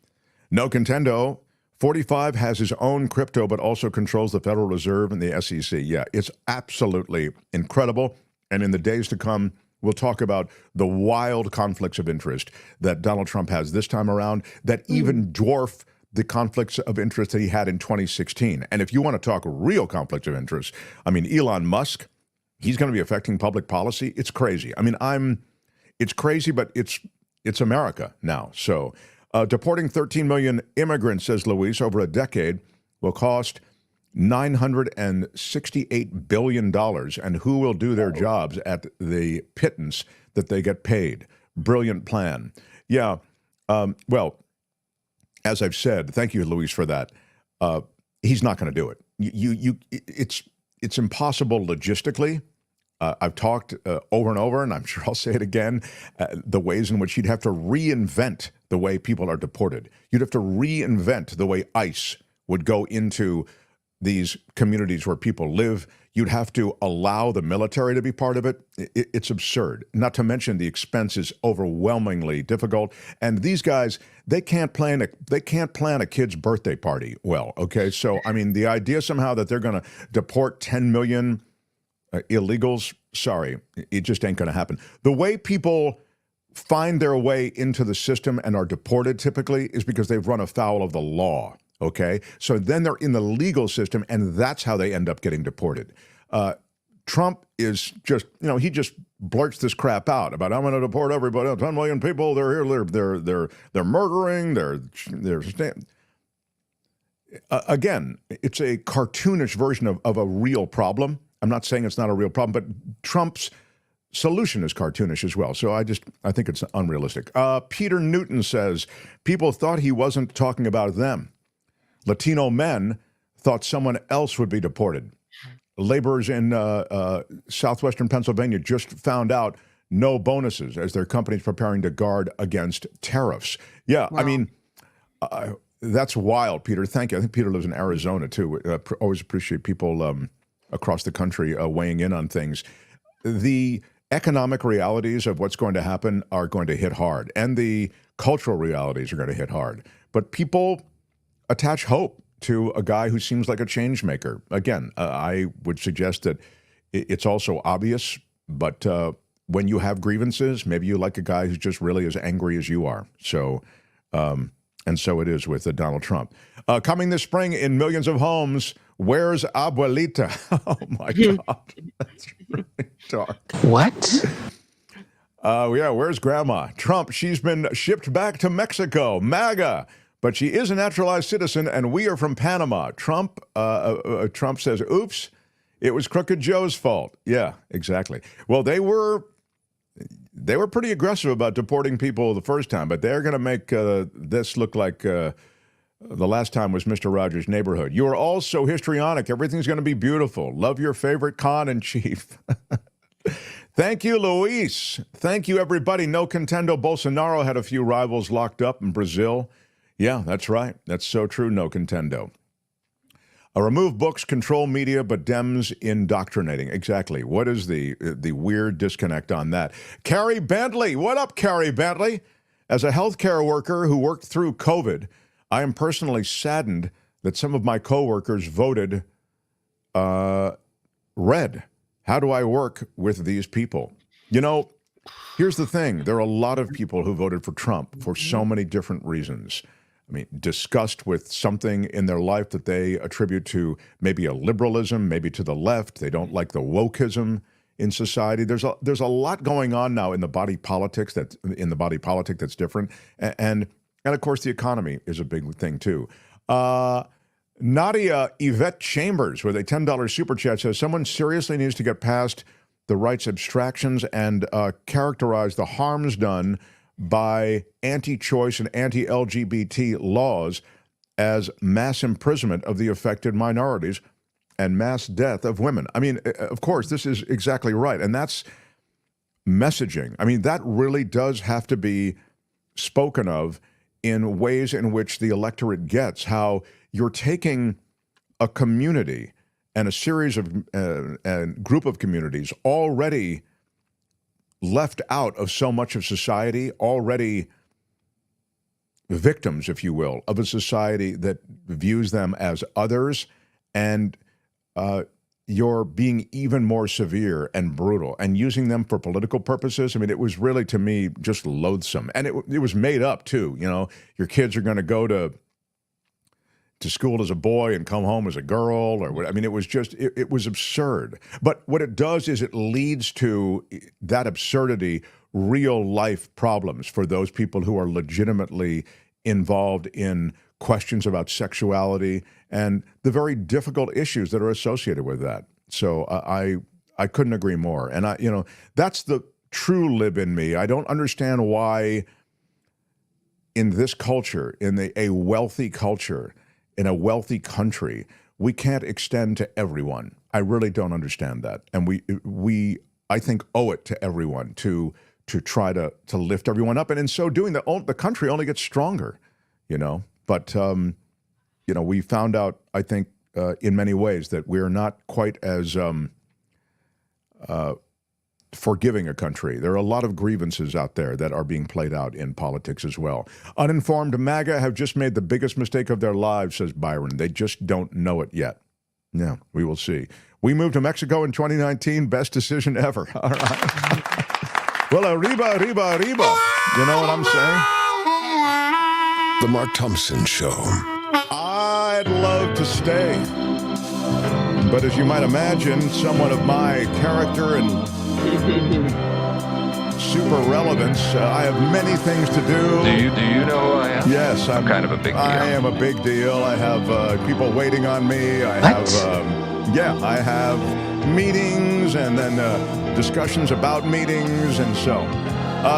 No contendo. 45 has his own crypto, but also controls the Federal Reserve and the SEC. Yeah, it's absolutely incredible. And in the days to come, we'll talk about the wild conflicts of interest that Donald Trump has this time around that even dwarf the conflicts of interest that he had in 2016. And if you want to talk real conflicts of interest, I mean, Elon Musk, he's going to be affecting public policy. It's crazy. I mean, it's crazy, but it's America now. So deporting 13 million immigrants, says Luis, over a decade will cost $968 billion, and who will do their jobs at the pittance that they get paid? Brilliant plan. Yeah, well, as I've said, thank you, Luis, for that. He's not going to do it. It's impossible logistically. I've talked over and over, and I'm sure I'll say it again, the ways in which you'd have to reinvent the way people are deported. You'd have to reinvent the way ICE would go into these communities where people live. You'd have to allow the military to be part of it. It's absurd. Not to mention the expense is overwhelmingly difficult. And these guys, they can't plan a kid's birthday party well, okay? So, I mean, the idea somehow that they're going to deport 10 million illegals, sorry, it just ain't going to happen. The way people find their way into the system and are deported typically is because they've run afoul of the law, okay? So then they're in the legal system, and that's how they end up getting deported. Trump is just, he just blurts this crap out about, I'm going to deport everybody, 10 million people, they're here, they're murdering, again, it's a cartoonish version of a real problem. I'm not saying it's not a real problem, but Trump's solution is cartoonish as well. So I think it's unrealistic. Peter Newton says, people thought he wasn't talking about them. Latino men thought someone else would be deported. Laborers in southwestern Pennsylvania just found out no bonuses as their company's preparing to guard against tariffs. Yeah, wow. I mean, that's wild, Peter. Thank you. I think Peter lives in Arizona, too. Always appreciate people across the country weighing in on things. The economic realities of what's going to happen are going to hit hard, and the cultural realities are going to hit hard. But people attach hope to a guy who seems like a change maker. Again, I would suggest that it's also obvious, but when you have grievances, maybe you like a guy who's just really as angry as you are. So, and so it is with Donald Trump. Coming this spring in millions of homes, where's Abuelita? Oh, my God. That's really dark. What? Yeah, where's Grandma? Trump, she's been shipped back to Mexico. MAGA. But she is a naturalized citizen, and we are from Panama. Trump says, oops, it was Crooked Joe's fault. Yeah, exactly. Well, they were pretty aggressive about deporting people the first time, but they're going to make this look like the last time was Mr. Rogers' Neighborhood. You are all so histrionic. Everything's going to be beautiful. Love your favorite con-in-chief. Thank you, Luis. Thank you, everybody. No contendo. Bolsonaro had a few rivals locked up in Brazil. Yeah, that's right. That's so true. No contendo. Remove books, control media, but Dems indoctrinating. Exactly. What is the weird disconnect on that? Carrie Bentley. What up, Carrie Bentley? As a healthcare worker who worked through COVID, I am personally saddened that some of my coworkers voted red. How do I work with these people? Here's the thing. There are a lot of people who voted for Trump for so many different reasons. I mean, disgust with something in their life that they attribute to maybe a liberalism, maybe to the left. They don't like the wokeism in society. There's a lot going on now in the body politic that's different, and of course the economy is a big thing too. Nadia Yvette Chambers with a $10 super chat says someone seriously needs to get past the right's abstractions and characterize the harms done by anti-choice and anti-LGBT laws as mass imprisonment of the affected minorities and mass death of women. I mean, of course, this is exactly right. And that's messaging. I mean, that really does have to be spoken of in ways in which the electorate gets how you're taking a community and a series of and group of communities already left out of so much of society, already victims, if you will, of a society that views them as others, and you're being even more severe and brutal and using them for political purposes. I mean, it was really, to me, just loathsome. And it was made up, too. Your kids are going to go to school as a boy and come home as a girl, or what. I mean, it was just, it was absurd. But what it does is it leads to that absurdity, real life problems for those people who are legitimately involved in questions about sexuality and the very difficult issues that are associated with that. So I couldn't agree more. And that's the true lib in me. I don't understand why in this culture, in a wealthy culture, in a wealthy country, we can't extend to everyone. I really don't understand that. And we I think, owe it to everyone to try to lift everyone up. And in so doing, the country only gets stronger, But, we found out, I think, in many ways that we're not quite as forgiving a country. There are a lot of grievances out there that are being played out in politics as well. Uninformed MAGA have just made the biggest mistake of their lives, says Byron. They just don't know it yet. Yeah, we will see. We moved to Mexico in 2019. Best decision ever. All right. Well, arriba, arriba, arriba. You know what I'm saying? The Mark Thompson Show. I'd love to stay. But as you might imagine, someone of my character and super relevance, I have many things to do. Do you know who I am? Yes. I'm kind of a big deal. I am a big deal. I have people waiting on me. I have meetings and then discussions about meetings. And so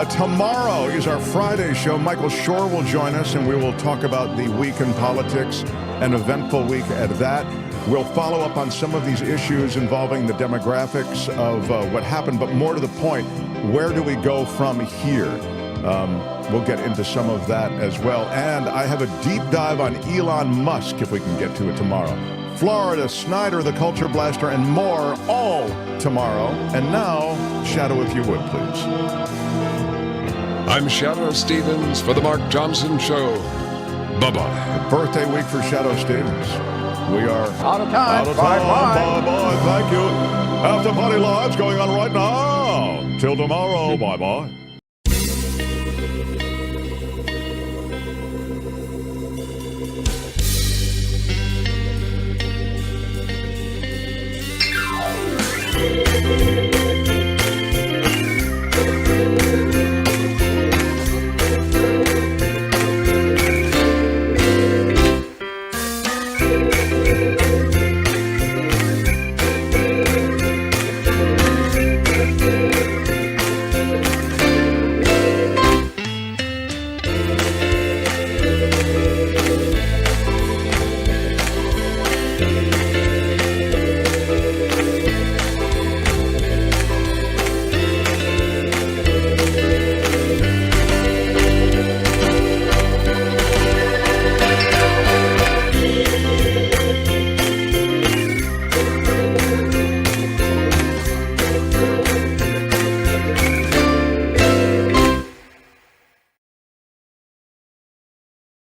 tomorrow is our Friday show. Michael Shore will join us, and we will talk about the week in politics, an eventful week at that. We'll follow up on some of these issues involving the demographics of what happened, but more to the point, where do we go from here? We'll get into some of that as well. And I have a deep dive on Elon Musk, if we can get to it tomorrow. Florida, Snyder, the Culture Blaster, and more, all tomorrow. And now, Shadow, if you would, please. I'm Shadow Stevens for The Mark Thompson Show. Bye-bye. Birthday week for Shadow Stevens. We are out of time. Bye-bye. Thank you. After Party Live's going on right now. Till tomorrow. Bye-bye.